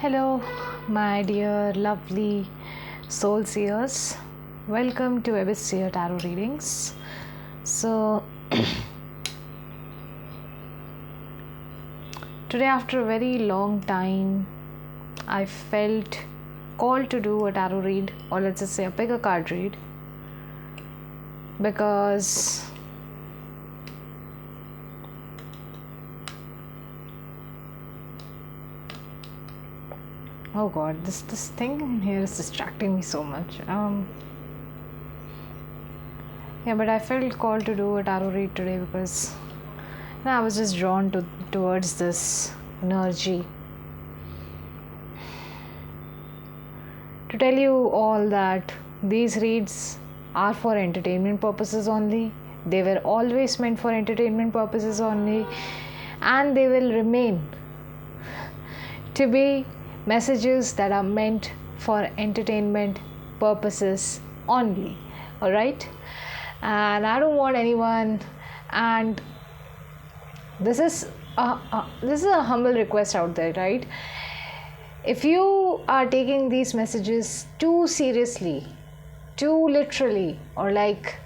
Hello, my dear lovely soul seers. Welcome to Abyss Seer Tarot Readings. So, today, after a very long time, I felt called to do a tarot read, or let's just say a pick a card read, because oh god, this thing in here is distracting me so much. But I felt called to do a tarot read today because I was just drawn towards this energy. To tell you all that these reads are for entertainment purposes only. They were always meant for entertainment purposes only, and they will remain to be messages that are meant for entertainment purposes only. All right, and I don't want anyone, and this is a humble request out there, right? If you are taking these messages too seriously, too literally, or like,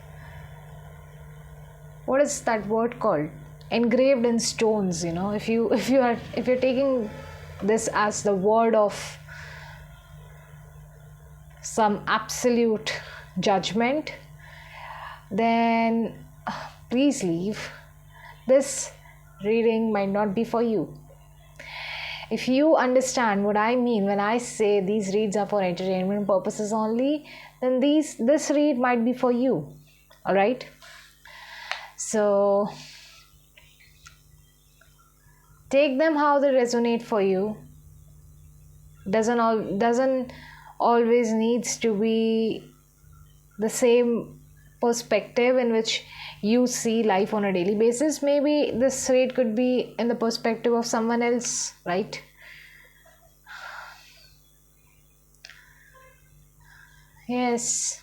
what is that word called, engraved in stones, if you're taking this as the word of some absolute judgment, then please leave. This reading might not be for you. If you understand what I mean when I say these reads are for entertainment purposes only, then this read might be for you. All right? So take them how they resonate for you. Doesn't always needs to be the same perspective in which you see life on a daily basis. Maybe this read could be in the perspective of someone else, right? Yes.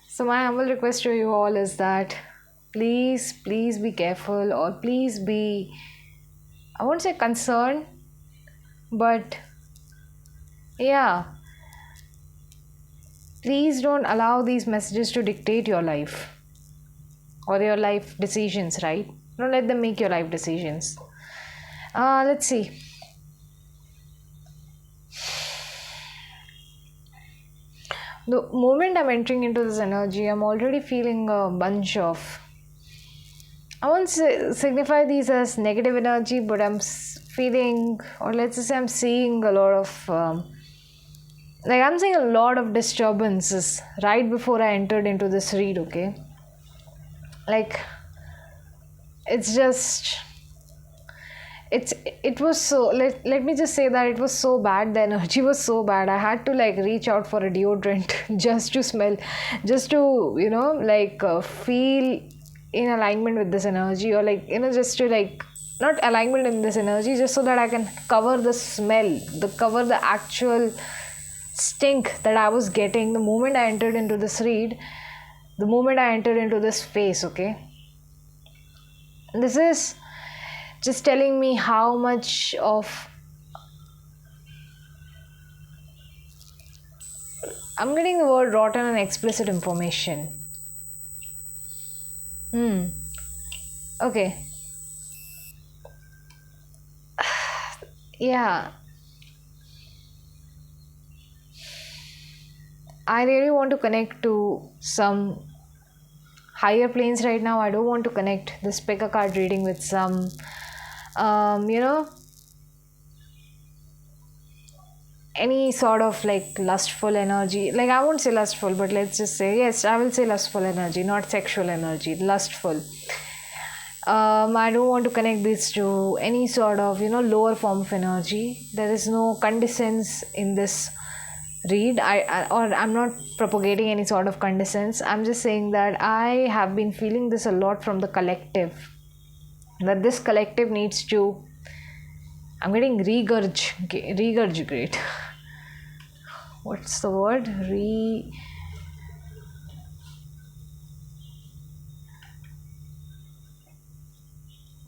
So my humble request to you all is that please be careful, or please be, I won't say concerned, but yeah, please don't allow these messages to dictate your life or your life decisions, right? Don't let them make your life decisions. Let's see. The moment I'm entering into this energy, I'm already feeling a bunch of, I won't signify these as negative energy, but I'm feeling, or let's just say I'm seeing a lot of, I'm seeing a lot of disturbances right before I entered into this read, okay? It's just, it was so, let me just say that it was so bad, the energy was so bad, I had to reach out for a deodorant just to smell, just to feel in alignment with this energy, or just to not alignment in this energy, just so that I can cover the smell, cover the actual stink that I was getting the moment I entered into this read, the moment I entered into this phase, okay? This is just telling me how much of, I'm getting the word rotten and explicit information. Okay. Yeah. I really want to connect to some higher planes right now. I don't want to connect this pick a card reading with some, any sort of lustful energy. I won't say lustful, but let's just say, yes, I will say lustful energy, not sexual energy, lustful. I don't want to connect this to any sort of, lower form of energy. There is no condescence in this read. I'm not propagating any sort of condescence. I'm just saying that I have been feeling this a lot from the collective. That this collective needs to, I'm getting regurgitate. what's the word?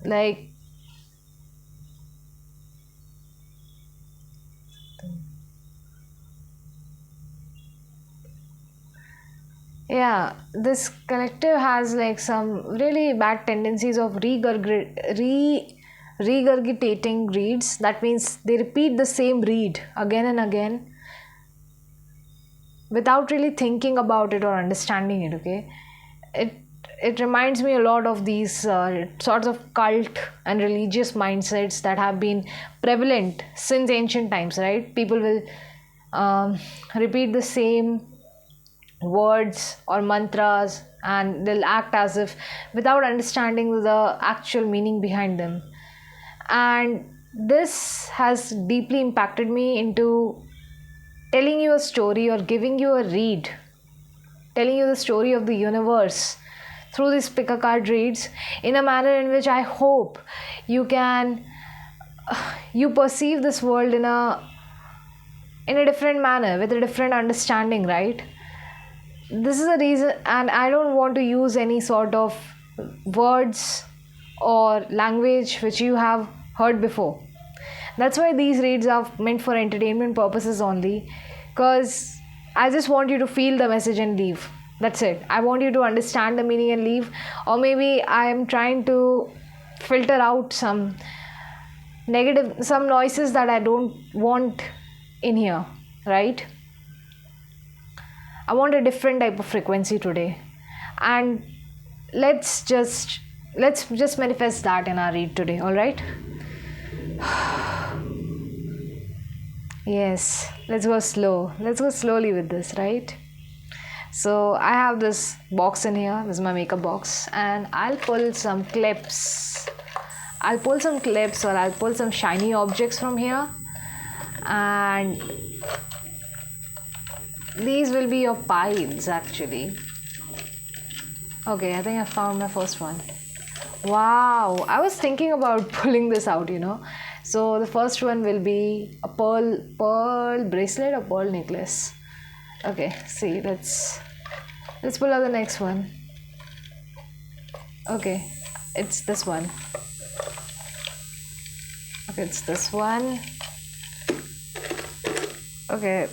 Like, yeah, this collective has like some really bad tendencies of regurgitating reads. That means they repeat the same read again and again without really thinking about it or understanding it. Okay, it it reminds me a lot of these sorts of cult and religious mindsets that have been prevalent since ancient times, right? People will repeat the same words or mantras, and they'll act as if without understanding the actual meaning behind them. And this has deeply impacted me into telling you a story or giving you a read, telling you the story of the universe through these pick a card reads in a manner in which I hope you can you perceive this world in a different manner with a different understanding, right? This is a reason, and I don't want to use any sort of words or language which you have heard before. That's why these reads are meant for entertainment purposes only, because I just want you to feel the message and leave. That's it. I want you to understand the meaning and leave. Or maybe I am trying to filter out some noises that I don't want in here, right? I want a different type of frequency today, and let's just manifest that in our read today. All right? Yes, let's go slow. Let's go slowly with this, right? So I have this box in here. This is my makeup box, and I'll pull some clips. I'll pull some clips, or I'll pull some shiny objects from here, and these will be your piles actually. Okay, I think I found my first one. Wow, I was thinking about pulling this out, So the first one will be a pearl bracelet or pearl necklace. Okay, see, let's pull out the next one. Okay, it's this one. Okay, it's this one. Okay.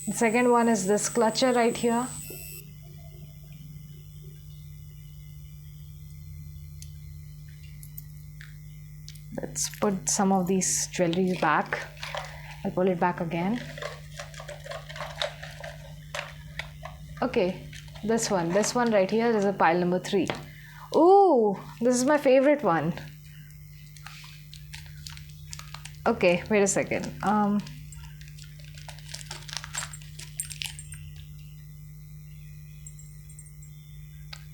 The second one is this clutcher right here. Let's put some of these jewelry back. I'll pull it back again. Okay, this one right here is a pile number 3. Ooh, this is my favorite one. Okay, wait a second.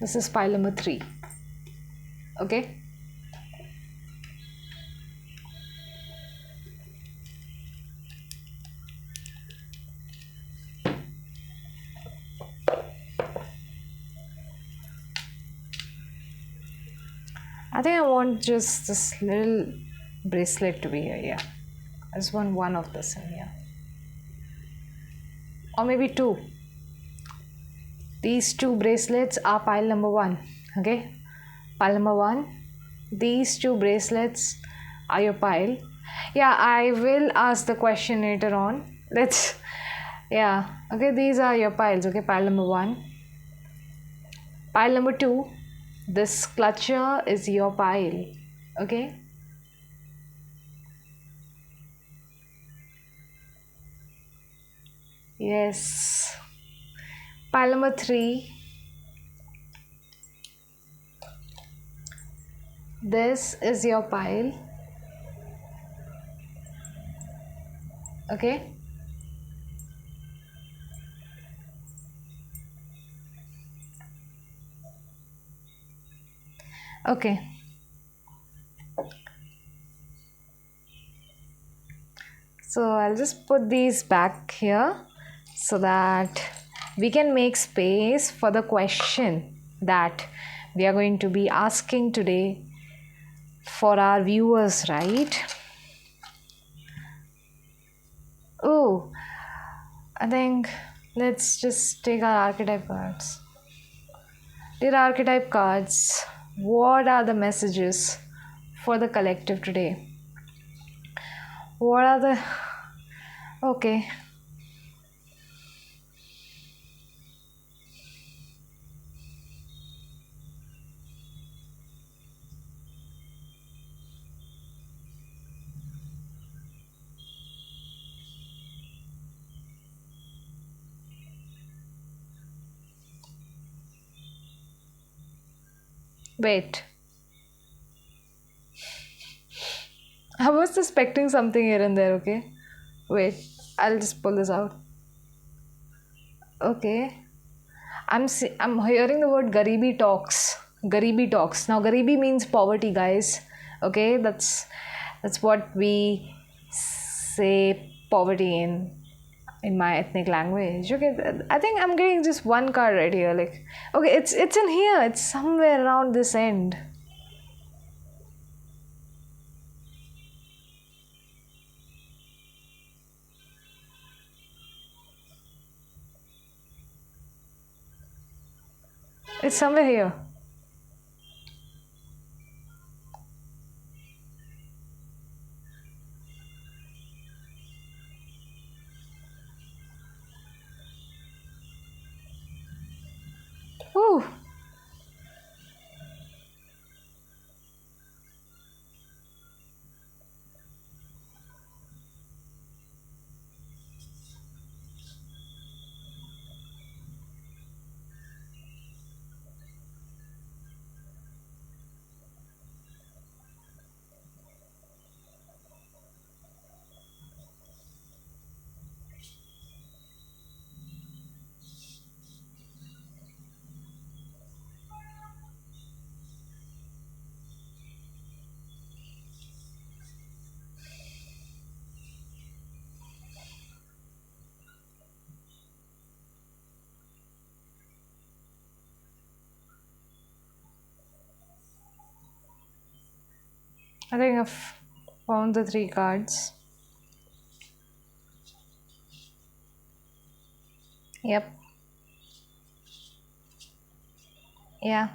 This is pile number 3. Okay. I think I want just this little bracelet to be here. Yeah, I just want one of this in here, or maybe 2. These 2 bracelets are pile number 1. Okay, pile number 1. These 2 bracelets are your pile. Yeah, I will ask the question later on. Okay, these are your piles. Okay, pile number 1. Pile number 2, this clutcher is your pile. Okay. Yes. Pile number 3. This is your pile. Okay. Okay. So I'll just put these back here so that we can make space for the question that we are going to be asking today for our viewers, right? I think let's just take our archetype cards. Dear archetype cards, what are the messages for the collective today? What are the. Okay. Wait. I was suspecting something here and there, okay? Wait, I'll just pull this out. Okay. I'm hearing the word Garibi talks. Garibi talks. Now Garibi means poverty, guys. Okay, that's what we say poverty in my ethnic language. Okay, I think I'm getting just one card right here. Like, okay, it's in here. It's somewhere around this end. It's somewhere here. Ooh. I think I've found the three cards. Yep. Yeah.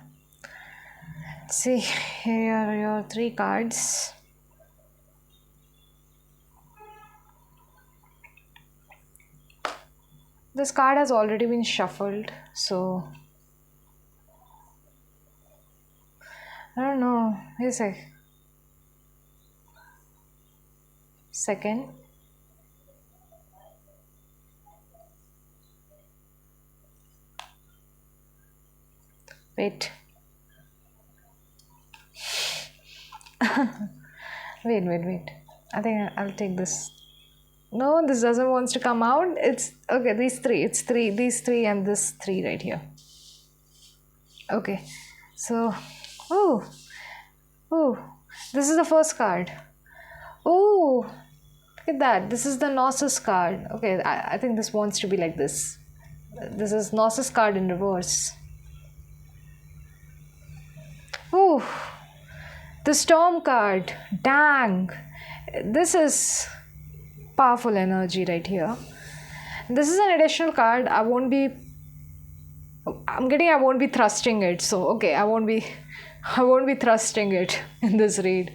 Let's see, here are your three cards. This card has already been shuffled, so I don't know. Wait a sec. Second. Wait. Wait. I think I'll take this. No, this doesn't want to come out. It's okay. These three. It's three. These three and this three right here. Okay. So, oh, this is the first card. Oh, look at that. This is the Gnosis card. Okay, I think this wants to be like this. This is Gnosis card in reverse. Oh, the Storm card. Dang. This is powerful energy right here. This is an additional card. I won't be thrusting it. So, okay, I won't be thrusting it in this read.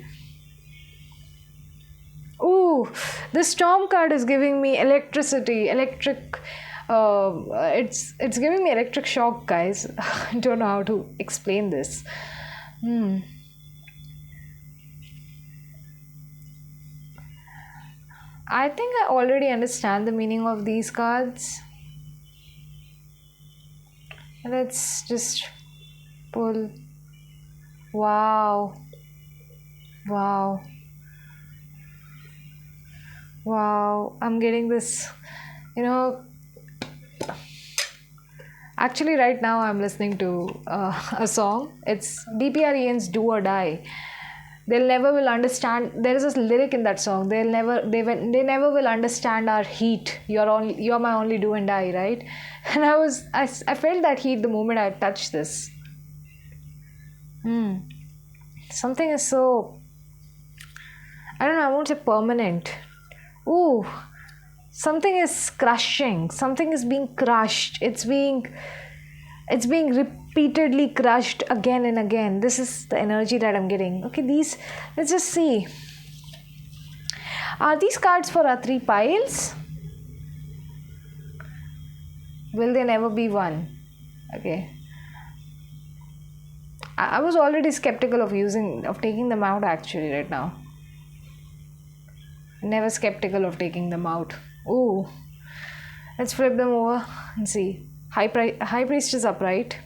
Ooh, the Storm card is giving me electricity, electric. It's giving me electric shock, guys. I don't know how to explain this. I think I already understand the meaning of these cards. Let's just pull. Wow. I'm getting this, actually right now I'm listening to a song. It's DPREN's Do or Die. They'll never will understand. There is a lyric in that song. They never will understand our heat. You're my only do and die, right? And I felt that heat the moment I touched this. Something is so, I don't know, I won't say permanent. Ooh, something is crushing, something is being crushed, it's being repeatedly crushed again and again. This is the energy that I'm getting. Okay, these, let's just see, are these cards for our 3 piles? Will they never be one? Okay, I was already skeptical of taking them out actually right now. Never skeptical of taking them out. Ooh, let's flip them over and see. High Priest is upright.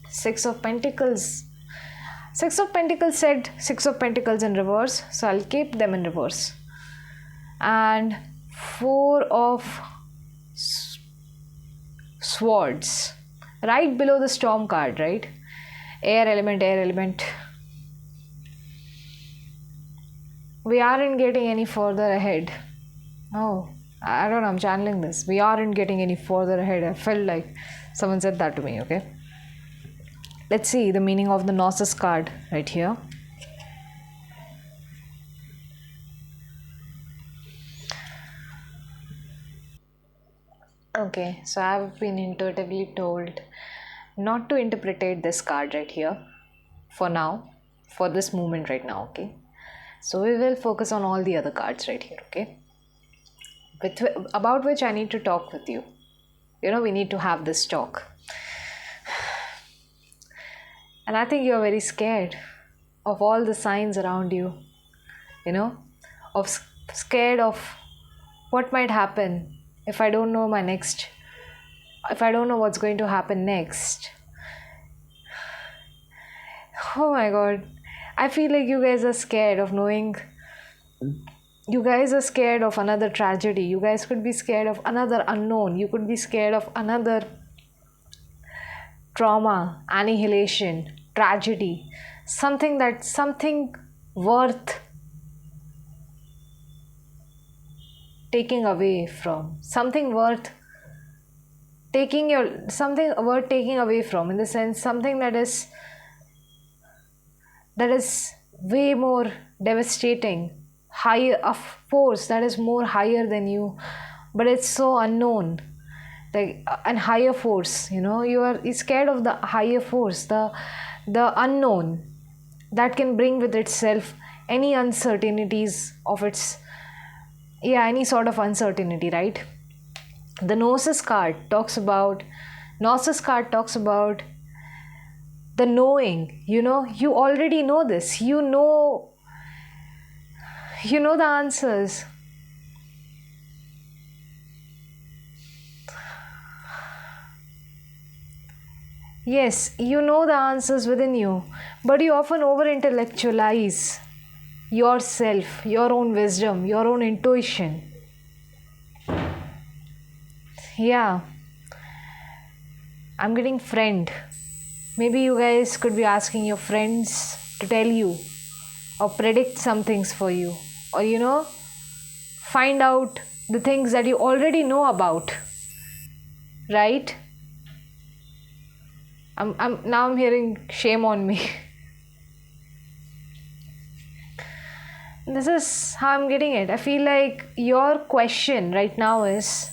6 of Pentacles. 6 of Pentacles said 6 of Pentacles in reverse, so I'll keep them in reverse. And 4 of Swords, right below the Storm card, right? Air element. We aren't getting any further ahead. Oh, I don't know, I'm channeling this. We aren't getting any further ahead. I felt like someone said that to me, okay? Let's see the meaning of the Gnosis card right here. Okay, so I've been intuitively told not to interpret this card right here for now, for this moment right now, okay? So we will focus on all the other cards right here, okay? About which I need to talk with you. You know, we need to have this talk. And I think you're very scared of all the signs around you, you know, scared of what might happen if I don't know if I don't know what's going to happen next. Oh my God. I feel like you guys are scared of knowing. You guys are scared of another tragedy. You guys could be scared of another unknown. You could be scared of another trauma, annihilation, tragedy. Something worth taking away from. Something worth taking away from, in the sense something that is way more devastating, higher, of force that is more higher than you, but it's so unknown, like and higher force, you know, you're scared of the higher force, the unknown that can bring with itself any uncertainties of its, any sort of uncertainty, right? The Gnosis card talks about the knowing, you know, you already know this, you know the answers. Yes, you know the answers within you, but you often over-intellectualize yourself, your own wisdom, your own intuition. Yeah, I'm getting friend. Maybe you guys could be asking your friends to tell you or predict some things for you, or, you know, find out the things that you already know about, right? I'm hearing shame on me. This is how I'm getting it. I feel like your question right now is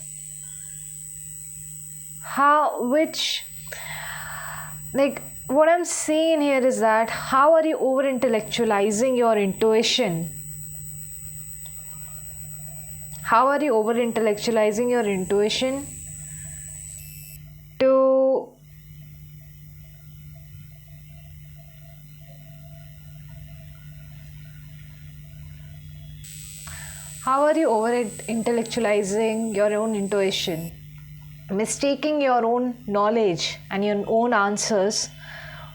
what I'm saying here is that how are you over intellectualizing your intuition? How are you over intellectualizing your intuition to how are you over intellectualizing your own intuition, mistaking your own knowledge and your own answers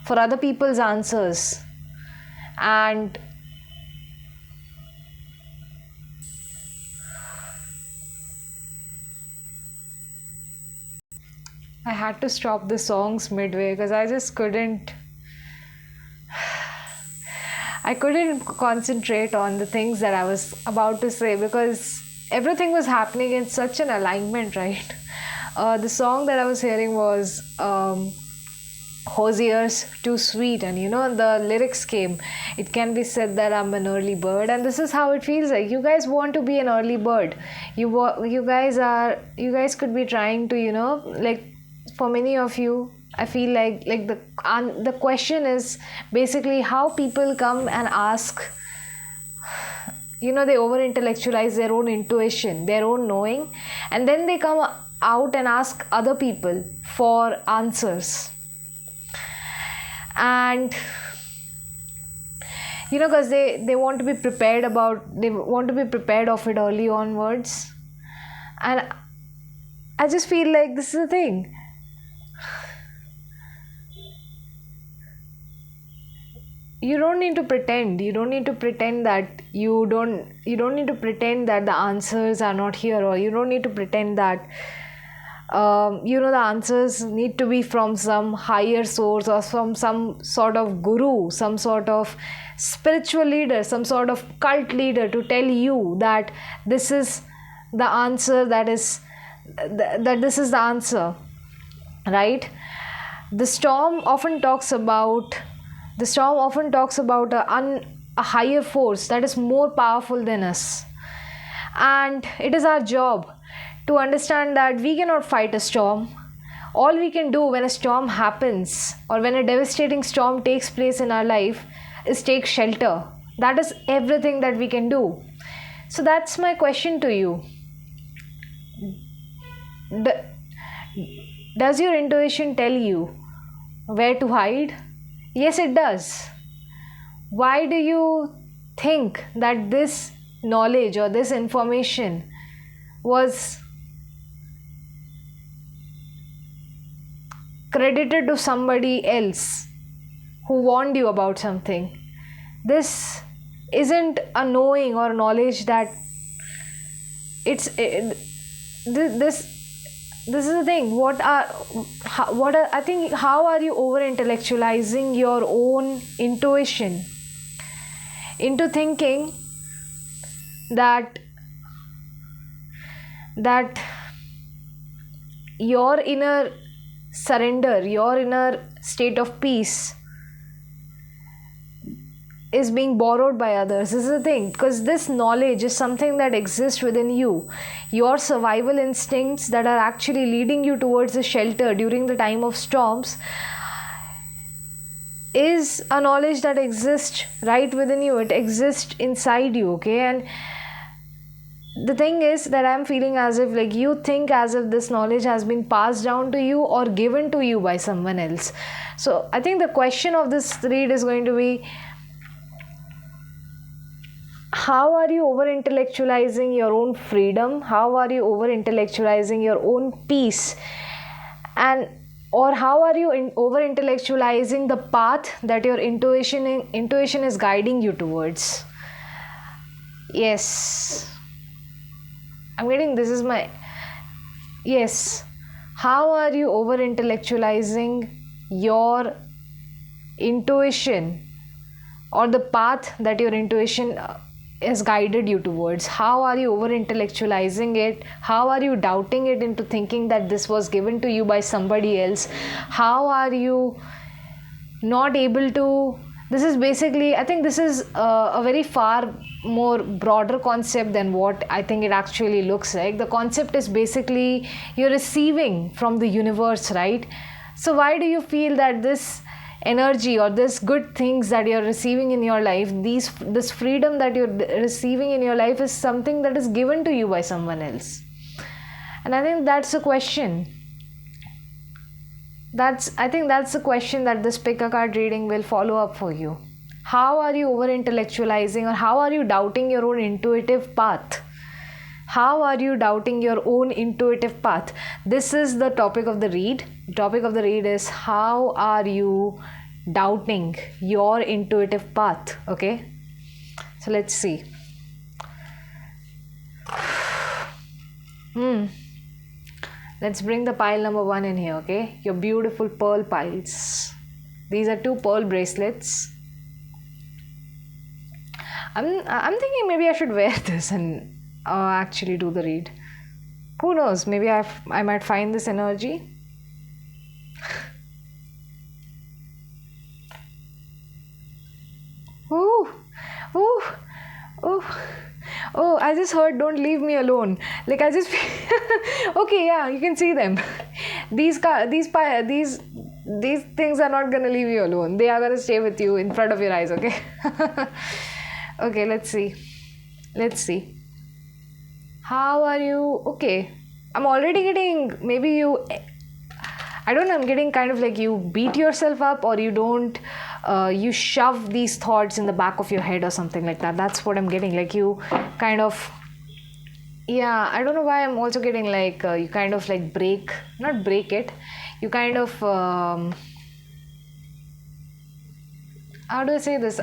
for other people's answers? And I had to stop the songs midway because I just couldn't concentrate on the things that I was about to say, because everything was happening in such an alignment, right? The song that I was hearing was Hosier's too sweet, and the lyrics came. It can be said that I'm an early bird, and this is how it feels like. You guys want to be an early bird. You guys could be trying to, like, for many of you, I feel like the question is basically how people come and ask. They over intellectualize their own intuition, their own knowing, and then they come out and ask other people for answers. And because they want to be prepared of it early onwards. And I just feel like this is the thing. You don't need to pretend. You don't need to pretend that you don't need to pretend that the answers are not here, or you don't need to pretend that the answers need to be from some higher source, or from some sort of guru, some sort of spiritual leader, some sort of cult leader to tell you that this is the answer, that this is the answer, right? The storm often talks about a higher force that is more powerful than us, and it is our job to understand that we cannot fight a storm. All we can do when a storm happens, or when a devastating storm takes place in our life, is take shelter. That is everything that we can do. So that's my question to you. Does your intuition tell you where to hide? Yes, it does. Why do you think that this knowledge or this information was credited to somebody else who warned you about something? This isn't a knowing or knowledge that this is the thing. How are you over intellectualizing your own intuition into thinking that your inner surrender, your inner state of peace is being borrowed by others? This is the thing, because this knowledge is something that exists within you. Your survival instincts that are actually leading you towards the shelter during the time of storms is a knowledge that exists right within you. It exists inside you, okay? And the thing is that I'm feeling as if like you think as if this knowledge has been passed down to you or given to you by someone else. So I think the question of this read is going to be, how are you over intellectualizing your own freedom? How are you over intellectualizing your own peace? Or how are you over intellectualizing the path that your intuition is guiding you towards? Yes, I'm getting this is my yes. How are you over intellectualizing your intuition or the path that your intuition has guided you towards? How are you over intellectualizing it? How are you doubting it into thinking that this was given to you by somebody else? How are you not able to? This is basically, I think this is a very far more broader concept than what I think it actually looks like. The concept is basically you're receiving from the universe, right? So why do you feel that this energy or this good things that you're receiving in your life, this freedom that you're receiving in your life is something that is given to you by someone else? And I think that's a question. I think that's the question that this pick a card reading will follow up for you. How are you over intellectualizing, or how are you doubting your own intuitive path? How are you doubting your own intuitive path? This is the topic of the read. The topic of the read is, how are you doubting your intuitive path? Okay, so let's see. Let's bring the pile number 1 in here, okay? Your beautiful pearl piles. These are 2 pearl bracelets. I'm thinking maybe I should wear this and actually do the read. Who knows? Maybe I might find this energy. Oh, oh, oh! I just heard, "Don't leave me alone." Like I just, okay, yeah, you can see them. These things are not gonna leave you alone. They are gonna stay with you in front of your eyes. Okay. Okay, let's see. Let's see. How are you? Okay, I'm already getting, maybe you, I don't know, I'm getting kind of like you beat yourself up, or you don't, you shove these thoughts in the back of your head or something like that. That's what I'm getting. Like you kind of, yeah, I don't know why I'm also getting like, you kind of like not break it, you kind of, how do I say this?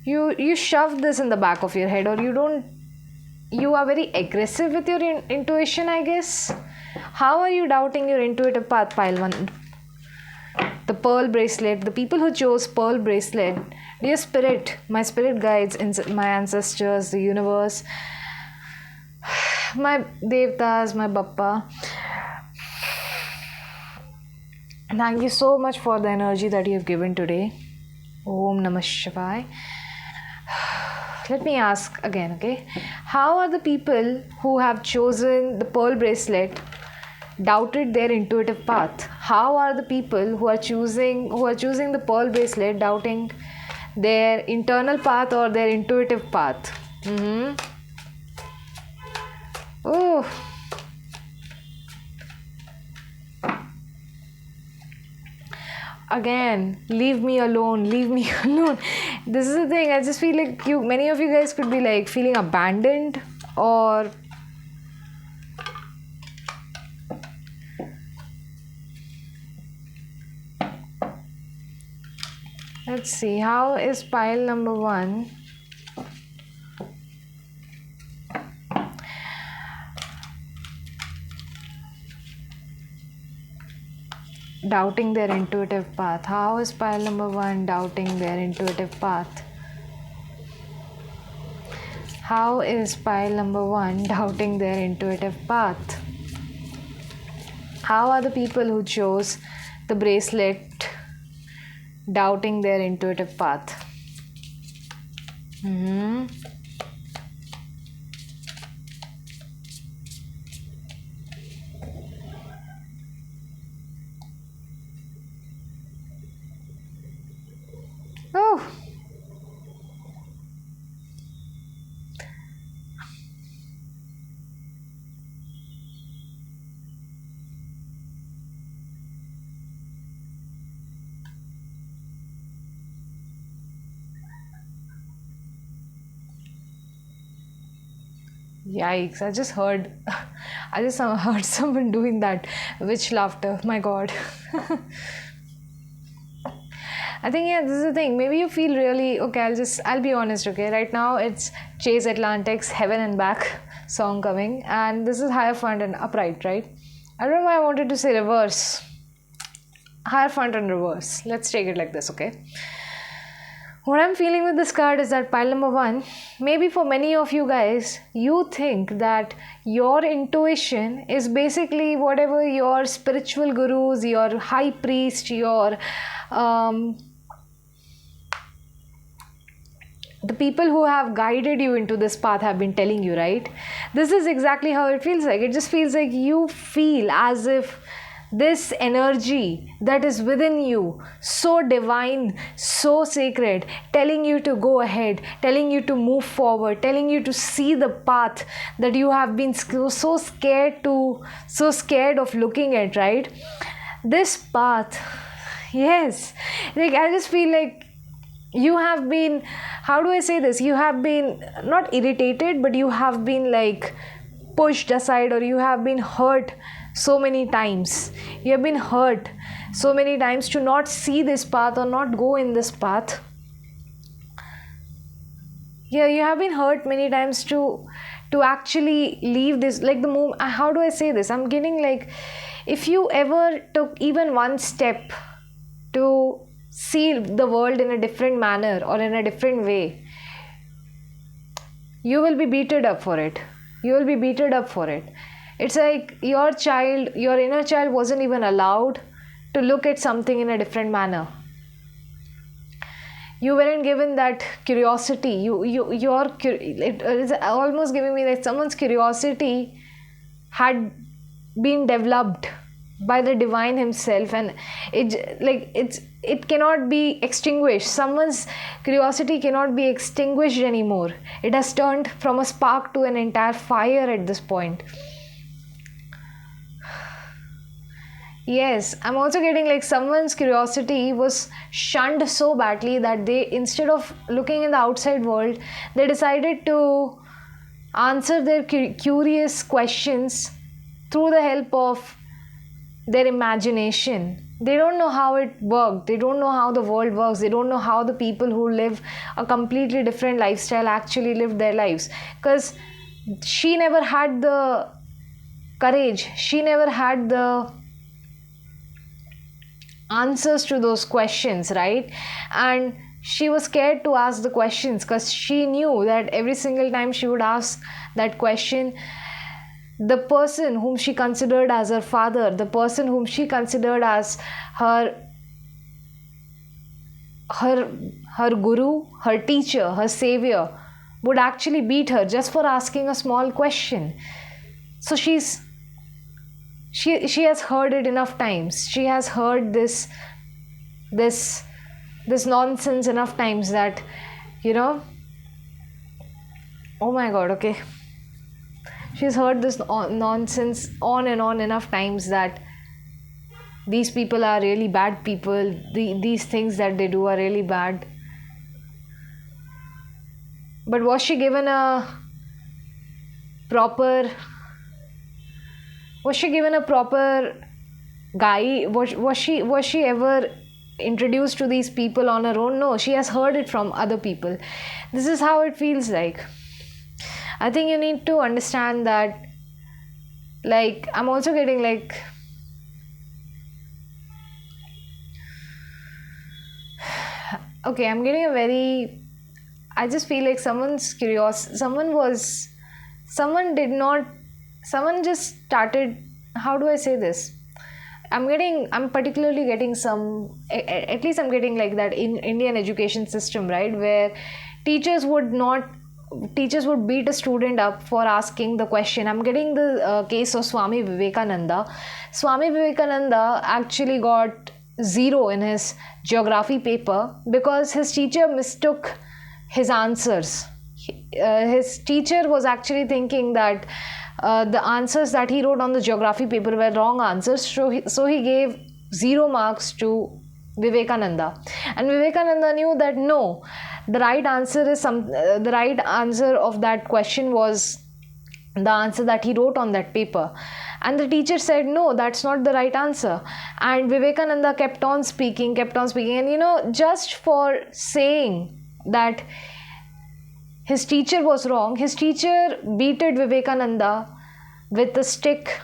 You shove this in the back of your head, or you don't, you are very aggressive with your intuition, I guess. How are you doubting your intuitive path, pile one? The pearl bracelet, the people who chose pearl bracelet, dear spirit, my spirit guides, my ancestors, the universe, my devtas, my bappa, thank you so much for the energy that you have given today. Om Namah Shivaya. Let me ask again, okay? How are the people who have chosen the pearl bracelet doubted their intuitive path? How are the people who are choosing the pearl bracelet doubting their internal path or their intuitive path? Oh. Again, leave me alone, leave me alone. This is the thing. I just feel like many of you guys could be like feeling abandoned, or let's see, how is pile number 1? Doubting their intuitive path. How is pile number 1 doubting their intuitive path? How is pile number 1 doubting their intuitive path? How are the people who chose the bracelet doubting their intuitive path? Oh. Yikes, I just heard someone doing that witch laughter. My god. I think, yeah, this is the thing. Maybe you feel really, okay, I'll be honest, okay? Right now it's Chase Atlantic's Heaven and Back song coming, and this is Hierophant and Upright, right? I don't know why I wanted to say reverse. Hierophant and reverse. Let's take it like this, okay? What I'm feeling with this card is that pile number 1, maybe for many of you guys, you think that your intuition is basically whatever your spiritual gurus, your high priest, your the people who have guided you into this path have been telling you, right? This is exactly how it feels like. It just feels like you feel as if this energy that is within you, so divine, so sacred, telling you to go ahead, telling you to move forward, telling you to see the path that you have been so scared of looking at, right? This path, yes, like I just feel like you have been, how do I say this? You have been not irritated, but you have been like pushed aside, or you have been hurt so many times. You have been hurt so many times to not see this path or not go in this path. Yeah, you have been hurt many times to actually leave this, like the move. How do I say this? I'm getting like, if you ever took even one step to see the world in a different manner or in a different way, you will be beaten up for it. You will be beaten up for it. It's like your inner child wasn't even allowed to look at something in a different manner. you weren't given that curiosity. It is almost giving me that someone's curiosity had been developed by the divine himself, and it cannot be extinguished. Someone's curiosity cannot be extinguished anymore. It has turned from a spark to an entire fire at this point. Yes, I'm also getting like someone's curiosity was shunned so badly that they, instead of looking in the outside world, they decided to answer their curious questions through the help of their imagination. They don't know how it worked. They don't know how the world works. They don't know how the people who live a completely different lifestyle actually live their lives. Because she never had the courage. She never had the answers to those questions, right? And she was scared to ask the questions because she knew that every single time she would ask that question, the person whom she considered as her father, the person whom she considered as her guru, her teacher, her savior, would actually beat her just for asking a small question. So she has heard it enough times. She has heard this nonsense enough times that, oh my god, okay. She's heard this nonsense on and on enough times that these people are really bad people. These things that they do are really bad. But was she given a proper guide? Was she ever introduced to these people on her own? No, she has heard it from other people. This is how it feels like. I think you need to understand that, like, I'm also getting like, okay, I'm getting I just feel like someone's curious. Someone just started, how do I say this? I'm particularly getting at least I'm getting like that in Indian education system, right? Where teachers would beat a student up for asking the question. I'm getting the case of Swami Vivekananda. Swami Vivekananda actually got 0 in his geography paper because his teacher mistook his answers. His teacher was actually thinking that the answers that he wrote on the geography paper were wrong answers, so he gave 0 marks to Vivekananda. And Vivekananda knew that no, the right answer of that question was the answer that he wrote on that paper. And the teacher said, no, that's not the right answer. And Vivekananda kept on speaking, and just for saying that his teacher was wrong, his teacher beated Vivekananda with a stick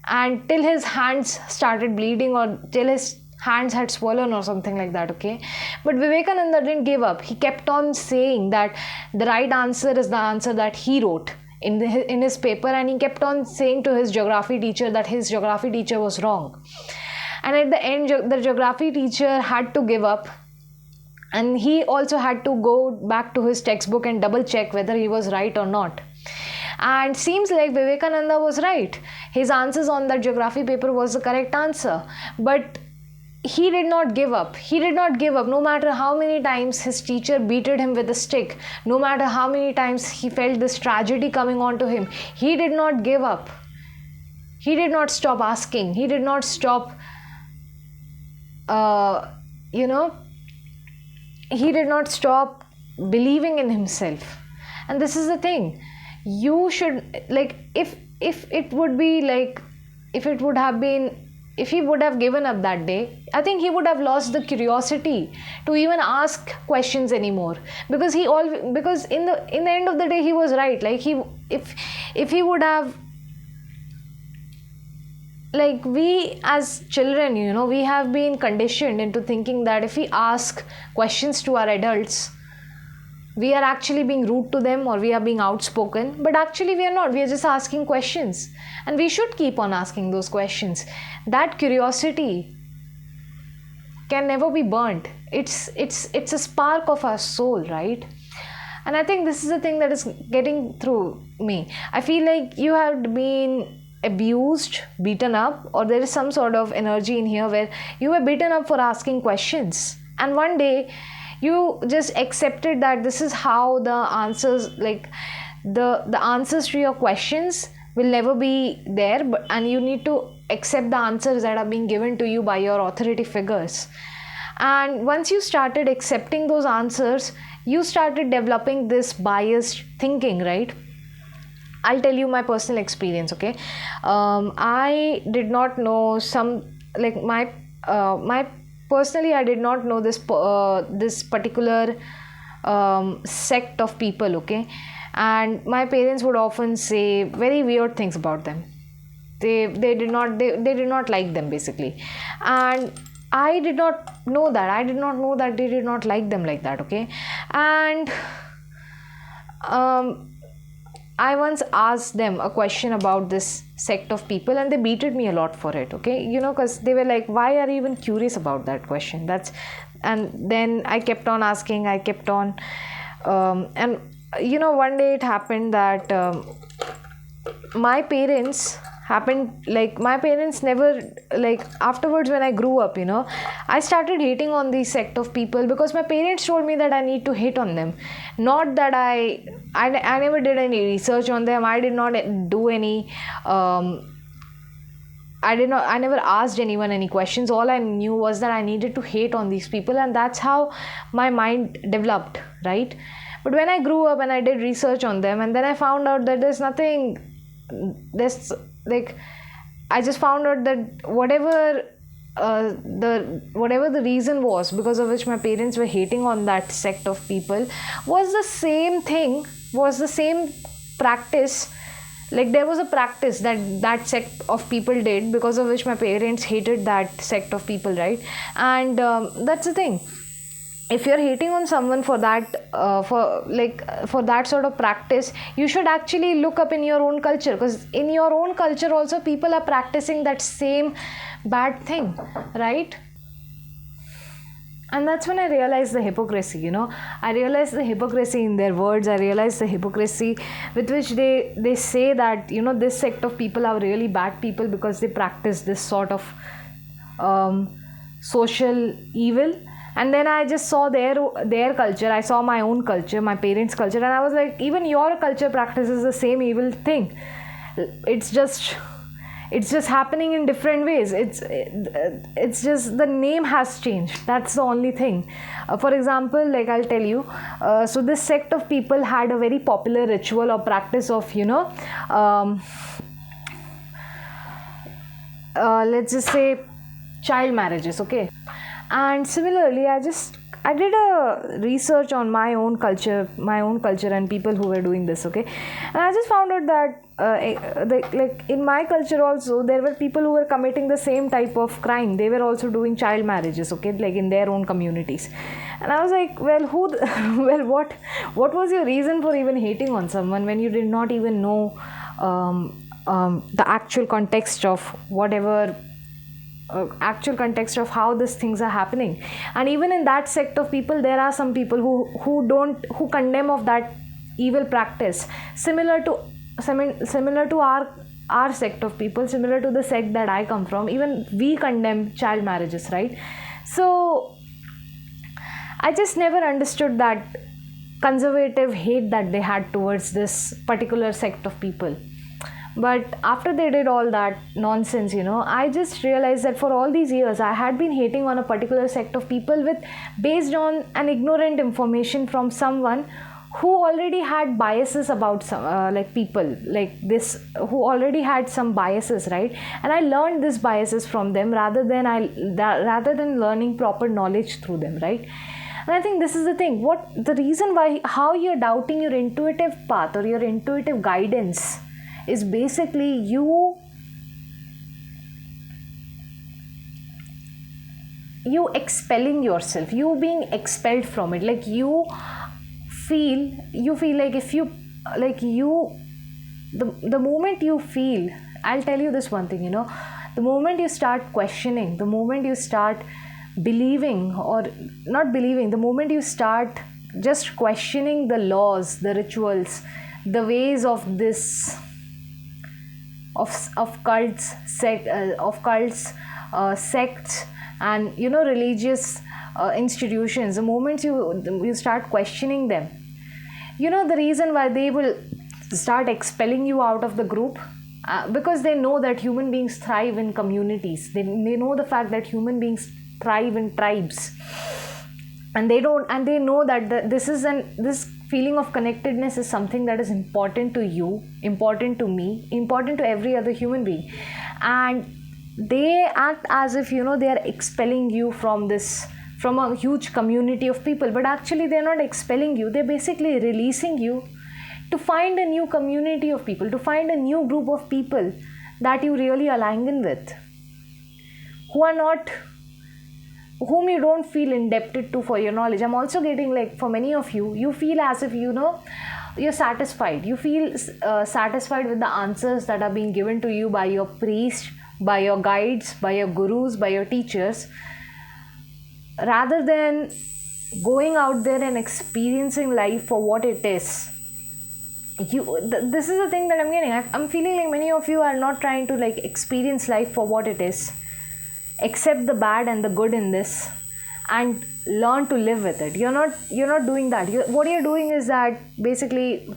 and till his hands started bleeding, or till his hands had swollen or something like that, okay? But Vivekananda didn't give up. He kept on saying that the right answer is the answer that he wrote in his paper, and he kept on saying to his geography teacher that his geography teacher was wrong. And at the end, the geography teacher had to give up, and he also had to go back to his textbook and double check whether he was right or not. And seems like Vivekananda was right. His answers on that geography paper was the correct answer. But he did not give up. No matter how many times his teacher beated him with a stick, no matter how many times he felt this tragedy coming onto him, he did not give up. He did not stop asking. He did not stop, he did not stop believing in himself. And this is the thing. You should, like, if he would have given up that day, I think he would have lost the curiosity to even ask questions anymore, because in the end of the day he was right. Like, if he would have, like, we as children, we have been conditioned into thinking that if we ask questions to our adults, we are actually being rude to them or we are being outspoken. But actually we are not. We are just asking questions, and we should keep on asking those questions. That curiosity can never be burnt. It's a spark of our soul, right? And I think this is the thing that is getting through me. I feel like you have been abused, beaten up, or there is some sort of energy in here where you were beaten up for asking questions, and one day you just accepted that this is how the answers, like the answers to your questions will never be there, and you need to accept the answers that are being given to you by your authority figures. And once you started accepting those answers, you started developing this biased thinking, right? I'll tell you my personal experience, okay? I did not know some, like my personally, I did not know this particular sect of people, okay? And my parents would often say very weird things about them. They did not like them, basically. And I did not know that. I did not know that they did not like them like that, okay? And I once asked them a question about this sect of people, and they beated me a lot for it, okay? Because they were like, why are you even curious about that question? And then I kept on asking, I kept on, and one day it happened that my parents never, like, afterwards when I grew up, I started hating on these sect of people because my parents told me that I need to hate on them. Not that I never did any research on them. I did not do any I never asked anyone any questions. All I knew was that I needed to hate on these people, and that's how my mind developed, right? But when I grew up and I did research on them, and then I found out that I just found out that whatever the reason was because of which my parents were hating on that sect of people was the same thing, was the same practice. Like, there was a practice that sect of people did because of which my parents hated that sect of people, right? And that's the thing. If you're hating on someone for that for that sort of practice, you should actually look up in your own culture, because in your own culture also people are practicing that same bad thing, right? And that's when I realized the hypocrisy. I realized the hypocrisy in their words. I realized the hypocrisy with which they say that this sect of people are really bad people because they practice this sort of social evil. And then I just saw their culture. I saw my own culture, my parents' culture, and I was like, even your culture practices the same evil thing. It's just happening in different ways. It's just the name has changed. That's the only thing. For example, like, I'll tell you. So this sect of people had a very popular ritual or practice of let's just say child marriages, okay? And similarly, I did a research on my own culture and people who were doing this, okay? And I just found out that like in my culture also, there were people who were committing the same type of crime. They were also doing child marriages, okay, like in their own communities. And I was like, well, what was your reason for even hating on someone when you did not even know the actual context of whatever actual context of how these things are happening? And even in that sect of people, there are some people who condemn of that evil practice, similar to our sect of people, similar to the sect that I come from. Even we condemn child marriages, right? So I just never understood that conservative hate that they had towards this particular sect of people. But after they did all that nonsense, I just realized that for all these years I had been hating on a particular sect of people based on an ignorant information from someone who already had biases about some people like this, who already had some biases, right? And I learned these biases from them rather than learning proper knowledge through them, right? And I think this is the thing. The reason how you're doubting your intuitive path or your intuitive guidance is basically you expelling yourself, you being expelled from it. Like, you feel like if you the moment you feel, I'll tell you this one thing, the moment you start questioning, the moment you start believing, or not believing, the moment you start just questioning the laws, the rituals, the ways of this, of cults, sects, and religious institutions, the moment you start questioning them, the reason why they will start expelling you out of the group, because they know that human beings thrive in communities. They know the fact that human beings thrive in tribes, and they know that this feeling of connectedness is something that is important to you, important to me, important to every other human being. And they act as if they are expelling you from a huge community of people, but actually they're not expelling you. They're basically releasing you to find a new community of people, to find a new group of people that you really align with, whom you don't feel indebted to for your knowledge. I'm also getting, like, for many of you, you feel as if you're satisfied. You feel satisfied with the answers that are being given to you by your priest, by your guides, by your gurus, by your teachers, rather than going out there and experiencing life for what it is. This is the thing that I'm getting. I'm feeling like many of you are not trying to, like, experience life for what it is. Accept the bad and the good in this and learn to live with it. You're not doing that. What you're doing is that, basically,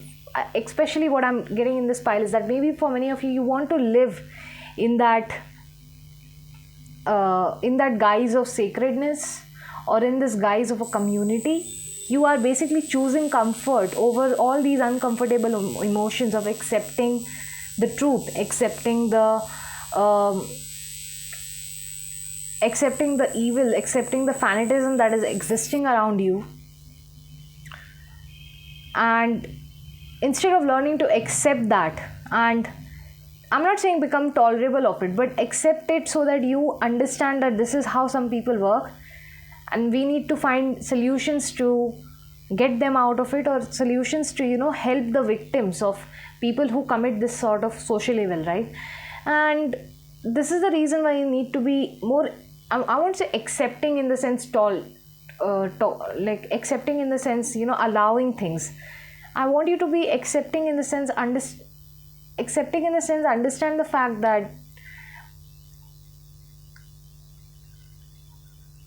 especially what I'm getting in this pile is that maybe for many of you, you want to live in that guise of sacredness, or in this guise of a community. You are basically choosing comfort over all these uncomfortable emotions of accepting the truth, accepting the evil, accepting the fanatism that is existing around you. And instead of learning to accept that, and I'm not saying become tolerable of it, but accept it so that you understand that this is how some people work, and we need to find solutions to get them out of it, or solutions to help the victims of people who commit this sort of social evil, right? And this is the reason why you need to be more, I won't say accepting in the sense like accepting in the sense allowing things. I want you to be accepting in the sense understand the fact that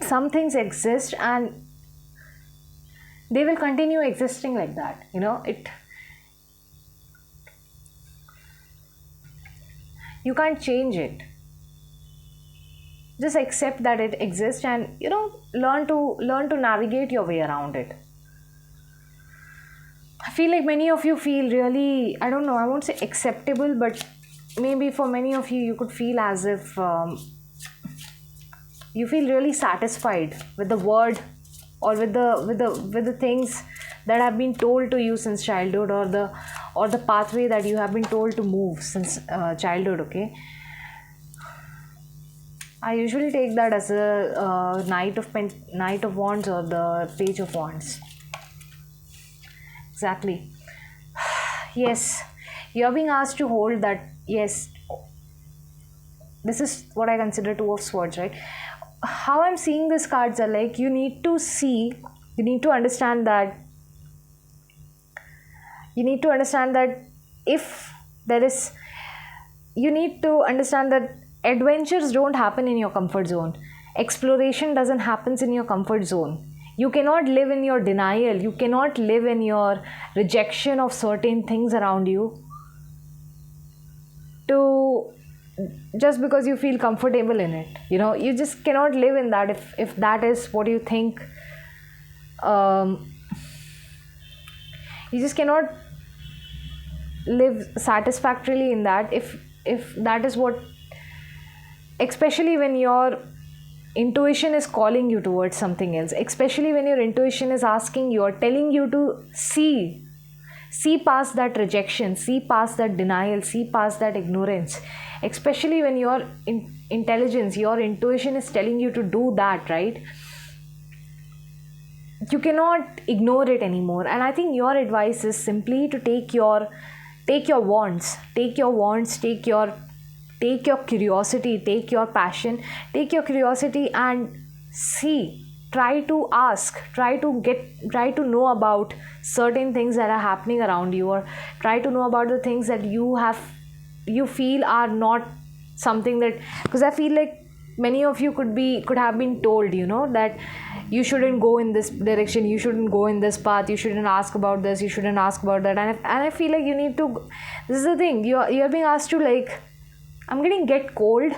some things exist and they will continue existing like that. You can't change it. Just accept that it exists, and learn to navigate your way around it. I feel like many of you feel really, I don't know, I won't say acceptable, but maybe for many of you, you could feel as if you feel really satisfied with the word, or with the things that have been told to you since childhood, or the pathway that you have been told to move since childhood. Okay, I usually take that as a Knight of Wands, or the Page of Wands. Exactly. Yes, you're being asked to hold that. Yes, this is what I consider Two of Swords, right? How I'm seeing these cards are like, you need to understand that if there is, you need to understand that adventures don't happen in your comfort zone. Exploration doesn't happen in your comfort zone. You cannot live in your denial. You cannot live in your rejection of certain things around you, just because you feel comfortable in it. You just cannot live in that if that is what you think. You just cannot live satisfactorily in that if that is what, especially when your intuition is calling you towards something else, especially when your intuition is asking you or telling you to see past that rejection, see past that denial, see past that ignorance, especially when your intelligence, your intuition is telling you to do that, right? You cannot ignore it anymore. And I think your advice is simply to take your wands, take your curiosity, take your passion, take your curiosity and see, try to ask, try to know about certain things that are happening around you, or try to know about the things that you feel are not something that, because I feel like many of you could have been told, that you shouldn't go in this direction, you shouldn't go in this path, you shouldn't ask about this, you shouldn't ask about that, and I feel like you need to. This is the thing, you're being asked to, like, I'm getting get cold.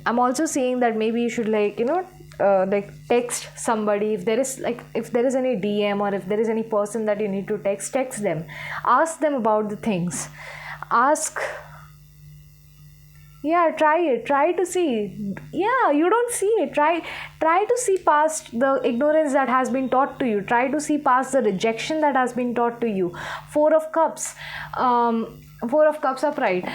I'm also saying that maybe you should, like, like text somebody. If there is any DM, or if there is any person that you need to text them, ask them about the things, ask. Yeah, try it, try to see. Yeah, you don't see it, try to see past the ignorance that has been taught to you, try to see past the rejection that has been taught to you. Four of Cups, upright.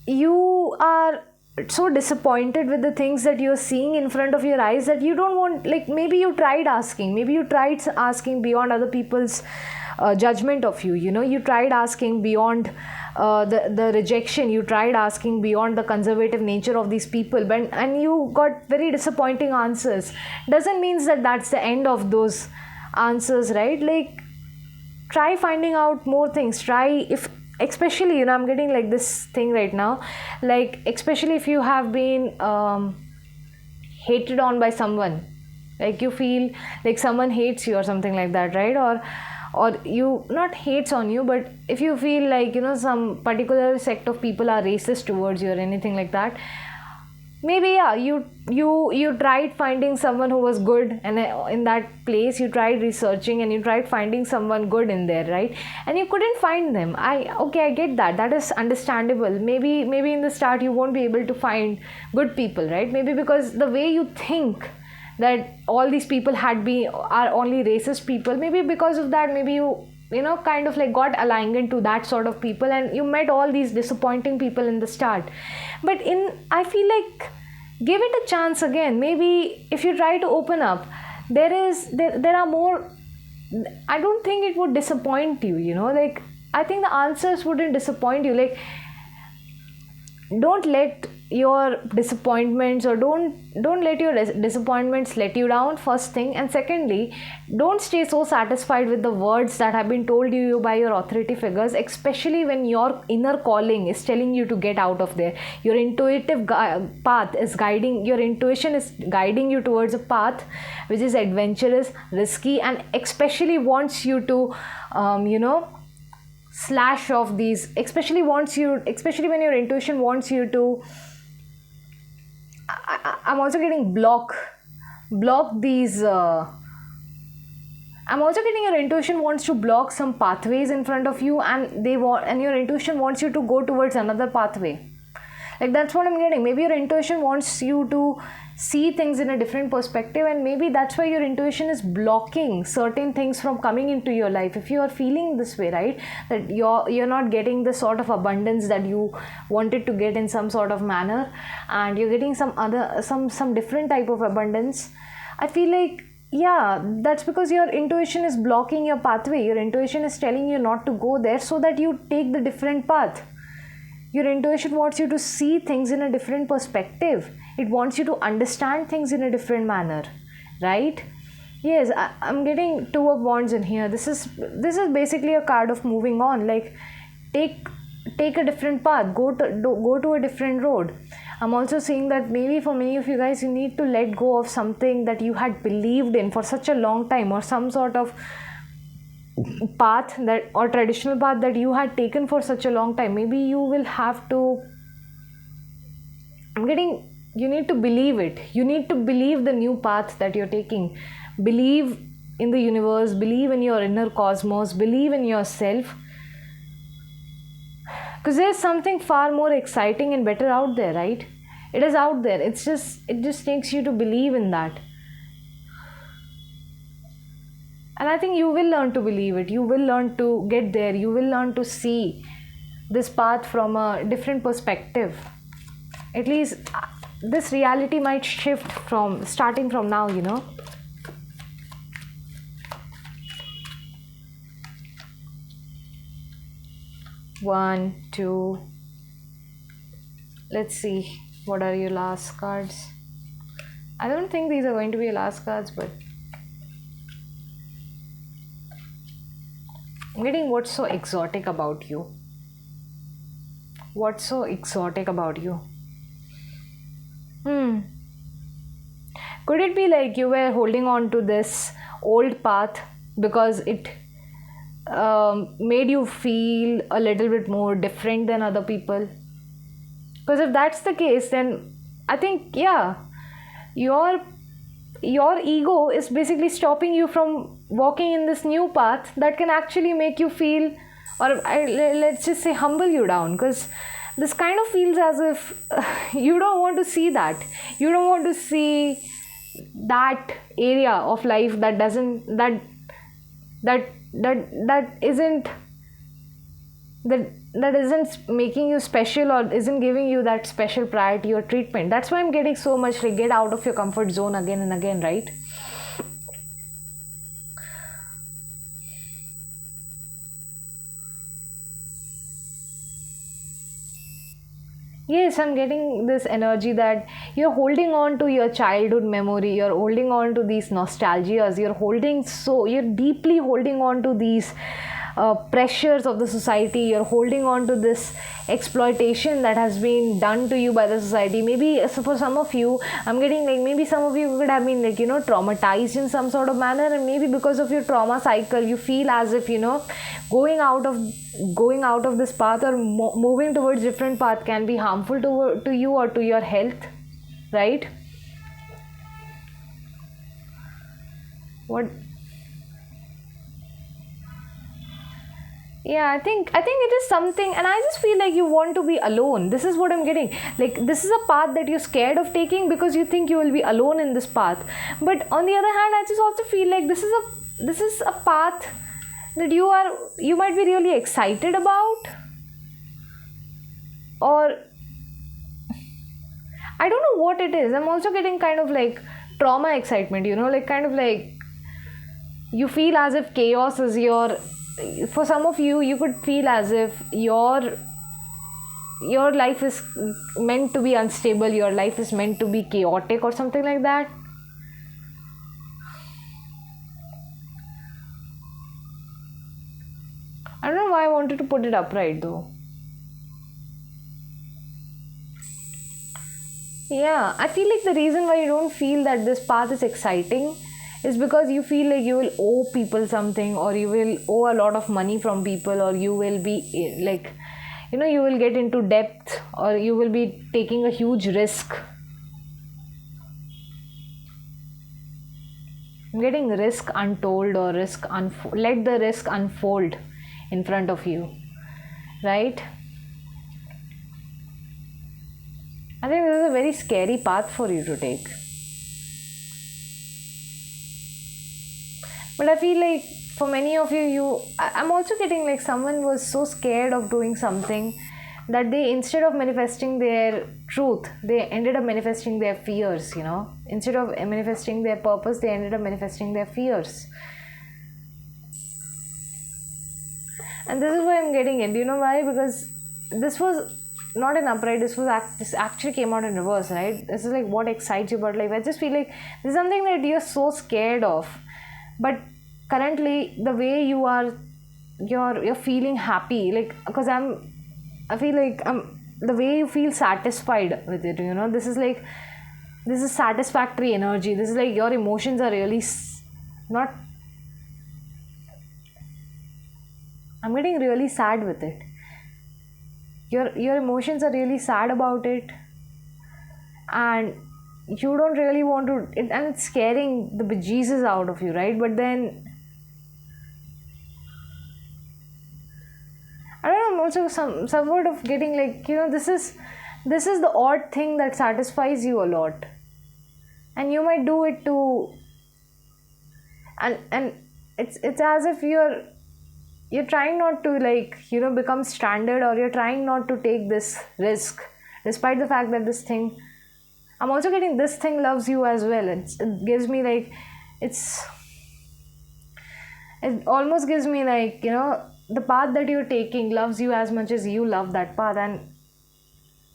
You are so disappointed with the things that you're seeing in front of your eyes that you don't want, like, maybe you tried asking beyond other people's judgment of you. You tried asking beyond the rejection, you tried asking beyond the conservative nature of these people, and you got very disappointing answers. Doesn't mean that that's the end of those answers, right? Like, try finding out more things. Try, if especially, I'm getting like this thing right now, like, especially if you have been hated on by someone, like you feel like someone hates you or something like that, right? Or you, not hates on you, but if you feel like, some particular sect of people are racist towards you or anything like that, maybe, yeah, you tried finding someone who was good, and in that place you tried researching and you tried finding someone good in there, right? And you couldn't find them. I get that is understandable. Maybe in the start you won't be able to find good people, right? Maybe because the way you think that all these people are only racist people, maybe because of that, maybe you kind of like got aligned into that sort of people, and you met all these disappointing people in the start. But I feel like, give it a chance again. Maybe if you try to open up, there are more. I don't think it would disappoint you, like, I think the answers wouldn't disappoint you. Like, don't let your disappointments, or don't let your disappointments let you down, first thing. And secondly, don't stay so satisfied with the words that have been told you by your authority figures, especially when your inner calling is telling you to get out of there. Your intuitive path is guiding, your intuition is guiding you towards a path which is adventurous, risky, and especially wants you to slash off these, especially when your intuition wants you to, I'm also getting block these I'm also getting your intuition wants to block some pathways in front of you, and your intuition wants you to go towards another pathway. Like, that's what I'm getting. Maybe your intuition wants you to see things in a different perspective, and maybe that's why your intuition is blocking certain things from coming into your life. If you are feeling this way, right, that you're not getting the sort of abundance that you wanted to get in some sort of manner, and you're getting some different type of abundance, I feel like, yeah, that's because your intuition is blocking your pathway. Your intuition is telling you not to go there so that you take the different path. Your intuition wants you to see things in a different perspective. It wants you to understand things in a different manner, right? Yes, I'm getting Two of Wands in here. This is basically a card of moving on. Like, take a different path. Go to a different road. I'm also saying that maybe for many of you guys, you need to let go of something that you had believed in for such a long time, or some sort of path or traditional path that you had taken for such a long time. Maybe you will have to, you need to believe it. You need to believe the new path that you're taking. Believe in the universe, believe in your inner cosmos, believe in yourself, because there's something far more exciting and better out there, right? It is out there. It just takes you to believe in that. And I think you will learn to believe it. You will learn to get there. You will learn to see this path from a different perspective. At least this reality might shift starting from now, 1, 2, Let's see, what are your last cards? I don't think these are going to be your last cards, but I'm getting what's so exotic about you. What's so exotic about you? Hmm. Could it be like you were holding on to this old path because it made you feel a little bit more different than other people? Because if that's the case, then I think, yeah, your your ego is basically stopping you from walking in this new path that can actually make you feel, or let's just say humble you down, because this kind of feels as if you don't want to see that. You don't want to see that area of life that doesn't that that isn't that isn't making you special or isn't giving you that special priority or treatment. That's why I'm getting so much like get out of your comfort zone again and again, right? Yes, I'm getting this energy that you're holding on to your childhood memory, you're holding on to these nostalgias, you're deeply holding on to these pressures of the society, you're holding on to this exploitation that has been done to you by the society. Maybe so for some of you, I'm getting like maybe some of you would have been like, traumatized in some sort of manner, and maybe because of your trauma cycle, you feel as if, going out of going out of this path or moving towards different path can be harmful to you or to your health, right? What? Yeah, I think it is something, and I just feel like you want to be alone. This is what I'm getting. Like this is a path that you're scared of taking because you think you will be alone in this path. But on the other hand, I just also feel like this is a path that you might be really excited about, or I don't know what it is. I'm also getting kind of like trauma excitement, like kind of like you feel as if chaos is your. For some of you, you could feel as if your life is meant to be unstable, your life is meant to be chaotic or something like that. I don't know why I wanted to put it upright though. Yeah, I feel like the reason why you don't feel that this path is exciting is because you feel like you will owe people something, or you will owe a lot of money from people, or you will be like, you will get into debt, or you will be taking a huge risk. I'm getting risk untold or let the risk unfold in front of you, right? I think this is a very scary path for you to take. But I feel like for many of I'm also getting like someone was so scared of doing something that they, instead of manifesting their truth, they ended up manifesting their fears, Instead of manifesting their purpose, they ended up manifesting their fears. And this is why I'm getting it. Do you know why? Because this was not an upright, this actually came out in reverse, right? This is like what excites you about life. I just feel like this is something that you're so scared of, but currently the way you're feeling happy, like, because I feel like the way you feel satisfied with it, this is satisfactory energy. This is like your emotions are really not. I'm getting really sad with it. Your emotions are really sad about it, and you don't really want to and it's scaring the bejesus out of you, right? But then I don't know, I'm also somewhat of getting like, this is the odd thing that satisfies you a lot, and you might do it too, and it's as if you're trying not to, like, become stranded, or you're trying not to take this risk, despite the fact that this thing, I'm also getting, this thing loves you as well. It gives me like, it almost gives me like, the path that you're taking loves you as much as you love that path. And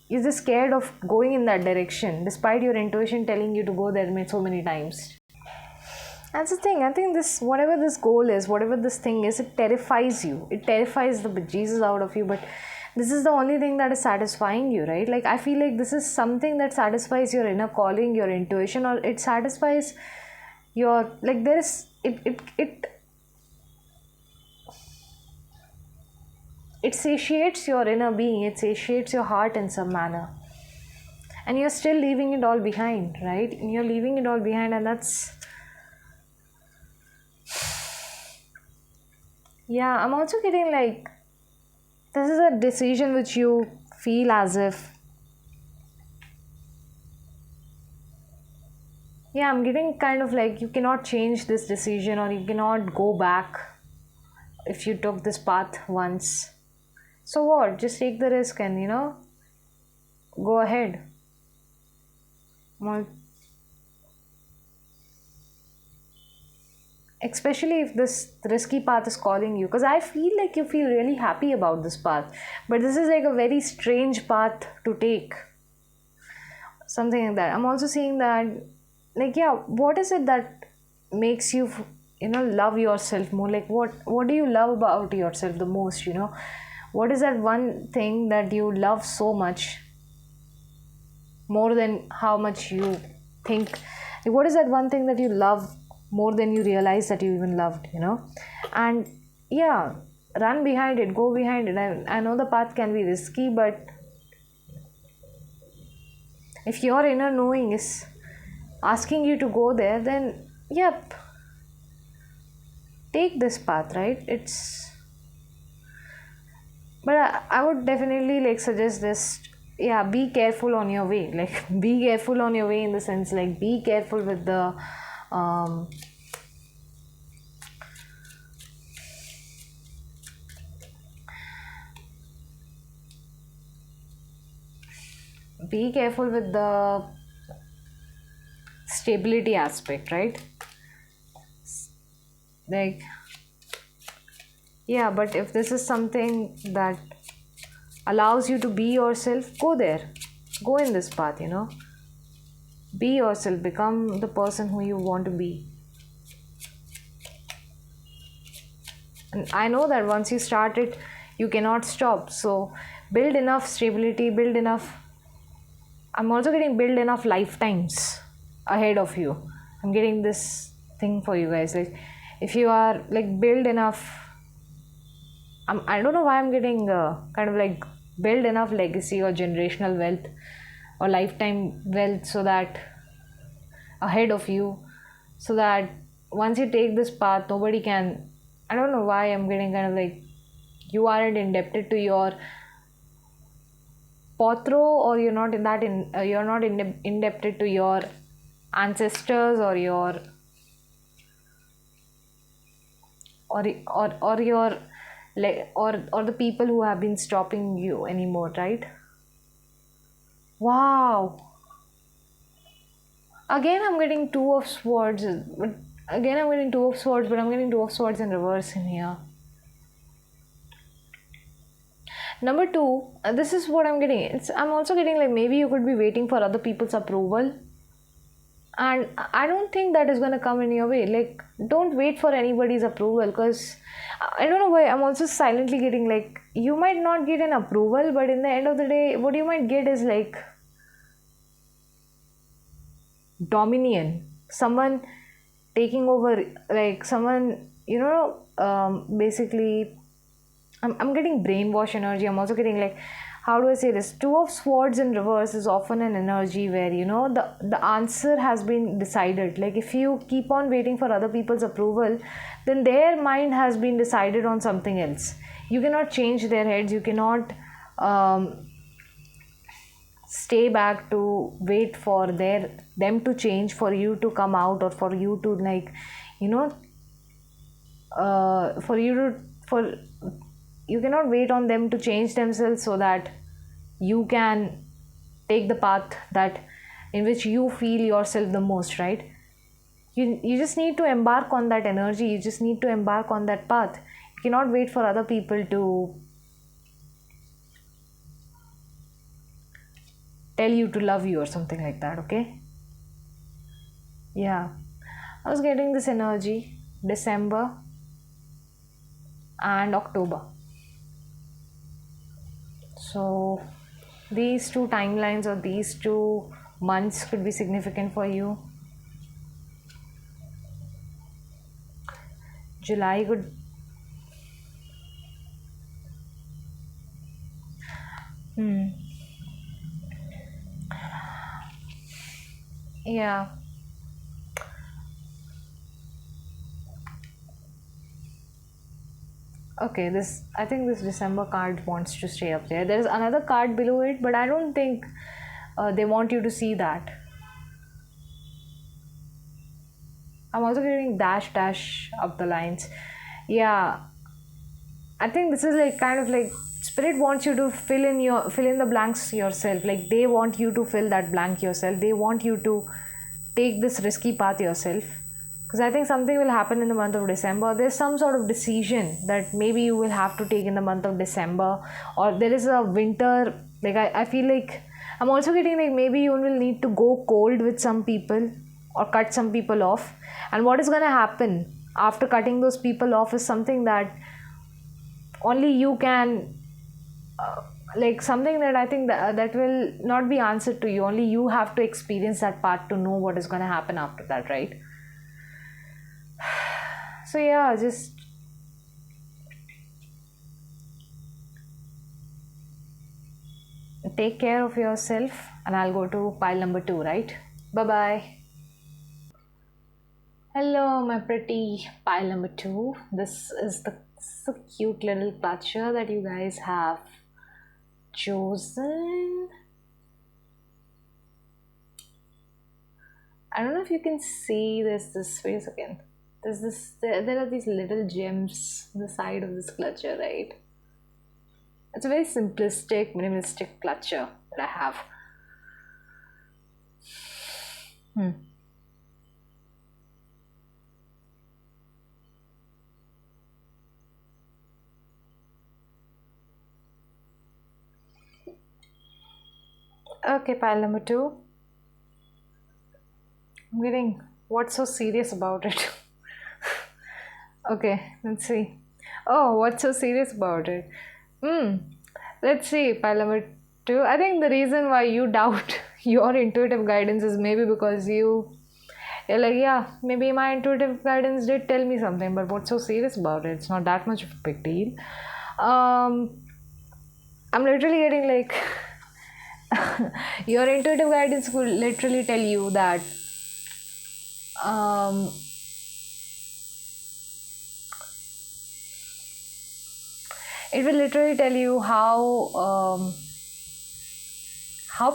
you're just scared of going in that direction despite your intuition telling you to go there so many times. That's the thing. I think this, whatever this goal is, whatever this thing is, it terrifies you. It terrifies the bejesus out of you. But this is the only thing that is satisfying you, right? Like, I feel like this is something that satisfies your inner calling, your intuition, or it satisfies your, like, there is, it satiates your inner being. It satiates your heart in some manner. And you're still leaving it all behind, right? And you're leaving it all behind, and that's, yeah, I'm also getting like, this is a decision which you feel as if, yeah, I'm getting kind of like you cannot change this decision or you cannot go back if you took this path once. So what? Just take the risk and, go ahead. Especially if this risky path is calling you, because I feel like you feel really happy about this path, but this is like a very strange path to take, something like that. I'm also seeing that, like, yeah, what is it that makes you love yourself more? Like, what do you love about yourself the most? What is that one thing that you love so much, more than how much you think? Like, what is that one thing that you love more than you realize that you even loved? And yeah, run behind it, go behind it. I know the path can be risky, but if your inner knowing is asking you to go there, then yep, take this path, right? But I would definitely like suggest this. Yeah, be careful on your way. Like, be careful on your way in the sense, like, be careful with the be careful with the stability aspect, right? Like, yeah, but if this is something that allows you to be yourself, go there, go in this path. Be yourself, become the person who you want to be. And I know that once you start it, you cannot stop. So build enough stability, build enough, I'm also getting build enough lifetimes ahead of you. I'm getting this thing for you guys. Like, if you are like build enough, I don't know why I'm getting kind of like build enough legacy or generational wealth or lifetime wealth, so that ahead of you, so that once you take this path, nobody can. I don't know why I'm getting kind of like you aren't indebted to your potro, or you're not in that you're not indebted to your ancestors or your or your or the people who have been stopping you anymore, right? Wow. Again, I'm getting two of swords, but I'm getting two of swords, but I'm getting two of swords in reverse in here. Number two, this is what I'm getting. I'm also getting like maybe you could be waiting for other people's approval, and I don't think that is going to come in your way. Like, don't wait for anybody's approval, because I don't know why I'm also silently getting like you might not get an approval, but in the end of the day, what you might get is like dominion, someone taking over, like someone basically I'm getting brainwash energy. I'm also getting like, how do I say this? Two of swords in reverse is often an energy where the answer has been decided. Like, if you keep on waiting for other people's approval, then their mind has been decided on something else. You cannot change their heads. You cannot stay back to wait for them to change, for you to come out, or for you to you cannot wait on them to change themselves so that you can take the path that in which you feel yourself the most, right? You just need to embark on that energy. You just need to embark on that path. You cannot wait for other people to tell you to love you or something like that. Okay, yeah, I was getting this energy December and October. So these two timelines or these 2 months could be significant for you. July could, hmm, yeah. Okay, this, I think this December card wants to stay up there. There's another card below it, but I don't think they want you to see that. I'm also getting dash dash up the lines. Yeah, I think this is like kind of like spirit wants you to fill in the blanks yourself. Like they want you to fill that blank yourself. They want you to take this risky path yourself. Because I think something will happen in the month of December. There's some sort of decision that maybe you will have to take in the month of December, or there is a winter. Like I feel like I'm also getting like maybe you will need to go cold with some people or cut some people off. And what is gonna happen after cutting those people off is something that only you can, like something that I think that will not be answered to you. Only you have to experience that part to know what is going to happen after that, right? So yeah, just take care of yourself, and I'll go to pile number 2, right? Bye bye. Hello, my pretty pile number 2. This is the so cute little clutcher that you guys have chosen. I don't know if you can see this face again. There are these little gems on the side of this clutcher, right? It's a very simplistic, minimalistic clutcher that I have. Okay, pile number 2. I'm getting, what's so serious about it? Okay, let's see. Oh, what's so serious about it? Let's see, pile number 2. I think the reason why you doubt your intuitive guidance is maybe because you're like, yeah, maybe my intuitive guidance did tell me something, but what's so serious about it? It's not that much of a big deal. I'm literally getting like, your intuitive guidance could literally tell you that it will literally tell you how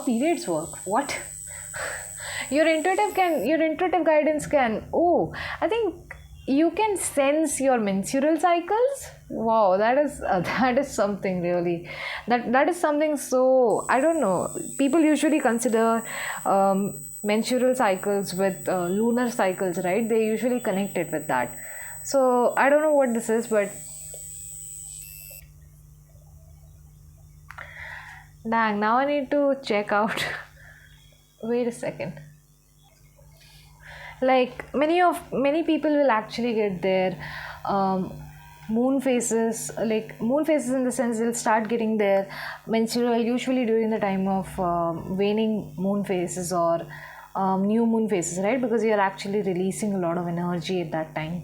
periods work. What? Your intuitive guidance can, oh, I think you can sense your menstrual cycles. Wow, that is something really, that is something. So I don't know, people usually consider menstrual cycles with lunar cycles, right? They usually connect it with that. So I don't know what this is, but dang, now I need to check out. Wait a second. Like many people will actually get their moon phases, like moon phases in the sense they'll start getting their menstrual usually during the time of waning moon phases or new moon phases, right? Because you're actually releasing a lot of energy at that time.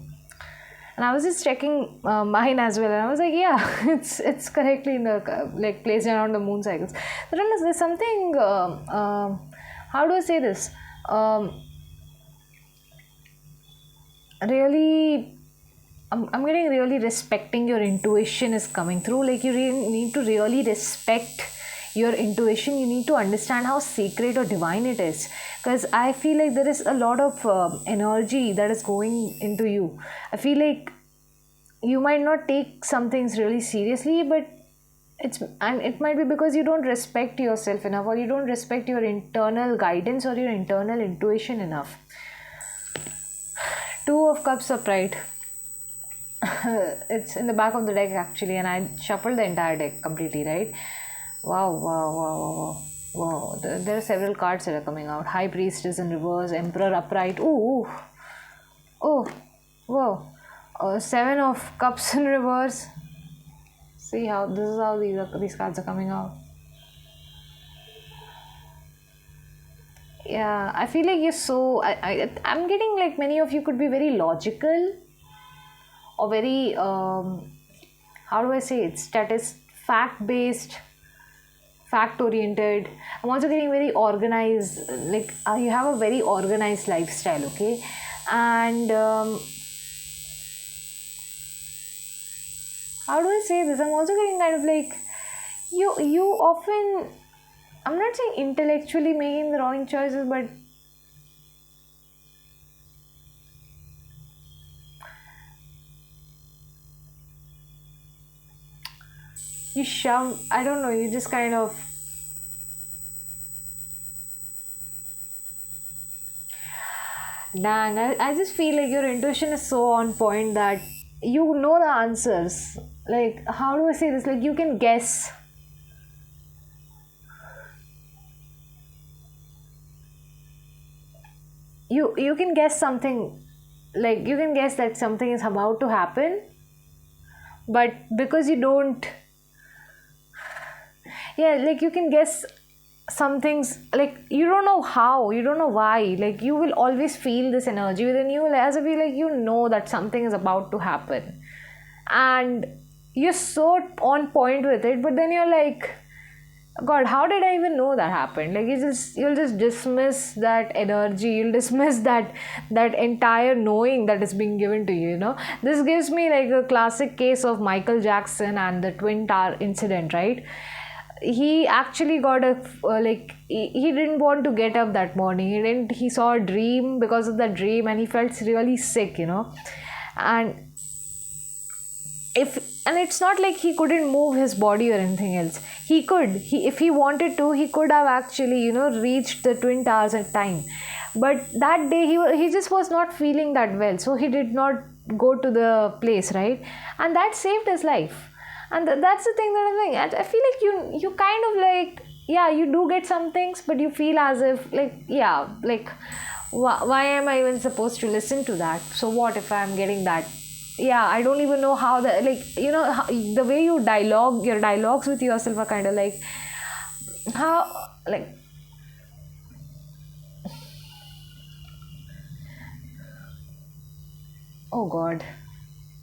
And I was just checking mine as well, and I was like, yeah, it's correctly in the like placed around the moon cycles. But there's something. How do I say this? Really, I'm getting really respecting your intuition is coming through. Like you really need to really respect your intuition. You need to understand how sacred or divine it is, because I feel like there is a lot of energy that is going into you. I feel like you might not take some things really seriously, but it might be because you don't respect yourself enough, or you don't respect your internal guidance or your internal intuition enough. 2 of Cups upright. It's in the back of the deck actually, and I shuffled the entire deck completely, right? Wow. Wow, there are several cards that are coming out. High Priestess in reverse, Emperor upright. Ooh, oh, wow. Seven of Cups in reverse. See how this is how these cards are coming out. Yeah, I feel like you're so. I'm getting like many of you could be very logical or very how do I say it? Fact based, fact oriented. I'm also getting very organized. Like you have a very organized lifestyle, okay? And how do I say this? I'm also getting kind of like you often. I'm not saying intellectually making the wrong choices, but you shove. I don't know. You just kind of. Dang, I just feel like your intuition is so on point that you know the answers. Like, how do I say this? Like, you can guess. You can guess something. Like, you can guess that something is about to happen, but because you don't. Yeah, like, you can guess some things, like, you don't know how, you don't know why. Like, you will always feel this energy within you, as if you, like, you know that something is about to happen. And you're so on point with it, but then you're like, God, how did I even know that happened? Like you'll just dismiss that energy, you'll dismiss that entire knowing that is being given to you, you know. This gives me like a classic case of Michael Jackson and the Twin Tower incident, right? He actually got a like he didn't want to get up that morning. He saw a dream because of that dream, and he felt really sick, you know. And if and it's not like he couldn't move his body or anything else. He could, if he wanted to, he could have actually, you know, reached the Twin Towers at time. But that day he just was not feeling that well, so he did not go to the place, right? And that saved his life. And that's the thing that I'm saying. I feel like you kind of like, yeah, you do get some things, but you feel as if like, yeah, like why am I even supposed to listen to that? So what if I'm getting that? Yeah, I don't even know how the, like, you know, how, the way you dialogue, your dialogues with yourself are kind of like how, like, oh God,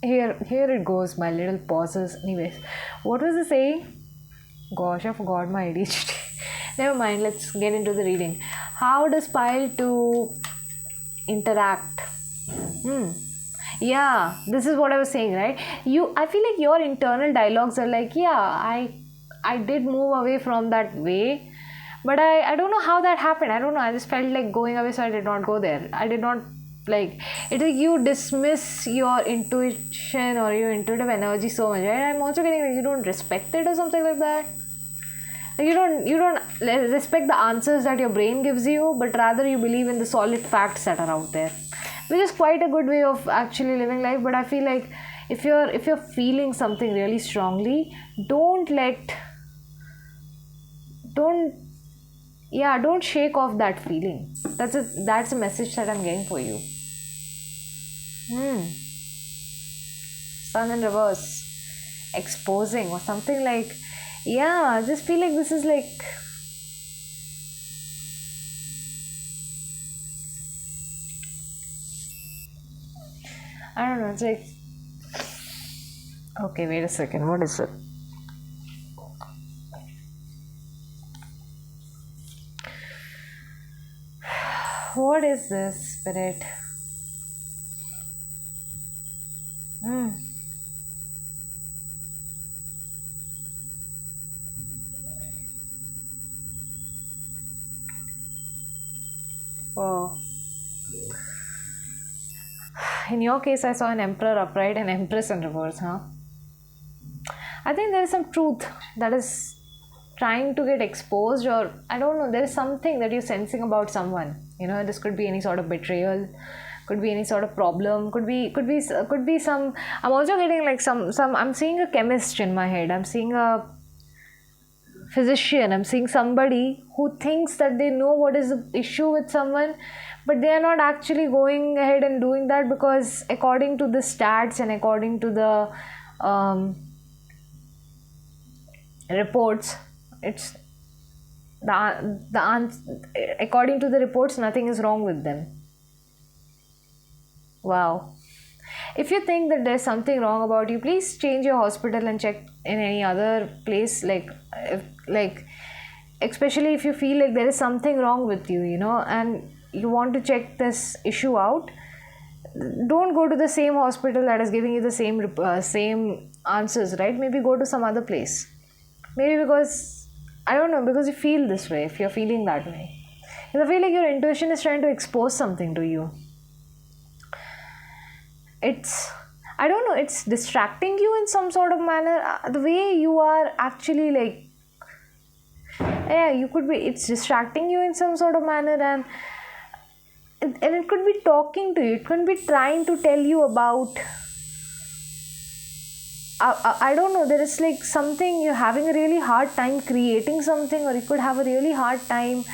here it goes, my little pauses. Anyways, what was the saying? Gosh, I forgot my ADHD. Never mind, let's get into the reading. How does pile to interact? Hmm. Yeah, this is what I was saying, right? I feel like your internal dialogues are like, yeah, I did move away from that way, but I don't know how that happened. I don't know. I just felt like going away, so I did not go there. I did not like it. Like you dismiss your intuition or your intuitive energy so much, right? I'm also getting like you don't respect it or something like that. Like you don't respect the answers that your brain gives you, but rather you believe in the solid facts that are out there, which is quite a good way of actually living life. But I feel like if you're feeling something really strongly, don't don't shake off that feeling. That's a message that I'm getting for you. Sun in reverse, exposing or something like, yeah, I just feel like this is like, I don't know, it's like, okay, wait a second, what is it? What is this, spirit? Oh, in your case, I saw an emperor upright and empress in reverse, huh? I think there is some truth that is trying to get exposed, or I don't know, there is something that you're sensing about someone. You know, this could be any sort of betrayal, could be any sort of problem, could be some. I'm also getting like some. I'm seeing a chemist in my head. I'm seeing a physician, I'm seeing somebody who thinks that they know what is the issue with someone, but they are not actually going ahead and doing that, because according to the stats and according to the reports, it's according to the reports, nothing is wrong with them. Wow. If you think that there's something wrong about you, please change your hospital and check in any other place, like especially if you feel like there is something wrong with you, and you want to check this issue out. Don't go to the same hospital that is giving you the same answers, right? Maybe go to some other place. Maybe because, I don't know, because you feel this way, if you're feeling that way. I feel like your intuition is trying to expose something to you. I don't know, it's distracting you in some sort of manner. The way you are actually it's distracting you in some sort of manner, and it could be talking to you. It could be trying to tell you about, I don't know, there is like something, you're having a really hard time creating something, or you could have a really hard time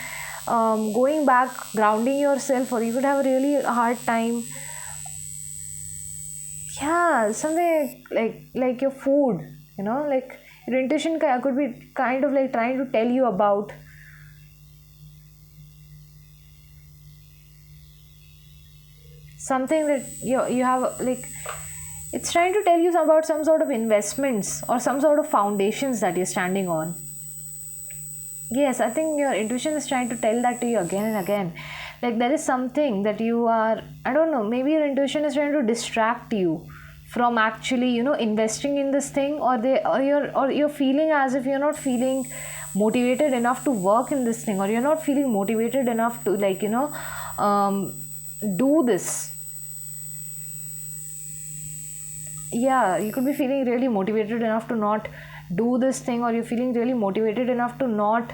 going back, grounding yourself, or you could have a really hard time, something like your food, like your intuition could be kind of like trying to tell you about something that you have, like it's trying to tell you about some sort of investments or some sort of foundations that you're standing on. Yes, I think your intuition is trying to tell that to you again and again. Like there is something that you are, I don't know, maybe your intuition is trying to distract you from actually, investing in this thing, or you're feeling as if you're not feeling motivated enough to work in this thing, or you're not feeling motivated enough to do this. Yeah, you could be feeling really motivated enough to not do this thing, or you're feeling really motivated enough to not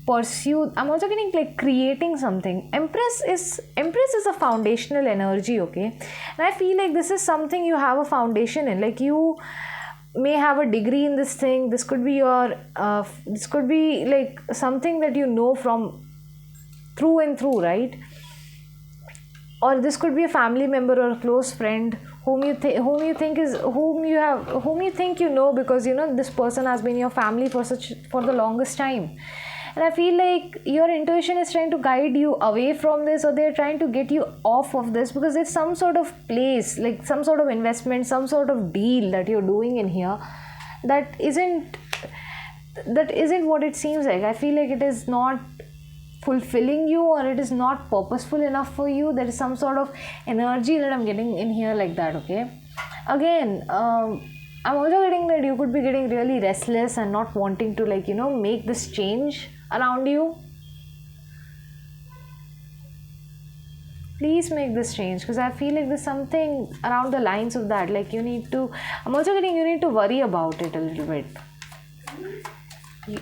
pursue. I'm also getting like creating something. Empress is a foundational energy, okay? And I feel like this is something you have a foundation in. Like you may have a degree in this thing. This could be your this could be like something that you know from through and through, right? Or this could be a family member or a close friend whom you think because this person has been your family for the longest time. And I feel like your intuition is trying to guide you away from this, or they're trying to get you off of this, because there's some sort of place, like some sort of investment, some sort of deal that you're doing in here that isn't what it seems like. I feel like it is not fulfilling you, or it is not purposeful enough for you. There is some sort of energy that I'm getting in here like that, okay? Again, I'm also getting that you could be getting really restless and not wanting to make this change around you. Please make this change, because I feel like there's something around the lines of that. Like I'm also getting you need to worry about it a little bit.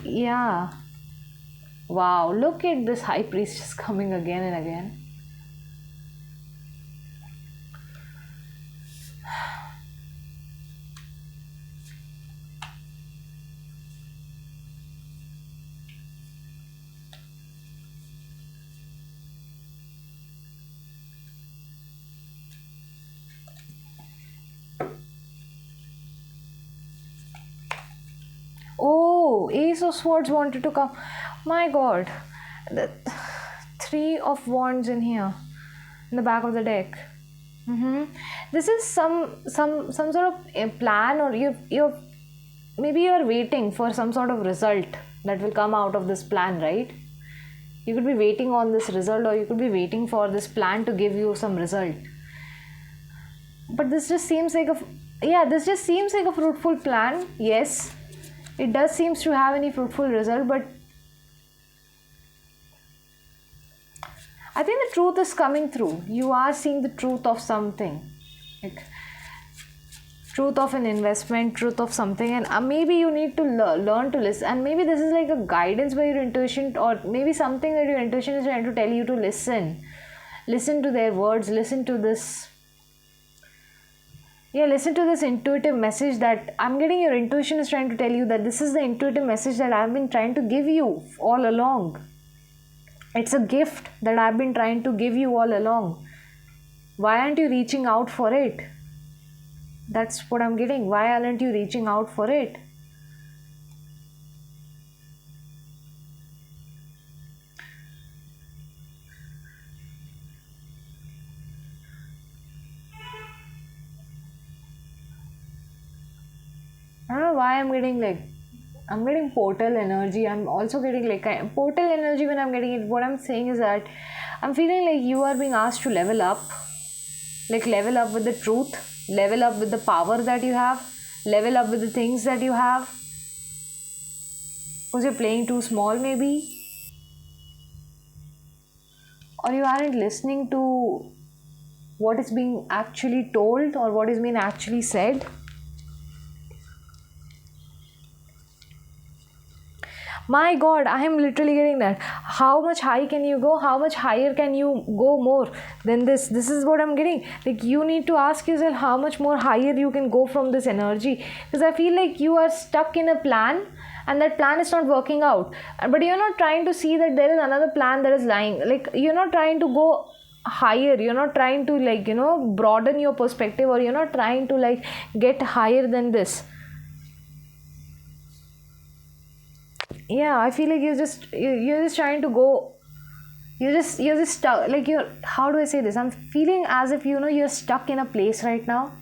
Yeah. Wow, look at this high priest just coming again and again. Oh, Ace of Swords wanted to come. My God, the Three of Wands in here, in the back of the deck. This is some sort of a plan, or maybe you're waiting for some sort of result that will come out of this plan, right? You could be waiting on this result, or you could be waiting for this plan to give you some result. But this just seems like a fruitful plan. Yes, it does seems to have any fruitful result, but I think the truth is coming through. You are seeing the truth of something, like truth of an investment, truth of something, and maybe you need to learn to listen. And maybe this is like a guidance by your intuition, or maybe something that your intuition is trying to tell you to listen to their words, listen to this. Yeah, listen to this intuitive message that I'm getting. Your intuition is trying to tell you that this is the intuitive message that I've been trying to give you all along. It's a gift that I've been trying to give you all along. Why aren't you reaching out for it? That's what I'm getting. Why aren't you reaching out for it? I don't know why I'm getting portal energy. I'm also getting portal energy when I'm getting it. What I'm saying is that I'm feeling like you are being asked to level up, like level up with the truth, level up with the power that you have, level up with the things that you have. Because you're playing too small, maybe, or you aren't listening to what is being actually told or what is being actually said. My god, I am literally getting that. How much high can you go? How much higher can you go more than this? This is what I'm getting. Like, you need to ask yourself how much more higher you can go from this energy, because I feel like you are stuck in a plan and that plan is not working out, but you're not trying to see that there is another plan that is lying. Like, you're not trying to go higher, you're not trying to broaden your perspective, or you're not trying to get higher than this. Yeah, I feel like you're just trying to go. You're just stuck. Like, you're, how do I say this? I'm feeling as if you're stuck in a place right now,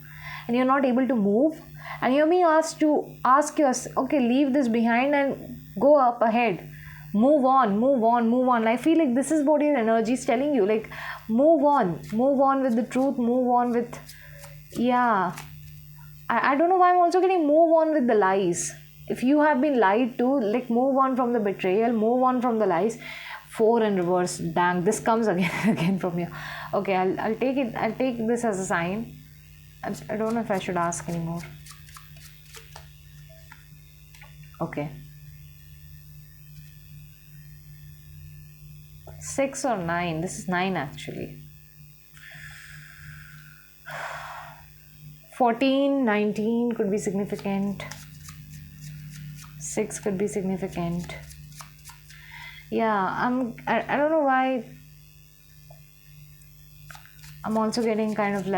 and you're not able to move, and you're being asked to ask yourself, okay, leave this behind and go up ahead. Move on, move on, move on. I feel like this is what your energy is telling you. Like, move on with the truth, move on with, yeah. I don't know why I'm also getting move on with the lies. If you have been lied to, like, move on from the betrayal, move on from the lies. 4 in reverse. Dang, this comes again and again from you. Okay, I'll take it. I'll take this as a sign. I don't know if I should ask anymore. Okay. 6 or 9. This is 9 actually. 14, 19 could be significant. 6 could be significant. Yeah, I don't know why I'm also getting kind of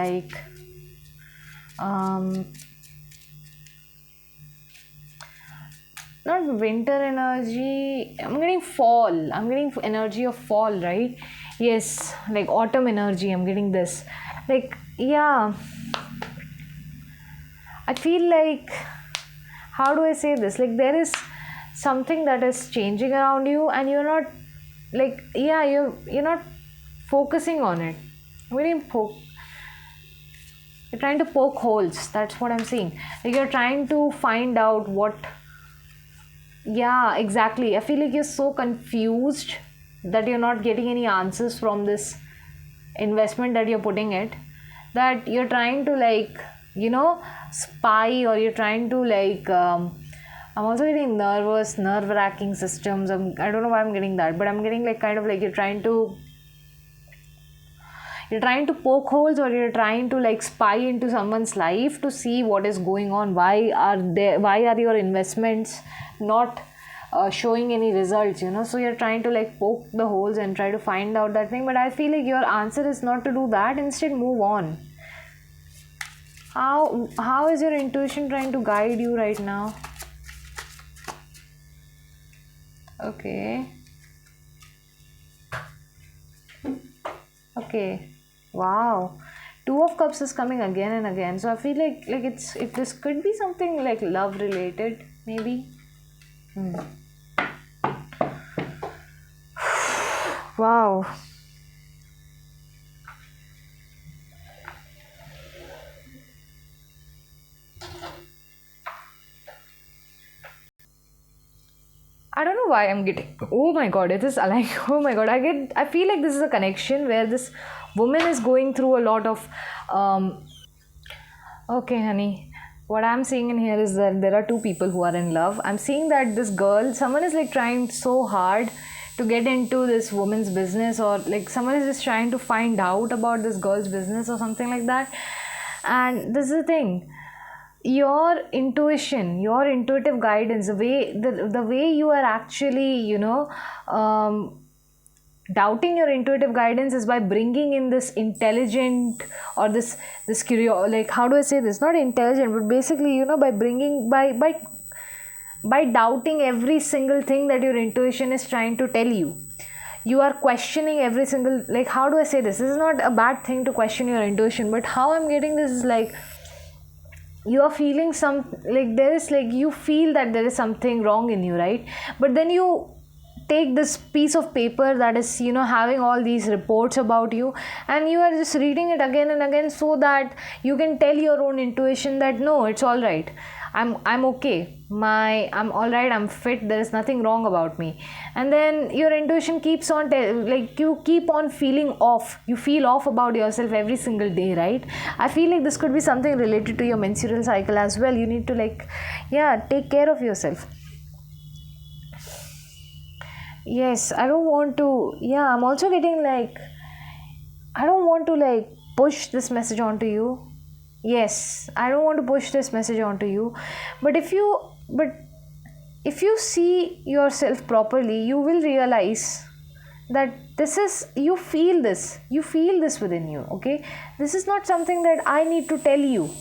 not winter energy. I'm getting fall. I'm getting energy of fall, right? Yes, like autumn energy. I'm getting this. Like, yeah. I feel like, how do I say this? Like, there is something that is changing around you, and you're not you're not focusing on it. You're trying to poke holes. That's what I'm seeing. Like, you're trying to find out what. Yeah, exactly. I feel like you're so confused that you're not getting any answers from this investment that you're putting it, that you're trying to spy, or you're trying to I'm also getting nervous, nerve-wracking systems. I don't know why I'm getting that, but I'm getting you're trying to poke holes, or you're trying to spy into someone's life to see what is going on. Why are your investments not showing any results? So you're trying to poke the holes and try to find out that thing. But I feel like your answer is not to do that. Instead, move on. How is your intuition trying to guide you right now? Okay. Wow. 2 of Cups is coming again and again. So I feel like this could be something like love related, maybe. Wow. I don't know why I'm getting. Oh my god, it is like, oh my god, I feel like this is a connection where this woman is going through a lot of. Okay, honey. What I'm seeing in here is that there are 2 people who are in love. I'm seeing that this girl, someone is trying so hard to get into this woman's business, or someone is just trying to find out about this girl's business or something like that. And this is the thing, your intuition, your intuitive guidance, the way you are actually, doubting your intuitive guidance is by bringing in this intelligent, or this curious, like, how do I say this, not intelligent, but basically, by bringing, by doubting every single thing that your intuition is trying to tell you. You are questioning every single, like, how do I say this, is not a bad thing to question your intuition, but how I'm getting this is like, you are feeling some, like, there is, like, you feel that there is something wrong in you, right? But then you take this piece of paper that is, having all these reports about you, and you are just reading it again and again, so that you can tell your own intuition that no, it's all right, I'm okay, I'm all right, I'm fit, there is nothing wrong about me. And then your intuition keeps on like, you keep on feeling off, you feel off about yourself every single day, right? I feel like this could be something related to your menstrual cycle as well. You need to, like, take care of yourself. Yes, I don't want to, I'm also getting like, I don't want to, like, push this message onto you. Yes, I don't want to push this message onto you. But if you see yourself properly, you will realize that you feel this within you, okay? This is not something that I need to tell you.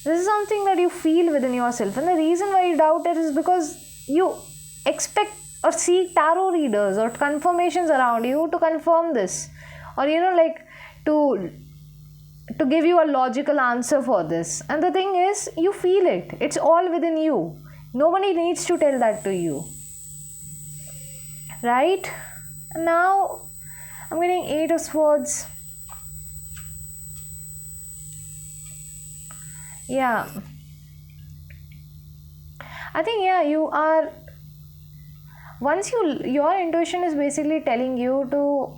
This is something that you feel within yourself. And the reason why you doubt it is because you expect or seek tarot readers or confirmations around you to confirm this, or like, to give you a logical answer for this. And the thing is, you feel it, it's all within you, nobody needs to tell that to you, right? And now I'm getting 8 of Swords. I think, you are, once your intuition is basically telling you to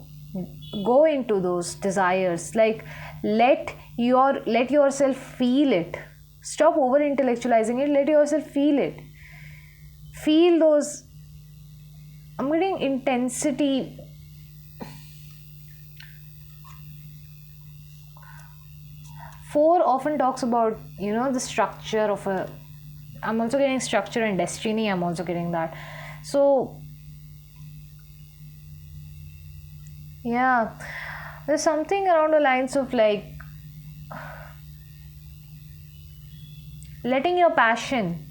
go into those desires, like, let yourself feel it, stop over intellectualizing it, let yourself feel it, feel those, I'm getting intensity. Four often talks about, the structure of I'm also getting structure and destiny, I'm also getting that. So there's something around the lines of, like, letting your passion,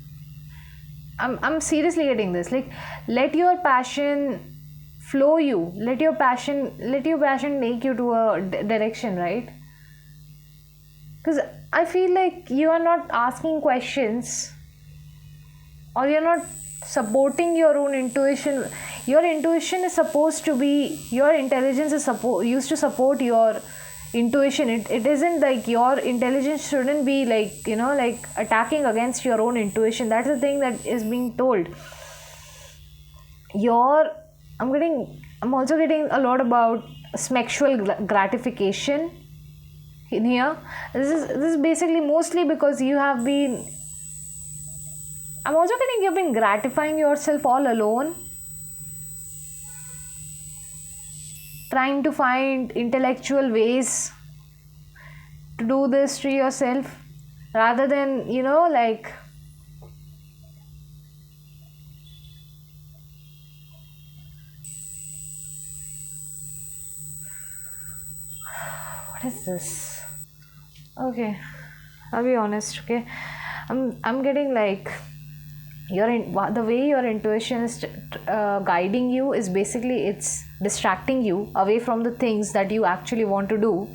I'm seriously getting this, like, let your passion flow you, let your passion take you to a direction, right? Because I feel like you are not asking questions, or you're not supporting your own intuition. Your intuition is supposed to be, your intelligence is used to support your intuition. It isn't like, your intelligence shouldn't be, like, like, attacking against your own intuition. That's the thing that is being told. I'm also getting a lot about sexual gratification in here. This is basically mostly because you have been, I'm also getting, you've been gratifying yourself all alone, trying to find intellectual ways to do this to yourself, rather than, like, what is this? Okay, I'll be honest, okay? I'm getting, like, the way your intuition is guiding you is basically, it's distracting you away from the things that you actually want to do,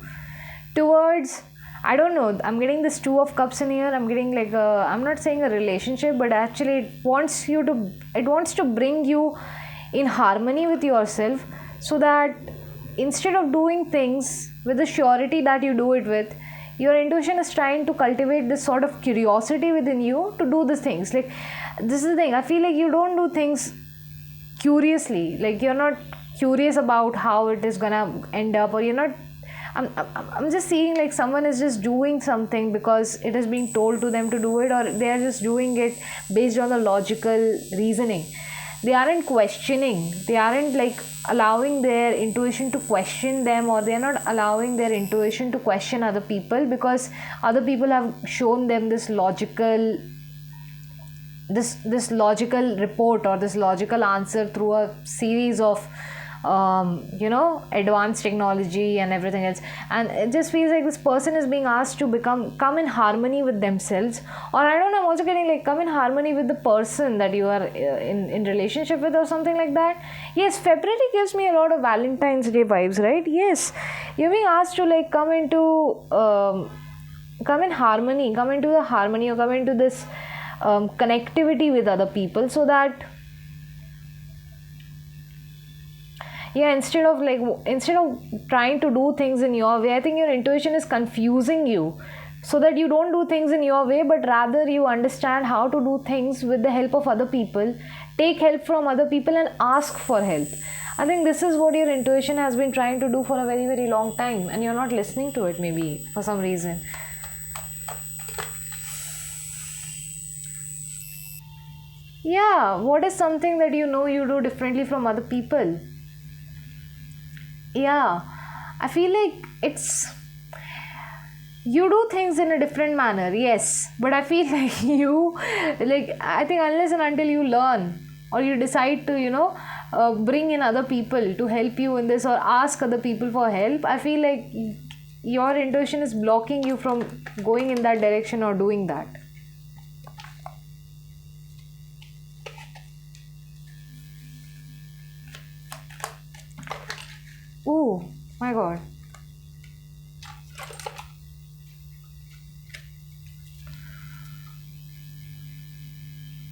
towards, I don't know, I'm getting this 2 of Cups in here. I'm getting, like, I'm not saying a relationship, but actually it wants to bring you in harmony with yourself, so that instead of doing things with the surety that you do it with, your intuition is trying to cultivate this sort of curiosity within you to do the things. Like, this is the thing, I feel like you don't do things curiously, like, you're not curious about how it is gonna end up, or you're not, I'm just seeing, like, someone is just doing something because it is being told to them to do it, or they are just doing it based on the logical reasoning. they aren't questioning, they aren't like allowing their intuition to question them, or they're not allowing their intuition to question other people, because other people have shown them this logical report or this logical answer through a series of advanced technology and everything else. And it just feels like this person is being asked to come in harmony with themselves, or I don't know, I'm also getting like come in harmony with the person that you are in relationship with, or something like that. Yes, February gives me a lot of Valentine's Day vibes, right? Yes, you're being asked to like come in harmony, come into the harmony, or come into this connectivity with other people, so that instead of trying to do things in your way, I think your intuition is confusing you, so that you don't do things in your way, but rather you understand how to do things with the help of other people, take help from other people and ask for help. I think this is what your intuition has been trying to do for a very, very long time, and you're not listening to it, maybe for some reason. Yeah, what is something that you do differently from other people? Yeah, I feel like it's you do things in a different manner, yes, but I feel like I think unless and until you learn, or you decide to bring in other people to help you in this, or ask other people for help, I feel like your intuition is blocking you from going in that direction or doing that. Oh my god.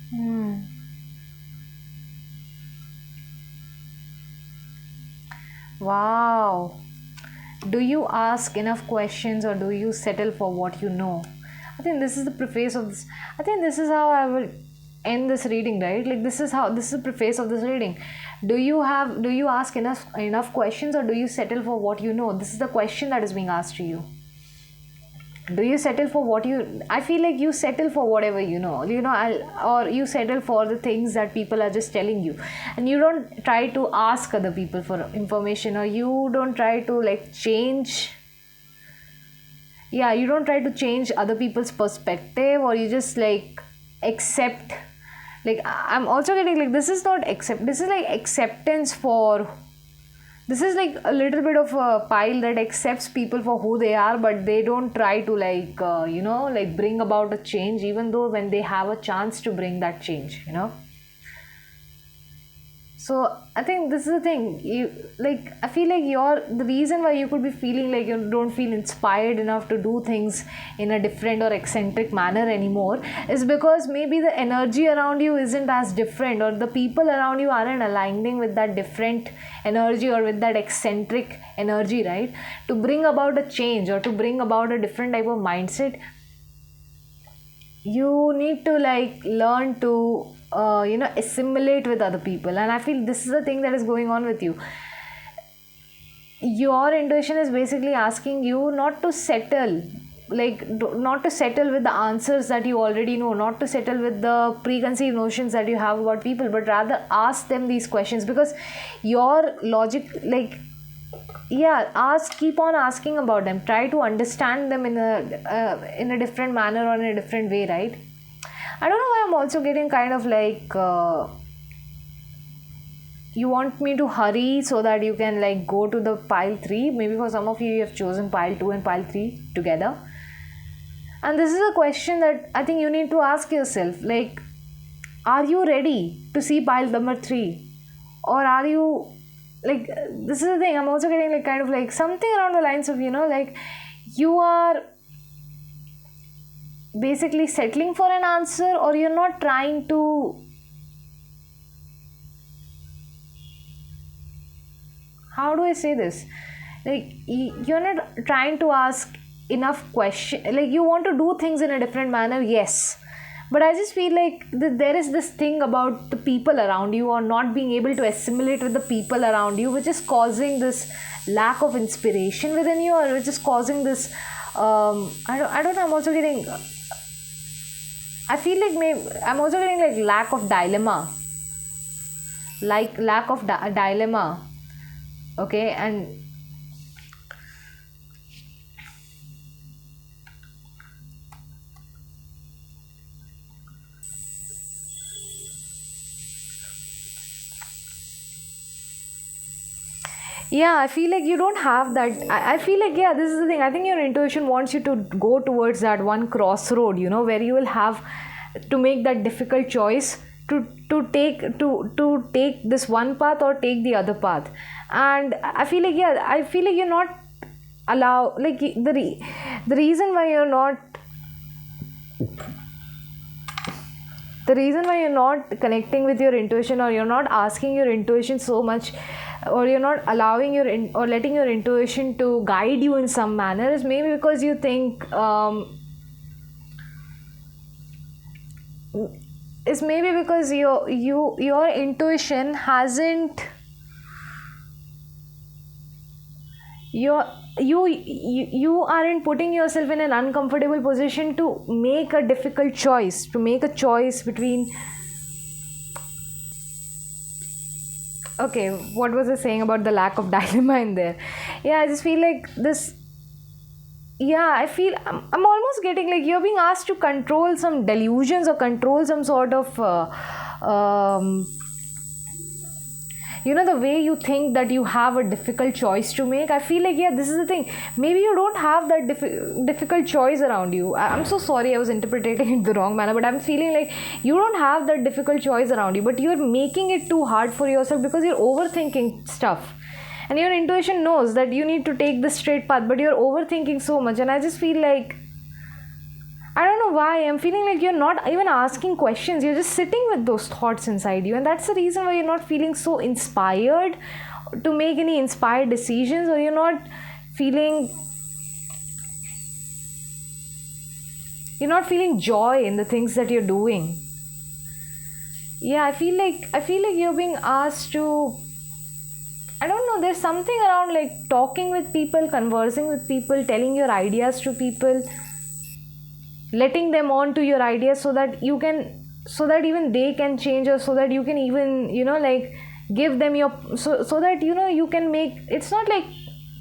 Hmm. Wow. Do you ask enough questions, or do you settle for what you know? I think this is the preface of this. I think this is how I will end this reading, right? Like this is the preface of this reading. Do you ask enough questions, or do you settle for what you know? This is the question that is being asked to you. Do you settle for what you I feel like you settle for whatever or you settle for the things that people are just telling you, and you don't try to ask other people for information, or you don't try to like change. Yeah, you don't try to change other people's perspective, or you just like accept. Like I'm also getting like this is not accept, this is like acceptance for. This is like a little bit of a pile that accepts people for who they are, but they don't try to like bring about a change, even though when they have a chance to bring that change. So I think this is the thing. I feel like the reason why you could be feeling like you don't feel inspired enough to do things in a different or eccentric manner anymore is because maybe the energy around you isn't as different, or the people around you aren't aligning with that different energy or with that eccentric energy, right? To bring about a change or to bring about a different type of mindset, you need to like learn to assimilate with other people. And I feel this is the thing that is going on with you. Your intuition is basically asking you not to settle, not to settle with the answers that you already know, not to settle with the preconceived notions that you have about people, but rather ask them these questions, because your logic, keep on asking about them, try to understand them in a different manner or in a different way, right? I don't know why I'm also getting kind of like you want me to hurry so that you can like go to the pile 3. Maybe for some of you have chosen pile 2 and pile 3 together. And this is a question that I think you need to ask yourself, like, are you ready to see pile number 3? Or are you like, this is the thing, I'm also getting like kind of like something around the lines of, like you are basically settling for an answer, or you're not trying to, how do I say this, like you're not trying to ask enough question, like you want to do things in a different manner, yes, but I just feel like there is this thing about the people around you, or not being able to assimilate with the people around you, which is causing this lack of inspiration within you, or which is causing this I don't know, I'm also getting, I feel like maybe I'm also getting like lack of dilemma. like lack of dilemma. Okay, and yeah, I feel like you don't have that. I feel like, yeah, this is the thing. I think your intuition wants you to go towards that one crossroad, where you will have to make that difficult choice to take this one path or take the other path. And I feel like, yeah, I feel like you're not allow like the reason why you're not the reason why you're not connecting with your intuition, or you're not asking your intuition so much, or you're not allowing or letting your intuition to guide you in some manner, is maybe because you think is maybe because your intuition hasn't you aren't putting yourself in an uncomfortable position to make a difficult choice, to make a choice between. Okay, what was I saying about the lack of dilemma in there? Yeah, I just feel like this. Yeah, I feel I'm almost getting like you're being asked to control some delusions or control some sort of the way you think that you have a difficult choice to make. I feel like, yeah, this is the thing. Maybe you don't have that difficult choice around you. I'm so sorry, I was interpreting it the wrong manner, but I'm feeling like you don't have that difficult choice around you, but you're making it too hard for yourself because you're overthinking stuff. And your intuition knows that you need to take the straight path, but you're overthinking so much. And I just feel like, I don't know why, I'm feeling like you're not even asking questions. You're just sitting with those thoughts inside you. And that's the reason why you're not feeling so inspired to make any inspired decisions, or you're not feeling joy in the things that you're doing. Yeah, I feel like you're being asked to, I don't know, there's something around like talking with people, conversing with people, telling your ideas to people, letting them on to your ideas, so that even they can change, or so that you can even like give them your, so that you can make, it's not like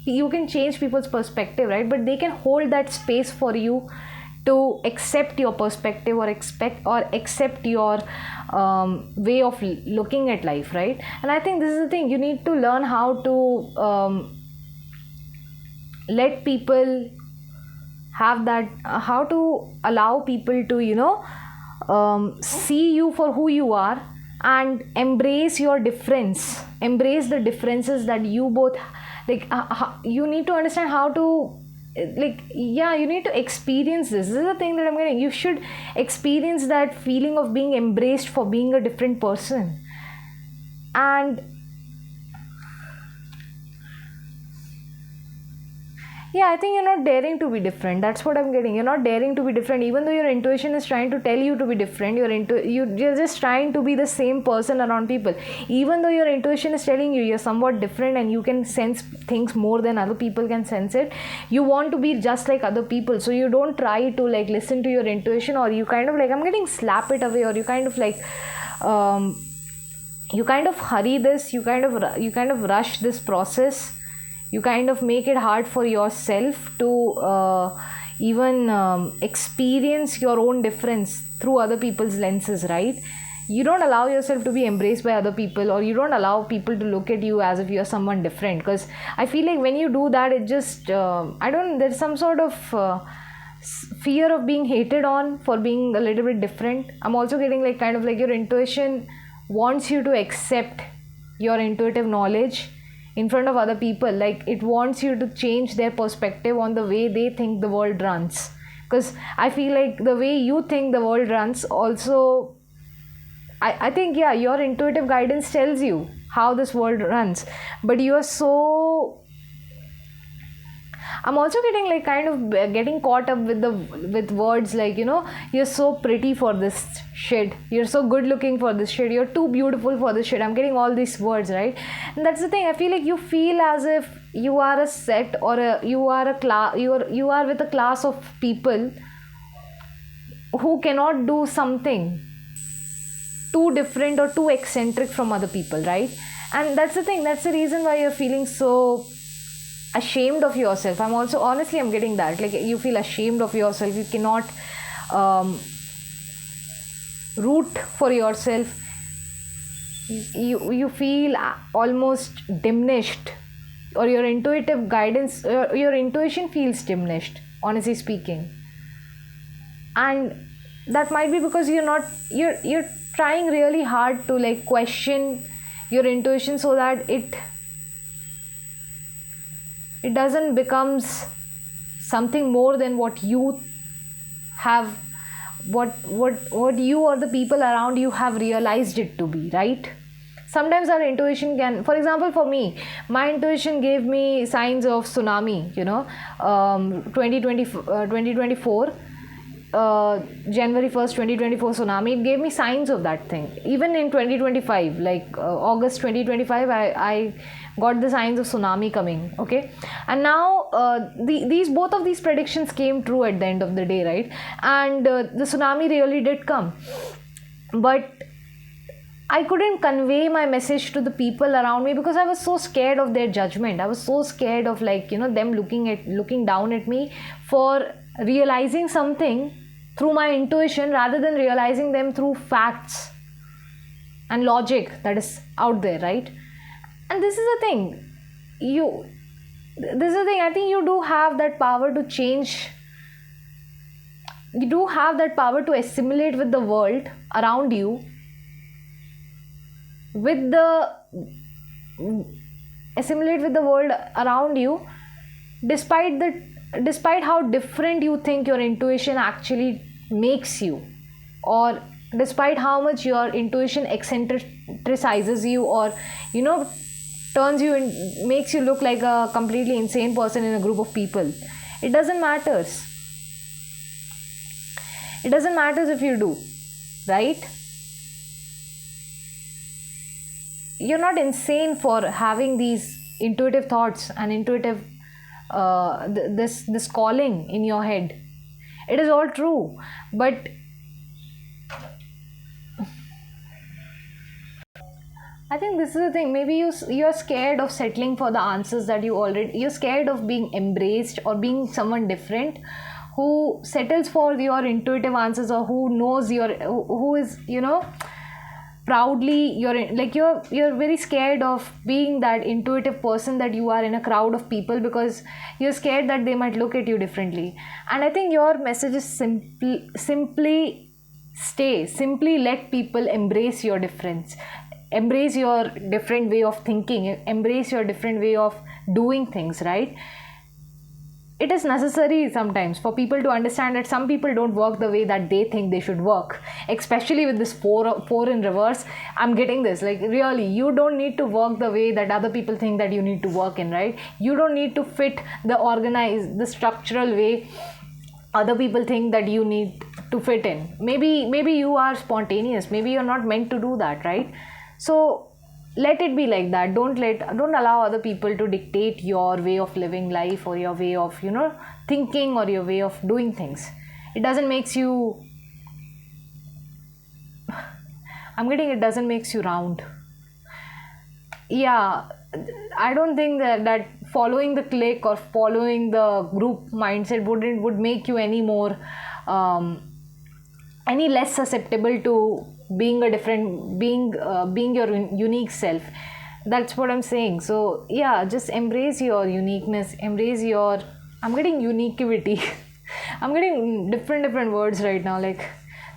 you can change people's perspective, right? But they can hold that space for you to accept your perspective, or accept your way of looking at life, right? And I think this is the thing, you need to learn how to let people have that, how to allow people to see you for who you are, and embrace your difference, embrace the differences that you both like. You need to understand how to, like, yeah, you need to experience this is the thing that I'm getting. You should experience that feeling of being embraced for being a different person. And yeah, I think you're not daring to be different. That's what I'm getting. You're not daring to be different, even though your intuition is trying to tell you to be different. You're just trying to be the same person around people. Even though your intuition is telling you you're somewhat different and you can sense things more than other people can sense it, you want to be just like other people. So you don't try to like listen to your intuition, or you kind of like, I'm getting, slap it away, or you kind of like you kind of hurry this, you kind of rush this process. You kind of make it hard for yourself to even experience your own difference through other people's lenses, right? You don't allow yourself to be embraced by other people, or you don't allow people to look at you as if you're someone different. Because I feel like when you do that, it just there's some sort of fear of being hated on for being a little bit different. I'm also getting like kind of like your intuition wants you to accept your intuitive knowledge in front of other people. Like, it wants you to change their perspective on the way they think the world runs. Because I feel like the way you think the world runs also, I think, yeah, your intuitive guidance tells you how this world runs, but you are so, I'm also getting like kind of getting caught up with words like, you're so pretty for this shit, you're so good looking for this shit, you're too beautiful for this shit. I'm getting all these words, right? And that's the thing. I feel like you feel as if you are a set, or you are a class, you are with a class of people who cannot do something. too different or too eccentric from other people, right? And that's the thing, that's the reason why you're feeling so ashamed of yourself. I'm also, honestly, I'm getting that, like, you feel ashamed of yourself, you cannot root for yourself, you feel almost diminished, or your intuitive guidance, your intuition feels diminished, honestly speaking. And that might be because you're trying really hard to like question your intuition so that it doesn't becomes something more than what you have, what you or the people around you have realized it to be, right? Sometimes our intuition can, for example, for me, my intuition gave me signs of tsunami, 2024, January 1st, 2024 tsunami. It gave me signs of that thing. Even in 2025, like August 2025, I got the signs of tsunami coming. Okay, and now these both of these predictions came true at the end of the day, right? And the tsunami really did come, but I couldn't convey my message to the people around me because I was so scared of their judgment. I was so scared of them looking down at me for realizing something through my intuition rather than realizing them through facts and logic that is out there, right? And this is the thing. I think you do have that power to change. You do have that power to assimilate with the world around you, with the assimilate with the world around you, despite how different you think your intuition actually makes you, or despite how much your intuition eccentricizes you, or turns you in, makes you look like a completely insane person in a group of people. It doesn't matters. It doesn't matter if you do, right? You're not insane for having these intuitive thoughts and intuitive this calling in your head. It is all true, but I think this is the thing. Maybe you're scared of settling for the answers that you're scared of being embraced or being someone different who settles for your intuitive answers, or who knows who is proudly, you're very scared of being that intuitive person that you are in a crowd of people, because you're scared that they might look at you differently. And I think your message is simply let people embrace your difference, embrace your different way of thinking, embrace your different way of doing things, right? It is necessary sometimes for people to understand that some people don't work the way that they think they should work, especially with this four in reverse. I'm getting this, like, really, you don't need to work the way that other people think that you need to work in, right? You don't need to fit the structural way other people think that you need to fit in. Maybe you are spontaneous, maybe you're not meant to do that, right? So let it be like that. Don't allow other people to dictate your way of living life, or your way of thinking, or your way of doing things. It doesn't makes you it doesn't makes you round. Yeah, I don't think that following the clique or following the group mindset would make you any more any less susceptible to being a different being your unique self. That's what I'm saying. So yeah, just embrace your uniqueness, embrace your, I'm getting uniquity. I'm getting different words right now. Like,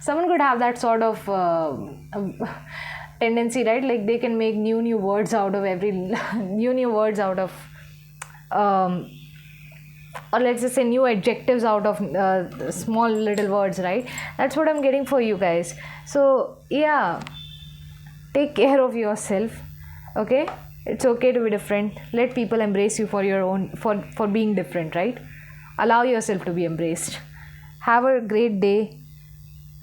someone could have that sort of tendency, right? Like, they can make new words out of every new words out of or let's just say new adjectives out of small little words, right? That's what I'm getting for you guys. So yeah, take care of yourself, okay? It's okay to be different. Let people embrace you for your own, for being different, right? Allow yourself to be embraced. Have a great day.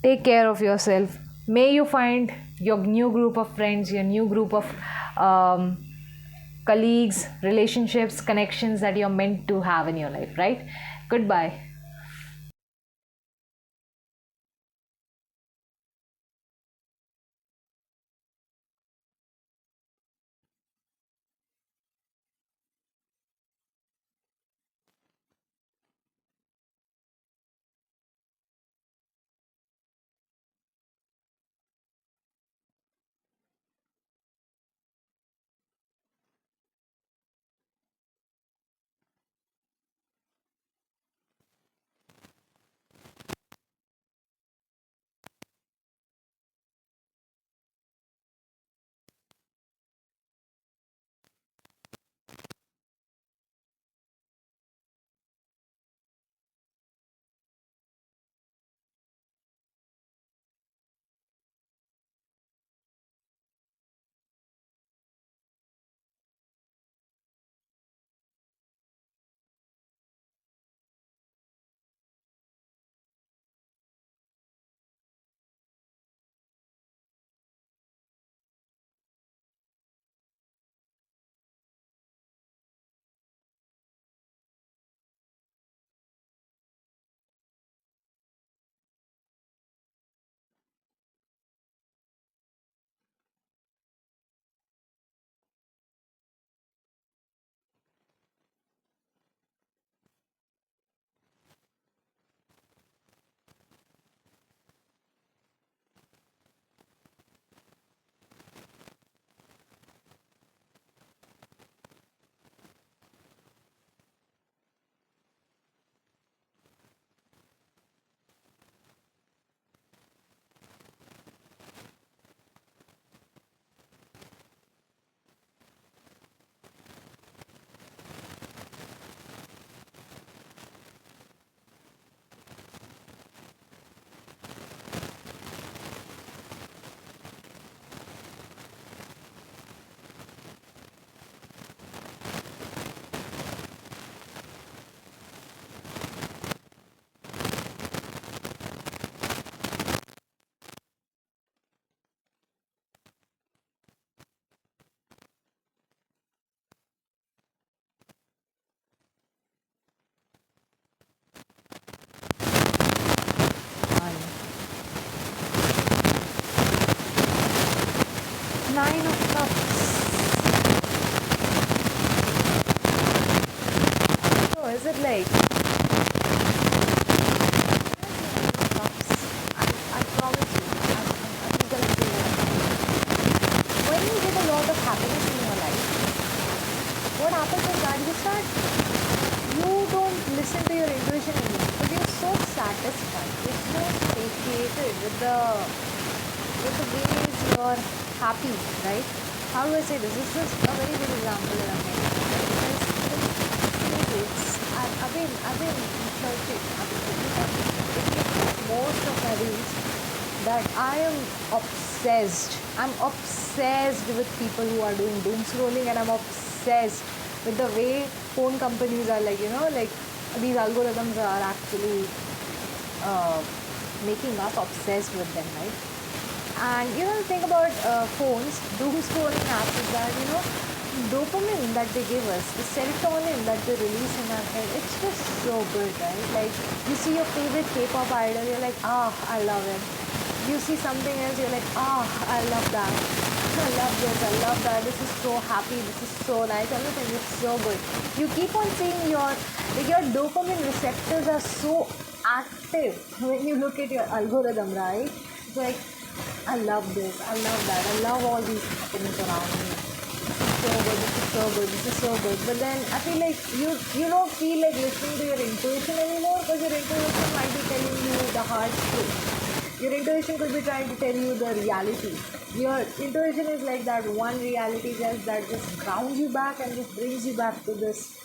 Take care of yourself. May you find your new group of friends, your new group of colleagues, relationships, connections that you're meant to have in your life, right? Goodbye. connected with the ways you're happy, right? How do I say this? This is a very good example that I'm making. Because I've been searching. Most of my reels that I am obsessed. I'm obsessed with people who are doing doom scrolling, and I'm obsessed with the way phone companies are like these algorithms are actually making us obsessed with them, right? And the thing about phones, doom scrolling apps is that dopamine that they give us, the serotonin that they release in our head, it's just so good, right? Like you see your favorite K-pop idol, you're like, I love it. You see something else, you're like, I love that. I love this, I love that. This is so happy, this is so nice, everything is so good. You keep on seeing your dopamine receptors are so active when you look at your algorithm, right? It's like, I love this, I love that, I love all these happenings around me. This is so good, this is so good. But then I feel like you don't feel like listening to your intuition anymore, because your intuition might be telling you the hard truth. Your intuition could be trying to tell you the reality. Your intuition is like that one reality that just grounds you back and just brings you back to this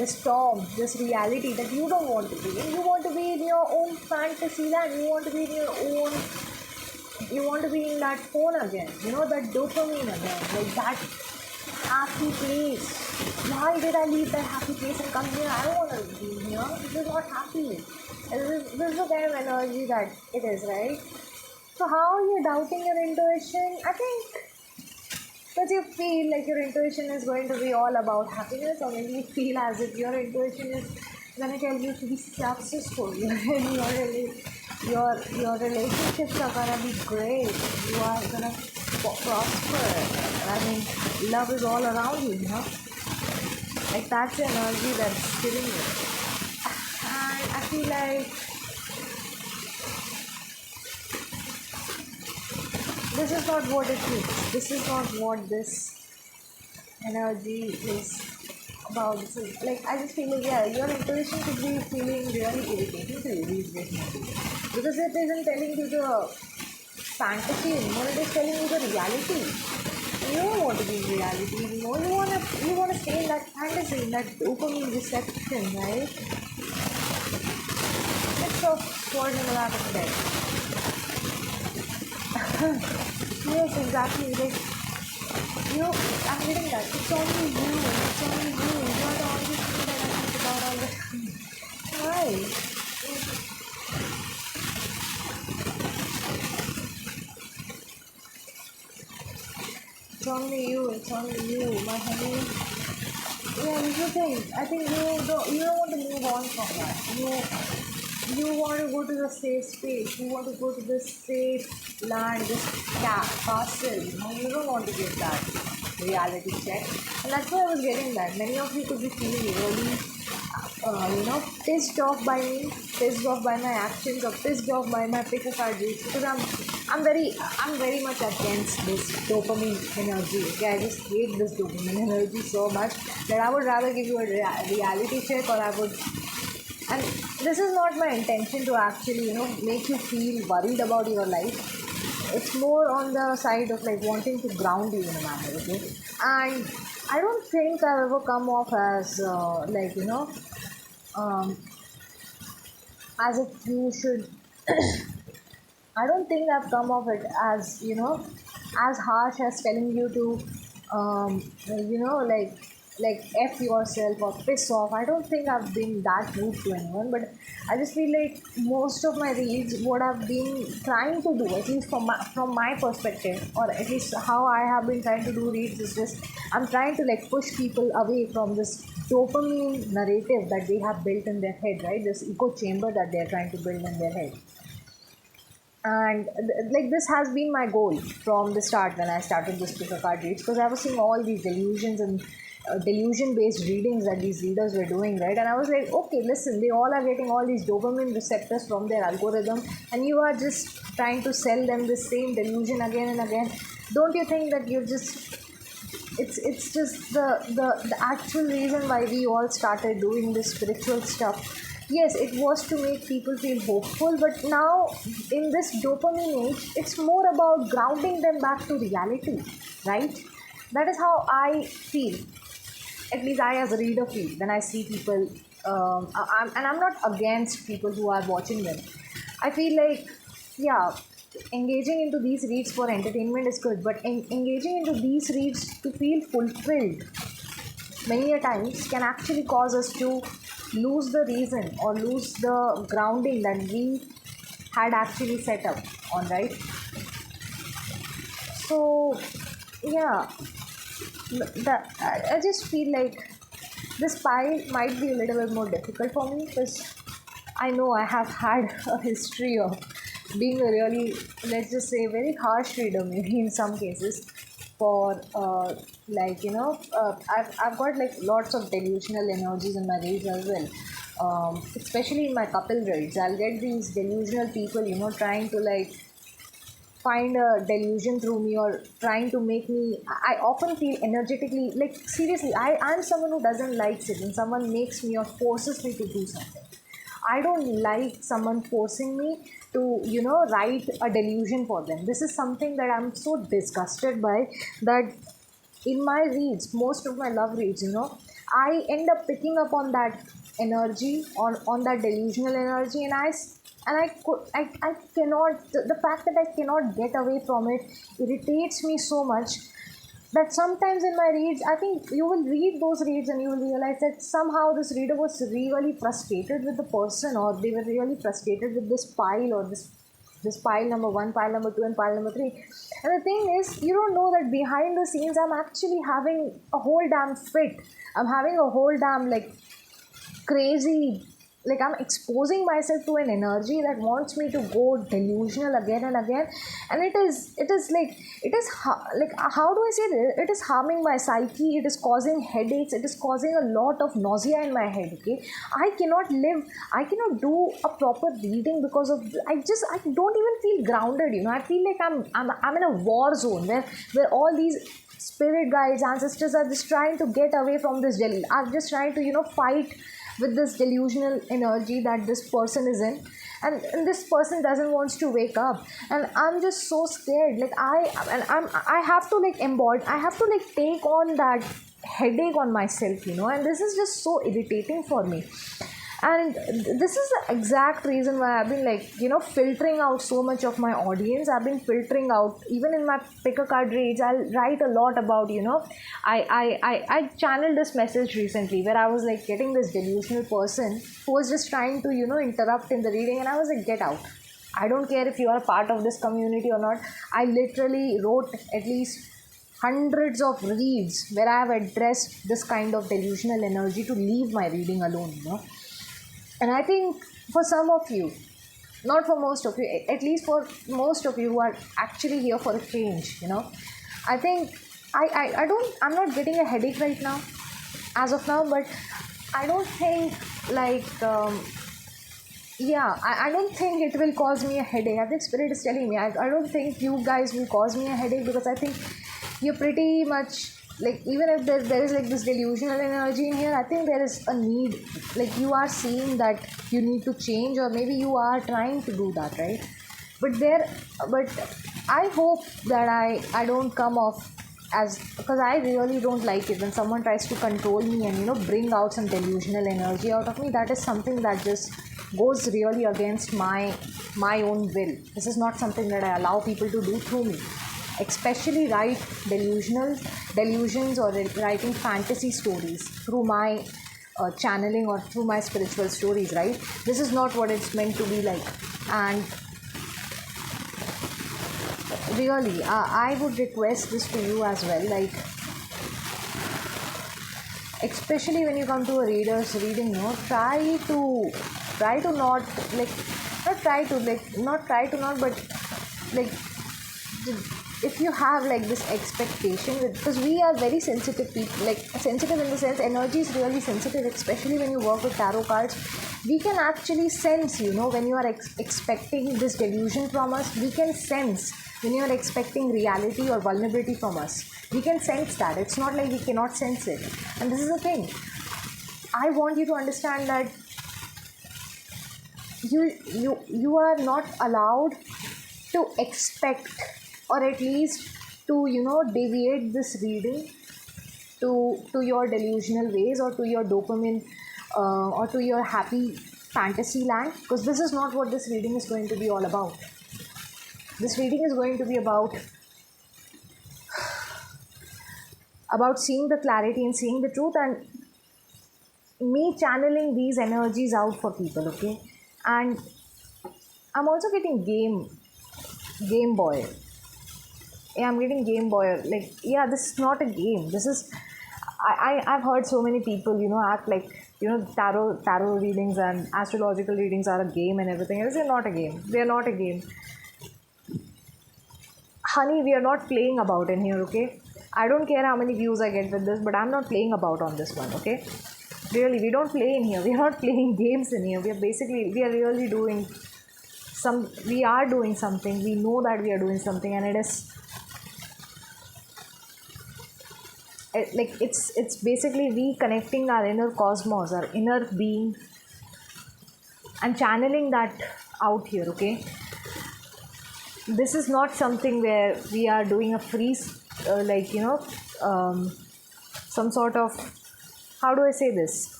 storm, this reality that you don't want to be in. You want to be in your own fantasy land. You want to be in your own. You want to be in that phone again. That dopamine again, like that happy place. Why did I leave that happy place and come here? I don't want to be here. This is not happy. This is the kind of energy that it is, right? So how are you doubting your intuition? I think because you feel like your intuition is going to be all about happiness, or maybe you feel as if your intuition is going to tell you to be successful. Your relationships are going to be great. You are going to prosper. I mean, love is all around you, Like that's the energy that's giving you. And I feel like this is not what it is. This is not what this energy is about. This is, like, I just feel like, your intuition could be feeling really irritating to you these days, because it isn't telling you the fantasy anymore. It is telling you the reality. You don't want to be in reality anymore. You want to stay in that fantasy, in that dopamine reception, right? Mix of words in the back of the head. Yes, exactly. Like, I'm getting that. It's only you. It's only you. You're the only thing that I think about all the time. Why? It's only you, my honey. Yeah, this is the thing. I think you don't want to move on from that. You want to go to the safe space. You want to go to this safe land, this castle. You don't want to get that reality check. And that's why I was getting that. Many of you could be feeling really, pissed off by me, pissed off by my actions, or pissed off by my pick a card reach, because I'm very much against this dopamine energy. Okay, I just hate this dopamine energy so much that I would rather give you a reality check, or I would. And this is not my intention to actually, make you feel worried about your life. It's more on the side of like wanting to ground you in a manner, okay? And I don't think I've ever come off as as if you should. I don't think I've come off it as as harsh as telling you to, like F yourself or piss off. I don't think I've been that rude to anyone, but I just feel like most of my reads, what I've been trying to do, at least from my perspective, or at least how I have been trying to do reads, is just I'm trying to like push people away from this dopamine narrative that they have built in their head, right? This echo chamber that they're trying to build in their head. And like this has been my goal from the start when I started this pick a card reads, because I was seeing all these delusions and delusion based readings that these readers were doing, right? And I was like, okay, listen, they all are getting all these dopamine receptors from their algorithm, and you are just trying to sell them the same delusion again and again. Don't you think that you're just it's just the actual reason why we all started doing this spiritual stuff yes, it was to make people feel hopeful, but now in this dopamine age, it's more about grounding them back to reality, right? That is how I feel. At least I, as a reader, feel when I see people. I'm not against people who are watching them. I feel like, yeah, engaging into these reads for entertainment is good, but engaging into these reads to feel fulfilled many a times can actually cause us to lose the reason or lose the grounding that we had actually set up on, right? So, yeah, I just feel like this pile might be a little bit more difficult for me because I know I have had a history of being a really, let's just say, very harsh reader, maybe in some cases. For I've got like lots of delusional energies in my reads as well. Especially in my couple reads, I'll get these delusional people, trying to like find a delusion through me or trying to make me. I often feel energetically like, seriously, I'm someone who doesn't like it when someone makes me or forces me to do something. I don't like someone forcing me to write a delusion for them. This is something that I'm so disgusted by, that in my reads, most of my love reads, I end up picking up on that energy, on that delusional energy, and I cannot, the fact that I cannot get away from it irritates me so much that sometimes in my reads, I think you will read those reads and you will realize that somehow this reader was really frustrated with the person, or they were really frustrated with this pile, or this pile number 1, pile number 2, and pile number 3. And the thing is, you don't know that behind the scenes I'm actually having a whole damn fit. I'm having a whole damn like crazy, like I'm exposing myself to an energy that wants me to go delusional again and again. And it is like, like, how do I say this, it is harming my psyche, it is causing headaches, it is causing a lot of nausea in my head. Okay, I cannot do a proper reading because of, I don't even feel grounded. I feel like I'm in a war zone where all these spirit guides, ancestors are just trying to get away from this are just trying to fight with this delusional energy that this person is in, and this person doesn't wants to wake up, and I'm just so scared. Like I have to like embody, I have to like take on that headache on myself, and this is just so irritating for me. And this is the exact reason why I've been like filtering out so much of my audience. I've been filtering out, even in my pick a card reads, I'll write a lot about I channeled this message recently where I was like getting this delusional person who was just trying to interrupt in the reading, and I was like, get out. I don't care if you are a part of this community or not. I literally wrote at least hundreds of reads where I have addressed this kind of delusional energy to leave my reading alone. And I think for some of you, not for most of you, at least for most of you who are actually here for a change, I think I'm not getting a headache right now, as of now, but I don't think like, I don't think it will cause me a headache. I think Spirit is telling me, I don't think you guys will cause me a headache, because I think you're pretty much like, even if there is like this delusional energy in here, I think there is a need, like you are seeing that you need to change, or maybe you are trying to do that, right? But I hope that I don't come off as, because I really don't like it when someone tries to control me and bring out some delusional energy out of me. That is something that just goes really against my own will. This is not something that I allow people to do through me, especially write delusions or writing fantasy stories through my channeling or through my spiritual stories, right? This is not what it's meant to be like. And really, I would request this to you as well, like, especially when you come to a reader's reading, try to not like, but like, if you have like this expectation, because we are very sensitive people, like sensitive in the sense, energy is really sensitive, especially when you work with tarot cards. We can actually sense, when you are expecting this delusion from us. We can sense when you are expecting reality or vulnerability from us. We can sense that. It's not like we cannot sense it. And this is the thing, I want you to understand that you are not allowed to expect, or at least to deviate this reading to your delusional ways, or to your dopamine, or to your happy fantasy land, because this is not what this reading is going to be all about. This reading is going to be about seeing the clarity and seeing the truth, and me channeling these energies out for people. Okay, and I'm also getting Game Boy. Yeah, I'm getting Game Boy. Like, yeah, this is not a game. This is, I've heard so many people, act like, tarot readings and astrological readings are a game and everything else. They're not a game. They're not a game. Honey, we are not playing about in here, okay? I don't care how many views I get with this, but I'm not playing about on this one, okay? Really, we don't play in here. We are not playing games in here. We are really doing we are doing something. We know that we are doing something, and it's basically reconnecting our inner cosmos, our inner being, and channeling that out here, okay? This is not something where we are doing a free, some sort of, how do I say this?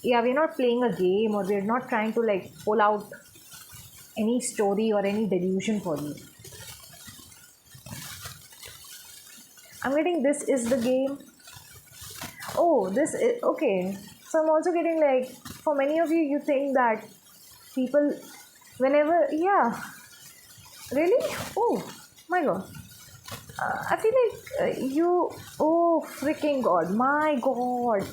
Yeah, we're not playing a game, or we're not trying to like pull out any story or any delusion for you. I'm getting this is the game. Oh, this is okay. So I'm also getting like, for many of you, you think that people, whenever, yeah, really? Oh my god. I feel like oh freaking god, my god.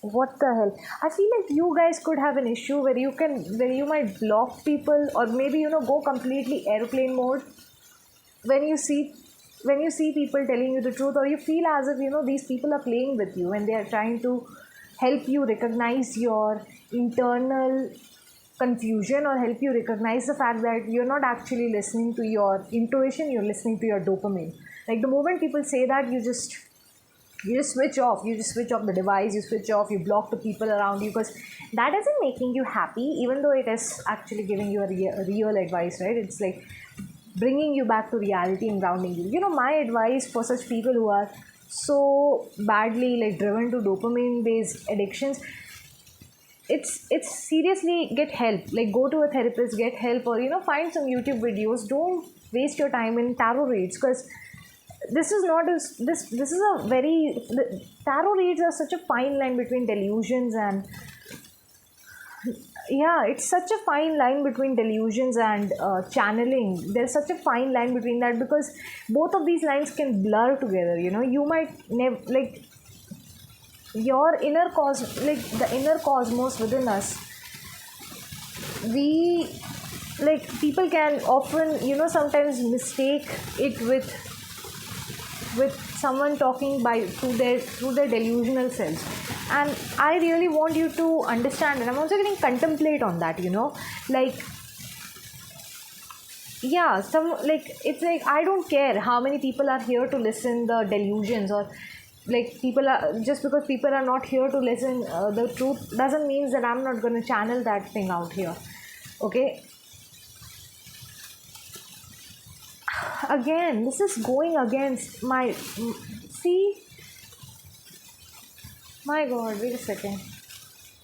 What the hell? I feel like you guys could have an issue where you might block people, or maybe go completely airplane mode when you see people telling you the truth, or you feel as if these people are playing with you and they are trying to help you recognize your internal confusion, or help you recognize the fact that you're not actually listening to your intuition, you're listening to your dopamine. Like, the moment people say that, you just switch off. You just switch off the device, you switch off, you block the people around you, because that isn't making you happy, even though it is actually giving you a real advice, right? It's like bringing you back to reality and grounding you. My advice for such people who are so badly like driven to dopamine based addictions, it's seriously, get help. Like, go to a therapist, get help, or find some YouTube videos. Don't waste your time in tarot reads, because this is not this is a very, tarot reads are such a fine line between delusions and, yeah, it's such a fine line between delusions and channeling. There's such a fine line between that, because both of these lines can blur together. You might never, like, your inner like the inner cosmos within us, we, like, people can often sometimes mistake it with someone talking through their delusional self. And I really want you to understand, and I'm also getting contemplate on that, like, yeah, it's like, I don't care how many people are here to listen the delusions, or like, people are, just because people are not here to listen the truth, doesn't mean that I'm not going to channel that thing out here, okay? Again, this is going against my, see, my god, wait a second.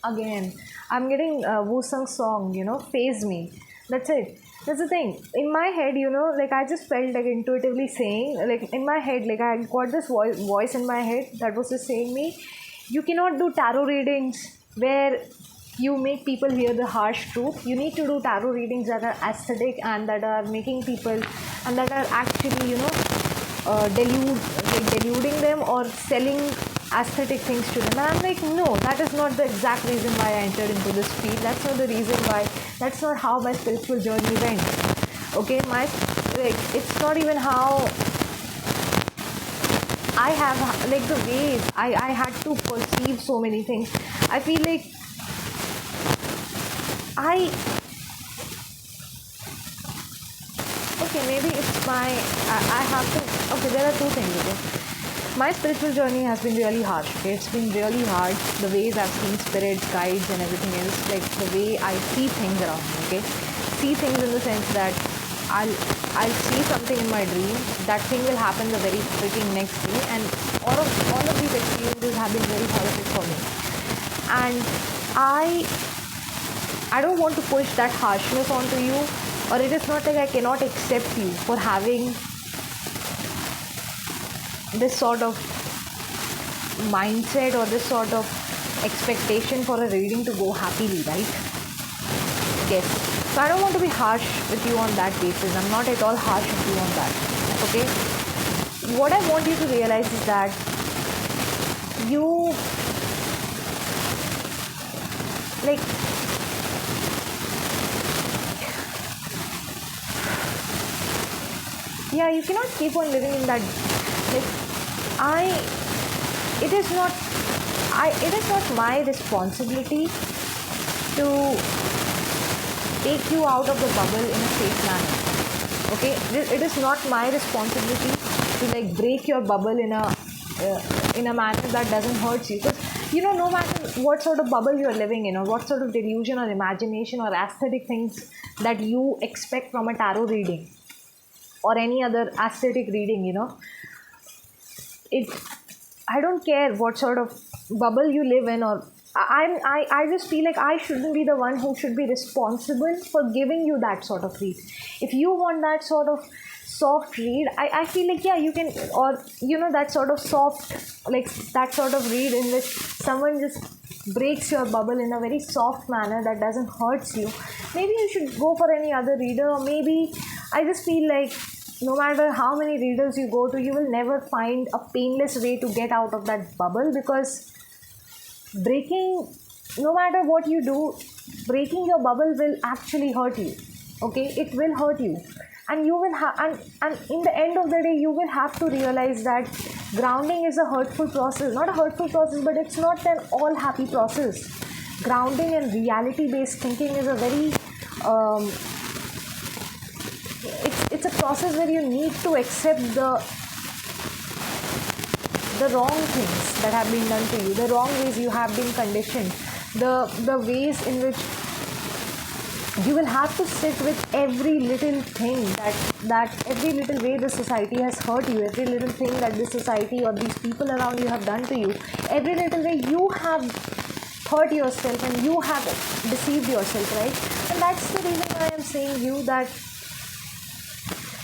Again, I'm getting Woo-Sung's song, Phase Me. That's it. That's the thing. In my head, like, I just felt like intuitively saying, like, in my head, like, I got this voice in my head that was just saying me, you cannot do tarot readings where you make people hear the harsh truth. You need to do tarot readings that are aesthetic and that are making people, and that are actually, deluding them or selling aesthetic things to them. And I'm like, no, that is not the exact reason why I entered into this field. That's not the reason why. That's not how my spiritual journey went. Okay, it's not even how I have, like, the ways I had to perceive so many things. I feel like okay, maybe it's I have to, okay, there are two things, okay. My spiritual journey has been really harsh. Okay? It's been really hard. The ways I've seen spirits, guides, and everything else, like the way I see things around me. Okay, see things in the sense that I'll see something in my dream. That thing will happen the very freaking next day, and all of these experiences have been very horrific for me. And I don't want to push that harshness onto you, or it is not like I cannot accept you for having this sort of mindset or this sort of expectation for a reading to go happily, right? Yes. So I don't want to be harsh with you on that basis. I'm not at all harsh with you on that. Okay? What I want you to realize is that you, like, yeah, you cannot keep on living in that, like, it is not my responsibility to take you out of the bubble in a safe manner. Okay, it is not my responsibility to like break your bubble in a manner that doesn't hurt you. Because no matter what sort of bubble you're living in, or what sort of delusion or imagination or aesthetic things that you expect from a tarot reading or any other aesthetic reading, I don't care what sort of bubble you live in, or I just feel like I shouldn't be the one who should be responsible for giving you that sort of read. If you want that sort of soft read, I feel like, yeah, you can, or that sort of soft, like that sort of read in which someone just breaks your bubble in a very soft manner that doesn't hurt you. Maybe you should go for any other reader, or maybe I just feel like no matter how many readers you go to, you will never find a painless way to get out of that bubble, because no matter what you do, breaking your bubble will actually hurt you. Okay, it will hurt you, and you will and in the end of the day, you will have to realize that grounding is a hurtful process. Not a hurtful process, but it's not an all happy process. Grounding and reality based thinking is a very it's a process where you need to accept the wrong things that have been done to you, the wrong ways you have been conditioned, the ways in which you will have to sit with every little thing that every little way the society has hurt you, every little thing that this society or these people around you have done to you, every little way you have hurt yourself and you have deceived yourself, right? And that's the reason why I'm saying you that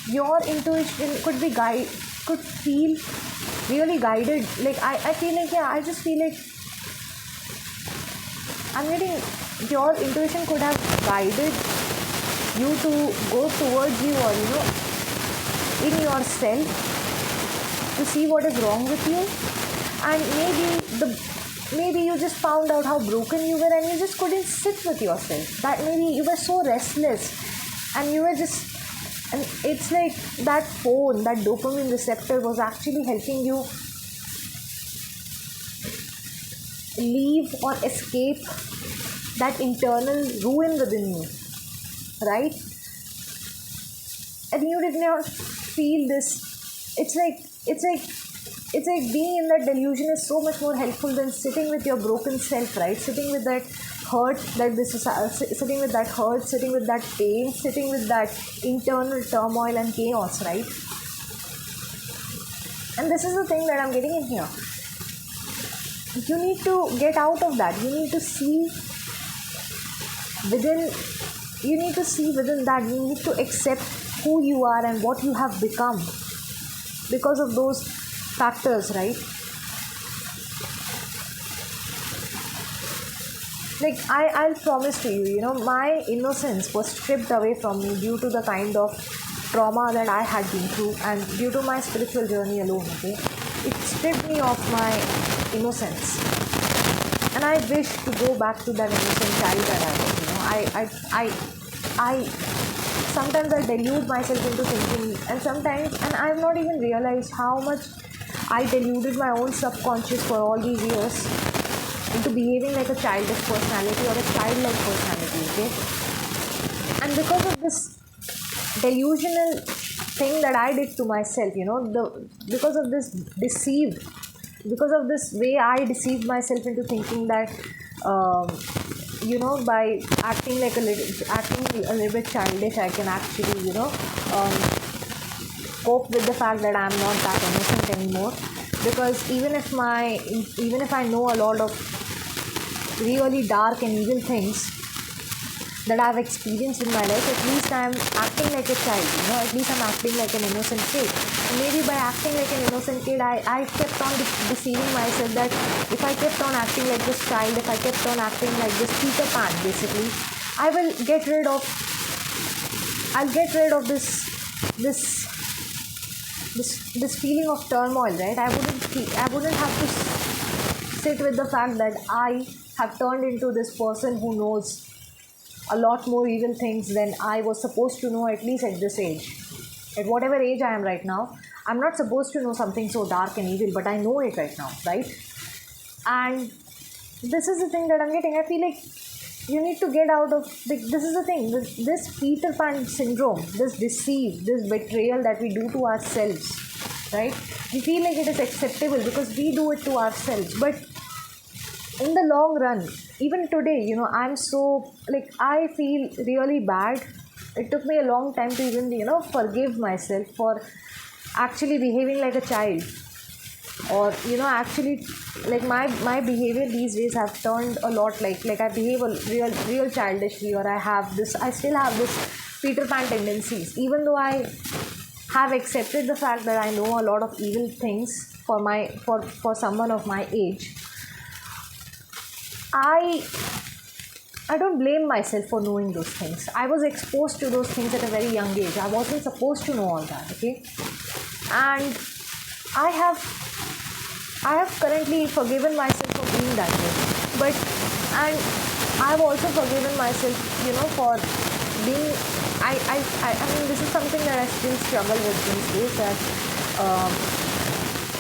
your intuition could feel really guided. Like I feel like, yeah, I just feel like I'm getting, your intuition could have guided you to go towards you, or in yourself, to see what is wrong with you. And maybe you just found out how broken you were, and you just couldn't sit with yourself. That maybe you were so restless, and you were just, and it's like that phone, that dopamine receptor was actually helping you leave or escape that internal ruin within you, right? And you did not feel this. It's like being in that delusion is so much more helpful than sitting with your broken self, right? Sitting with that hurt, sitting with that hurt, sitting with that pain, sitting with that internal turmoil and chaos, right? And this is the thing that I'm getting in here. You need to get out of that. You need to see within that. You need to accept who you are and what you have become because of those factors, right? Like I'll promise to you, my innocence was stripped away from me due to the kind of trauma that I had been through, and due to my spiritual journey alone. Okay, it stripped me of my innocence, and I wish to go back to that innocent child that I was. I sometimes I delude myself into thinking, and I've not even realized how much I deluded my own subconscious for all these years into behaving like a childish personality or a childlike personality, okay? And because of this delusional thing that I did to myself, because of this because of this way I deceived myself into thinking that, by acting a little bit childish, I can actually, cope with the fact that I'm not that innocent anymore. Because even if I know a lot of really dark and evil things that I've experienced in my life, at least I'm acting like a child, at least I'm acting like an innocent kid. And maybe by acting like an innocent kid, I kept on deceiving myself that if I kept on acting like this child, if I kept on acting like this Peter Pan, basically, I'll get rid of this feeling of turmoil, right? I wouldn't have to sit with the fact that I have turned into this person who knows a lot more evil things than I was supposed to know, at least at this age. At whatever age I am right now, I'm not supposed to know something so dark and evil, but I know it right now, right? And this is the thing that I'm getting. I feel like you need to get out of this is the thing, this Peter Pan syndrome, this deceive, this betrayal that we do to ourselves, right? We feel like it is acceptable because we do it to ourselves, but in the long run, even today, I'm so, I feel really bad. It took me a long time to even, forgive myself for actually behaving like a child, or actually, my behavior these days have turned a lot like I behave a real childishly, or I still have this Peter Pan tendencies, even though I have accepted the fact that I know a lot of evil things for someone of my age. I don't blame myself for knowing those things. I was exposed to those things at a very young age. I wasn't supposed to know all that, okay? And I have currently forgiven myself for being that way. And I've also forgiven myself, for being, I mean, this is something that I still struggle with these days, that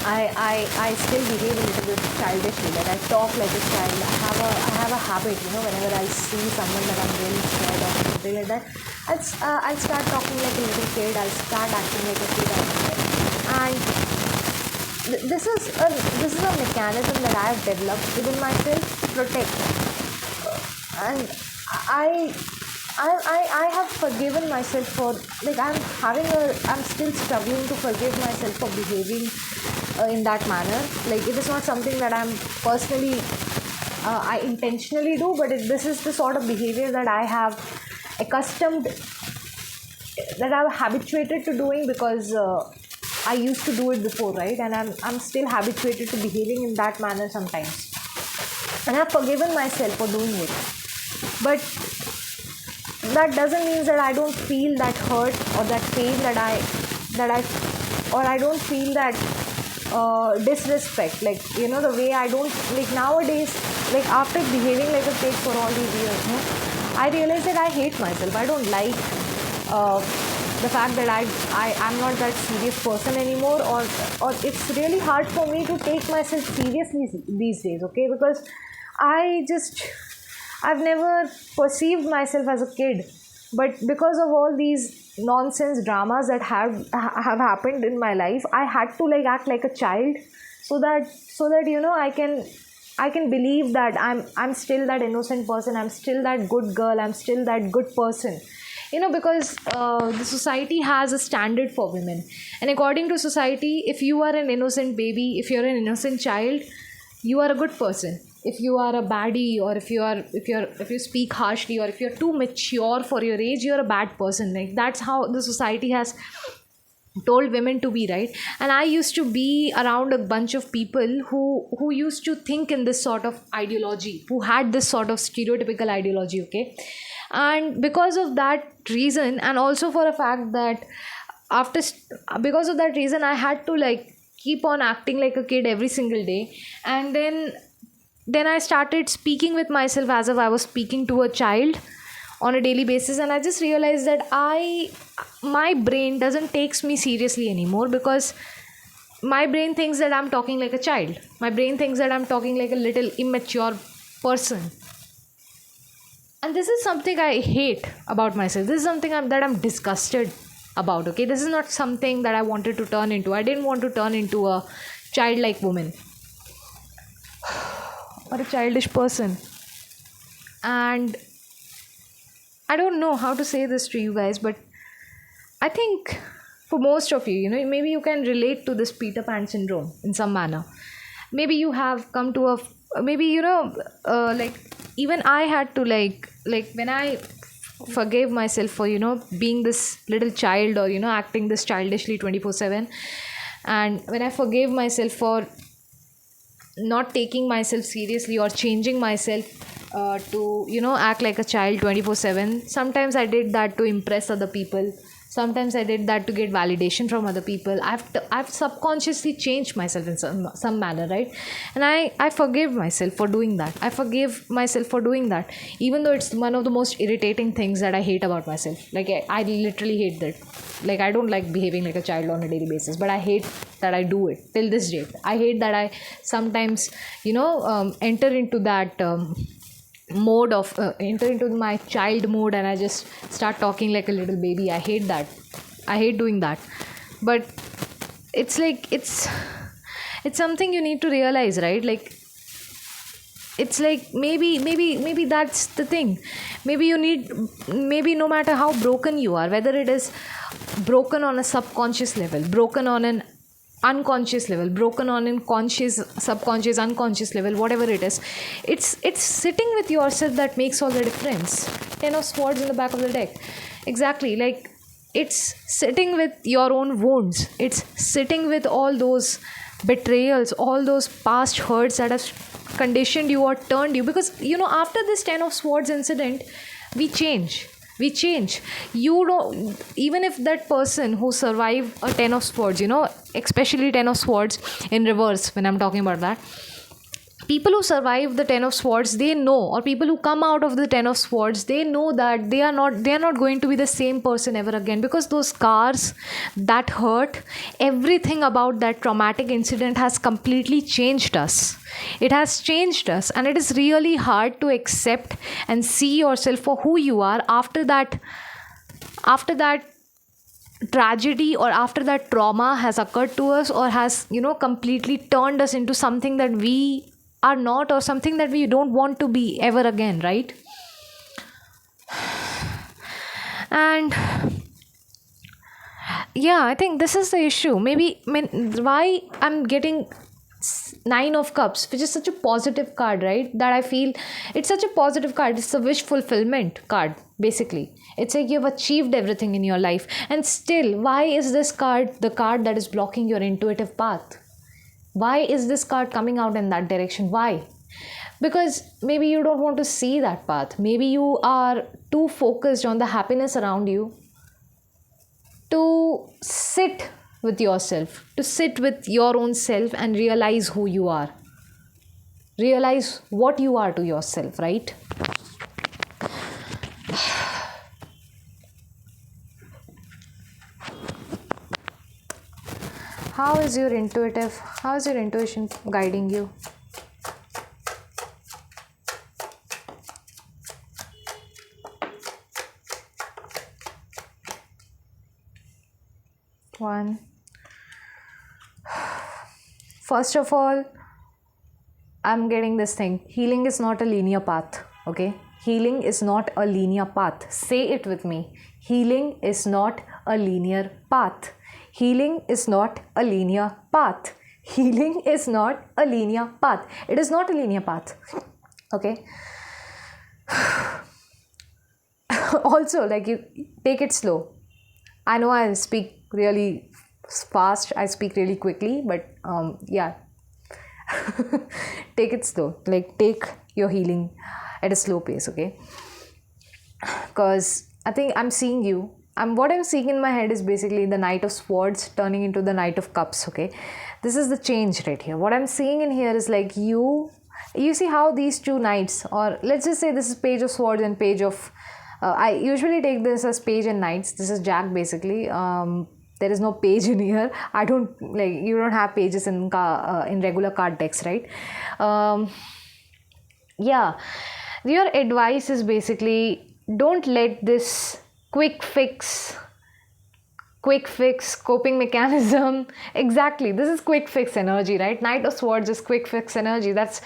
I still behave a little bit childishly, that I talk like a child. I have a habit, whenever I see someone that I'm really scared of, something like that, I'll start talking like a little kid. I'll start acting like a kid. And this is a mechanism that I have developed within myself to protect. And I have forgiven myself for, I'm still struggling to forgive myself for behaving in that manner. It is not something that I'm personally, I intentionally do, but this is the sort of behavior that I have that I've habituated to doing, because I used to do it before, right? And I'm still habituated to behaving in that manner sometimes. And I've forgiven myself for doing it. But that doesn't mean that I don't feel that hurt or that pain or I don't feel that disrespect, the way I don't, nowadays, after behaving like a kid for all these years, I realize that I hate myself. I don't like the fact that I'm not that serious person anymore, or it's really hard for me to take myself seriously these days, okay? Because I've never perceived myself as a kid, but because of all these nonsense dramas that have happened in my life, I had to act like a child, so that I can believe that I'm still that innocent person, I'm still that good girl, I'm still that good person. Because the society has a standard for women, and according to society, if you are an innocent baby, if you're an innocent child, you are a good person. If you are a baddie, or if you speak harshly, or if you're too mature for your age, you're a bad person. That's how the society has told women to be, right? And I used to be around a bunch of people who used to think in this sort of ideology, who had this sort of stereotypical ideology, okay? And because of that reason, and also for a fact that because of that reason, I had to keep on acting like a kid every single day. And then I started speaking with myself as if I was speaking to a child on a daily basis, and I just realized that my brain doesn't takes me seriously anymore, because my brain thinks that I'm talking like a child. My brain thinks that I'm talking like a little immature person. And this is something I hate about myself. This is something that I'm disgusted about. Okay, this is not something that I wanted to turn into. I didn't want to turn into a childlike woman or a childish person. And I don't know how to say this to you guys, but I think for most of you, maybe you can relate to this Peter Pan syndrome in some manner. Maybe you have come to maybe, like, even I had to, like when I forgave myself for, being this little child, or, acting this childishly 24/7. And when I forgave myself for not taking myself seriously or changing myself to act like a child 24/7, sometimes I did that to impress other people, sometimes I did that to get validation from other people. I've subconsciously changed myself in some manner, right? And I forgive myself for doing that. I forgive myself for doing that, even though it's one of the most irritating things that I hate about myself. Like, I literally hate that. Like, I don't like behaving like a child on a daily basis, but I hate that I do it till this day. I hate that I sometimes enter into that mode of enter into my child mode, and I just start talking like a little baby. I hate that. I hate doing that. But it's like, it's something you need to realize, right? Like, it's like, maybe that's the thing. Maybe no matter how broken you are, whether it is broken on a subconscious level, broken on an unconscious level, broken on an conscious, subconscious, unconscious level, whatever it is, it's sitting with yourself that makes all the difference. 10 of swords in the back of the deck. Exactly. Like, it's sitting with your own wounds. It's sitting with all those betrayals, all those past hurts that have conditioned you or turned you. Because after this 10 of swords incident, we change. You don't, even if that person who survived a 10 of swords, especially 10 of swords in reverse, when I'm talking about that, people who survive the 10 of swords, they know, or people who come out of the 10 of swords, they know that they are not going to be the same person ever again, because those scars, that hurt, everything about that traumatic incident has completely changed us. It has changed us, and it is really hard to accept and see yourself for who you are after that tragedy, or after that trauma has occurred to us, or has completely turned us into something that we are not, or something that we don't want to be ever again, right? And yeah, I think this is the issue. Maybe, why I'm getting 9 of cups, which is such a positive card, right? That I feel it's such a positive card. It's a wish fulfillment card, basically. It's like you've achieved everything in your life, and still, why is this card the card that is blocking your intuitive path? Why is this card coming out in that direction? Why? Because maybe you don't want to see that path. Maybe you are too focused on the happiness around you to sit with yourself, to sit with your own self and realize who you are. Realize what you are to yourself, right? How is your intuition guiding you? One. First of all, I'm getting this thing. Healing is not a linear path, okay? Healing is not a linear path. Say it with me. Healing is not a linear path. Healing is not a linear path. Healing is not a linear path. It is not a linear path, okay? Also, like, you take it slow. I know I speak really fast, I speak really quickly, but yeah. Take it slow. Like, take your healing at a slow pace, okay? Because I think I'm seeing you. What I'm seeing in my head is basically the Knight of Swords turning into the Knight of Cups, okay? This is the change right here. What I'm seeing in here is like you see how these two knights, or let's just say this is Page of Swords and Page of... I usually take this as Page and Knights. This is Jack, basically. There is no page in here. You don't have pages in regular card decks, right? Yeah. Your advice is basically, don't let this quick fix quick fix, coping mechanism. Exactly, this is quick fix energy, right? Knight of Swords is quick fix energy. That's,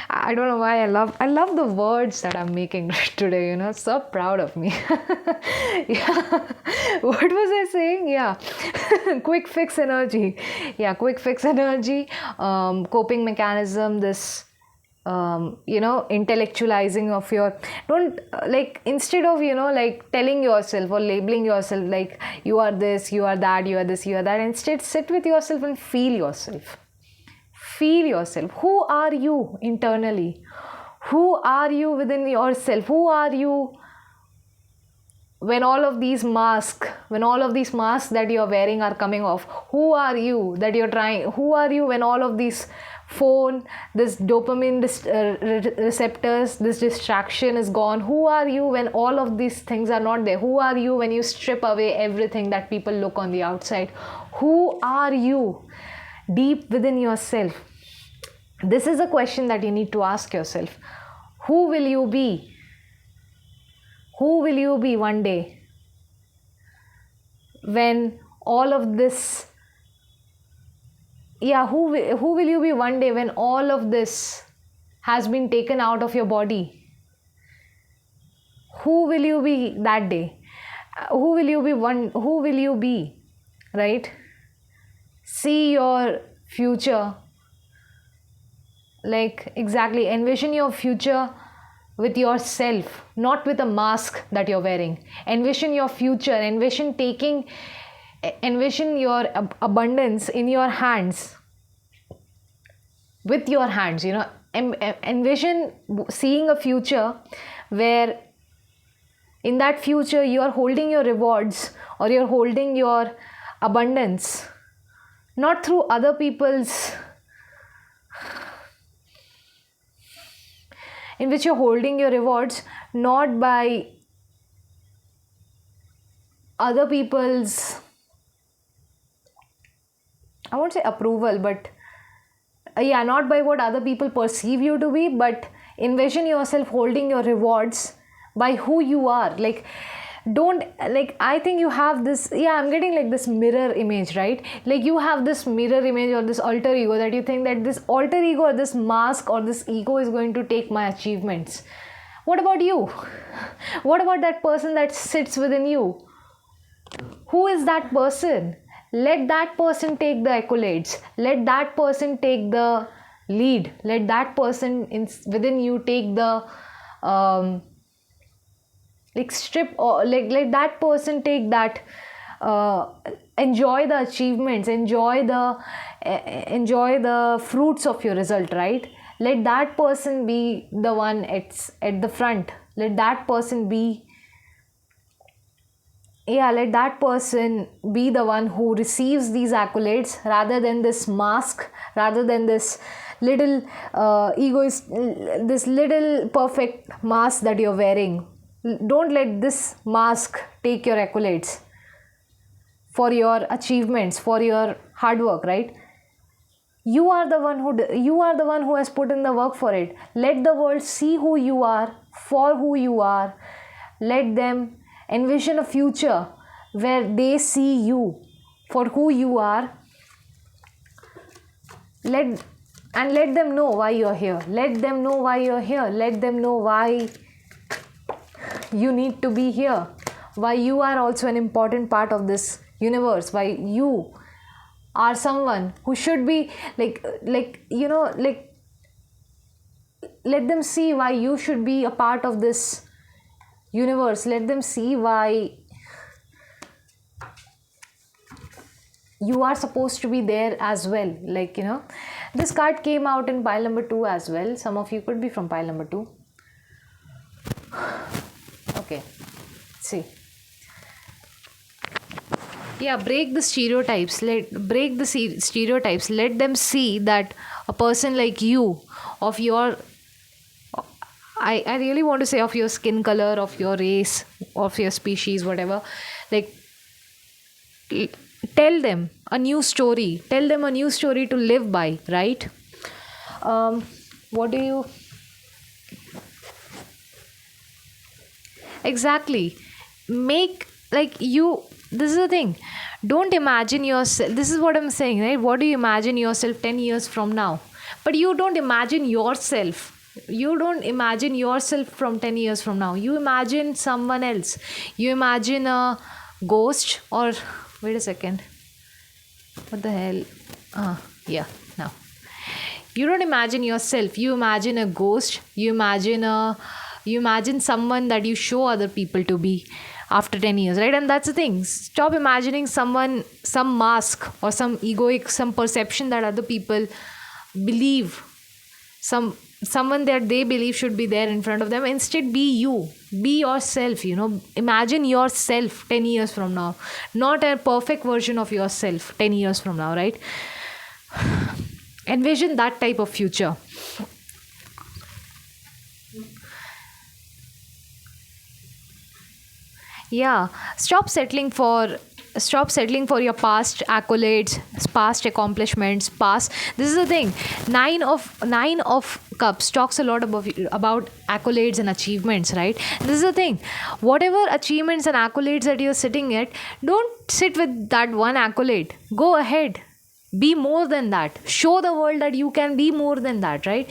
I don't know why I love the words that I'm making today, you know. So proud of me. Yeah. What was I saying? Yeah. Quick fix energy. Yeah, quick fix energy, coping mechanism, this intellectualizing of your, don't like, instead of like telling yourself or labeling yourself like you are this, you are that, you are this, you are that, instead sit with yourself and feel yourself. Feel yourself. Who are you internally? Who are you within yourself? Who are you when all of these masks that you're wearing are coming off? Who are you that you're trying? Who are you when all of these phone, this dopamine receptors, this distraction is gone? Who are you when all of these things are not there? Who are you when you strip away everything that people look on the outside? Who are you deep within yourself? This is a question that you need to ask yourself. Who will you be? Who will you be one day when all of this, who will you be one day when all of this has been taken out of your body? Who will you be that day? Who will you be, right? See your future, like, exactly, envision your future with yourself, not with a mask that you're wearing. Envision your future, envision your abundance in your hands, with your hands, envision seeing a future where in that future you are holding your rewards, or you're holding your abundance, not through other people's, in which you're holding your rewards not by other people's, I won't say approval, but not by what other people perceive you to be, but envision yourself holding your rewards by who you are. Like, don't, like, I think you have this, I'm getting like this mirror image, right? Like, you have this mirror image or this alter ego that you think that this alter ego or this mask or this ego is going to take my achievements. What about you? What about that person that sits within you? Who is that person? Let that person take the accolades. Let that person take the lead. Let that person within you take the strip, or let that person take that, enjoy the achievements, enjoy the fruits of your result, right? Let that person be the one at the front. Let that person be let that person be the one who receives these accolades, rather than this mask, rather than this little egoist, this little perfect mask that you're wearing. Don't let this mask take your accolades for your achievements, for your hard work, right? You are the one who has put in the work for it. Let the world see who you are, for who you are. Let them envision a future where they see you for who you are. Let them know why you're here. Let them know why you're here. Let them know why you need to be here. Why you are also an important part of this universe. Why you are someone who should be let them see why you should be a part of this universe. Let them see why you are supposed to be there as well. This card came out in pile number 2 as well. Some of you could be from pile number 2. Okay, see. Break the stereotypes. Break the stereotypes. Let them see that a person like you, of your, I really want to say of your skin color, of your race, of your species, whatever, tell them a new story. Tell them a new story to live by, right? What do you... Exactly. Make like you, this is the thing, don't imagine yourself, this is what I'm saying, right? What do you imagine yourself 10 years from now? But you don't imagine yourself, you don't imagine yourself from 10 years from now, you imagine someone else. You imagine a ghost, or wait a second, what the hell, yeah, now you don't imagine yourself, you imagine a ghost, you imagine someone that you show other people to be after 10 years, right? And that's the thing, stop imagining someone, some mask or some egoic, some perception that other people believe, someone that they believe should be there in front of them. Instead, be you, be yourself, imagine yourself 10 years from now, not a perfect version of yourself 10 years from now, right? Envision that type of future. Yeah, stop settling for your past accolades, past accomplishments, past, this is the thing, nine of cups talks a lot about accolades and achievements, right? This is the thing, whatever achievements and accolades that you're sitting at, don't sit with that one accolade, go ahead, be more than that, show the world that you can be more than that, right?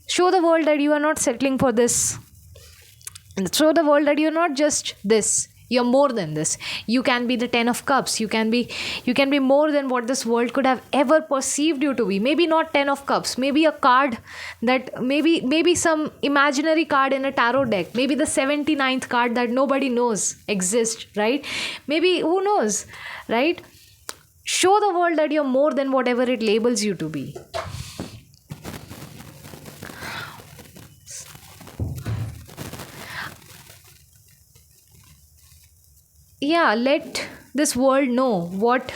Show the world that you are not settling for this, show the world that you're not just this, you're more than this. You can be the 10 of cups, you can be more than what this world could have ever perceived you to be. Maybe not 10 of cups, maybe a card, that maybe some imaginary card in a tarot deck, maybe the 79th card that nobody knows exists, right? Maybe, who knows, right? Show the world that you're more than whatever it labels you to be. Yeah, let this world know what,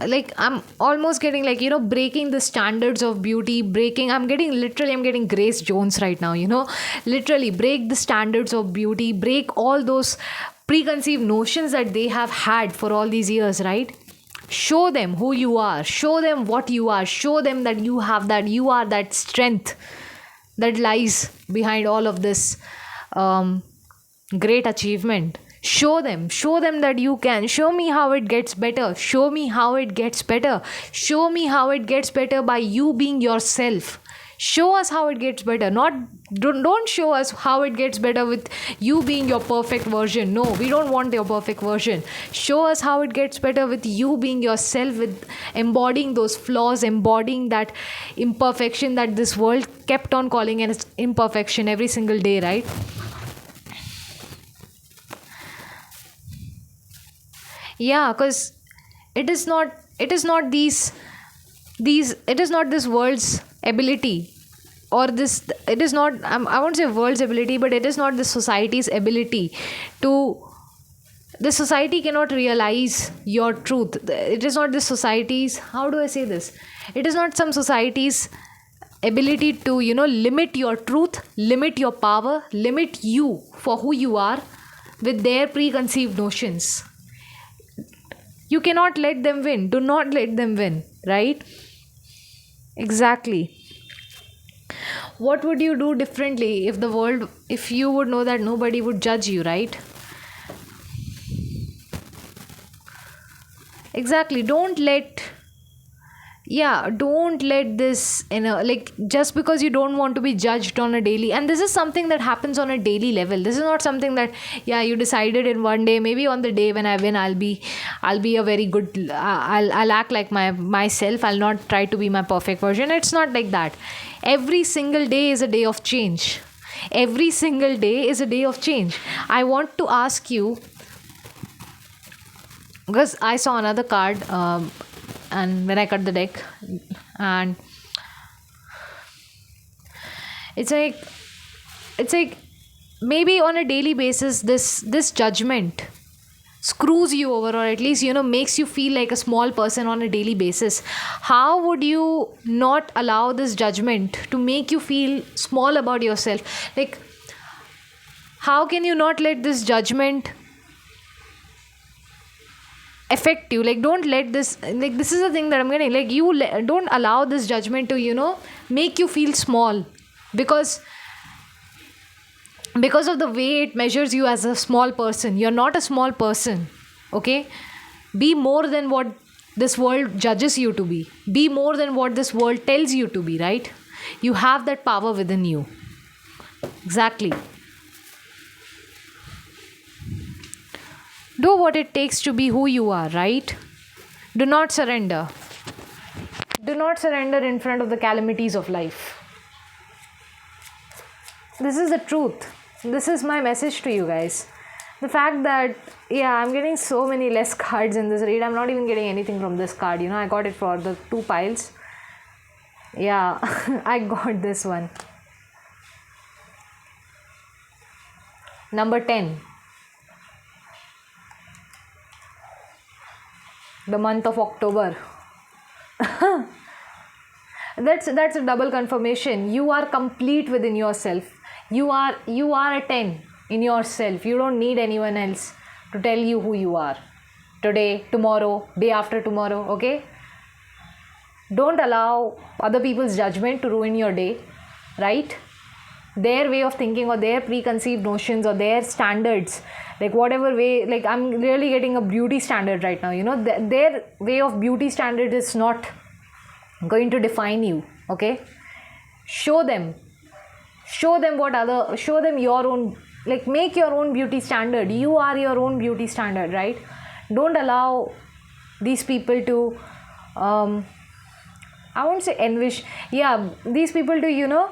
like, I'm almost getting, like, breaking the standards of beauty, I'm getting Grace Jones right now, literally break the standards of beauty, break all those preconceived notions that they have had for all these years, right? Show them who you are, show them what you are, show them that you have that, you are that strength that lies behind all of this great achievement. Show them that you can. Show me how it gets better, show me how it gets better, show me how it gets better by you being yourself. Show us how it gets better, not don't show us how it gets better with you being your perfect version. No, we don't want your perfect version. Show us how it gets better with you being yourself, with embodying those flaws, embodying that imperfection that this world kept on calling an imperfection every single day, right? Yeah, because it is not it is not this world's ability, or this, it is not, I won't say world's ability, but it is not the society's ability to, the society cannot realize your truth. It is not the society's, how do I say this, it is not some society's ability to limit your truth, limit your power, limit you for who you are with their preconceived notions. You cannot let them win, do not let them win, right? Exactly. What would you do differently if you would know that nobody would judge you, right? Exactly. Don't let this, like, just because you don't want to be judged on a daily, and this is something that happens on a daily level. This is not something that, yeah, you decided in one day, maybe on the day when I win, I'll be a very good, I'll act like myself, I'll not try to be my perfect version. It's not like that. Every single day is a day of change. Every single day is a day of change. I want to ask you, because I saw another card, and when I cut the deck, and it's like maybe on a daily basis, this judgment screws you over, or at least makes you feel like a small person on a daily basis. How would you not allow this judgment to make you feel small about yourself? Like, how can you not let this judgment affect you? Like, don't let this, like, this is the thing that I'm getting, like, don't allow this judgment to make you feel small, because because of the way it measures you as a small person. You're not a small person, okay? Be more than what this world judges you to be. Be more than what this world tells you to be, right? You have that power within you. Exactly. Do what it takes to be who you are, right? Do not surrender. Do not surrender in front of the calamities of life. This is the truth. This is my message to you guys. The fact that, yeah, I'm getting so many less cards in this read. I'm not even getting anything from this card. You know, I got it for the 2 piles. Yeah, I got this one. Number 10. The month of October. That's a double confirmation. You are complete within yourself. You are a 10 in yourself. You don't need anyone else to tell you who you are. Today, tomorrow, day after tomorrow, okay? Don't allow other people's judgment to ruin your day, right? Their way of thinking or their preconceived notions or their standards, like whatever way, like I'm really getting a beauty standard right now, you know, their way of beauty standard is not going to define you, okay? Show them your own, like make your own beauty standard. You are your own beauty standard, right? Don't allow these people to I won't say envish, yeah, these people to, you know,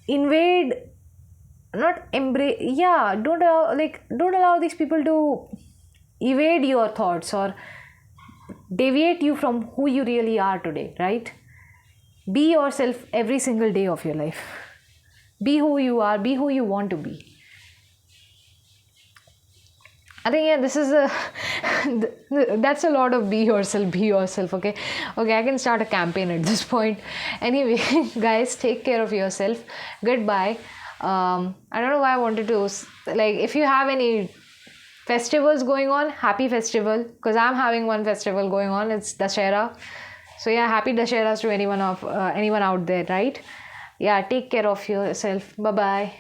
invade, not embrace, yeah, don't allow these people to evade your thoughts or deviate you from who you really are today, right? Be yourself every single day of your life. Be who you are, be who you want to be. I think, yeah, this is that's a lot of be yourself, okay? Okay, I can start a campaign at this point. Anyway, guys, take care of yourself. Goodbye. I don't know why I wanted to, like, if you have any festivals going on, happy festival, because I'm having one festival going on. It's Dussehra. So yeah, happy Dussehras to anyone out there, right? Yeah, take care of yourself. Bye bye.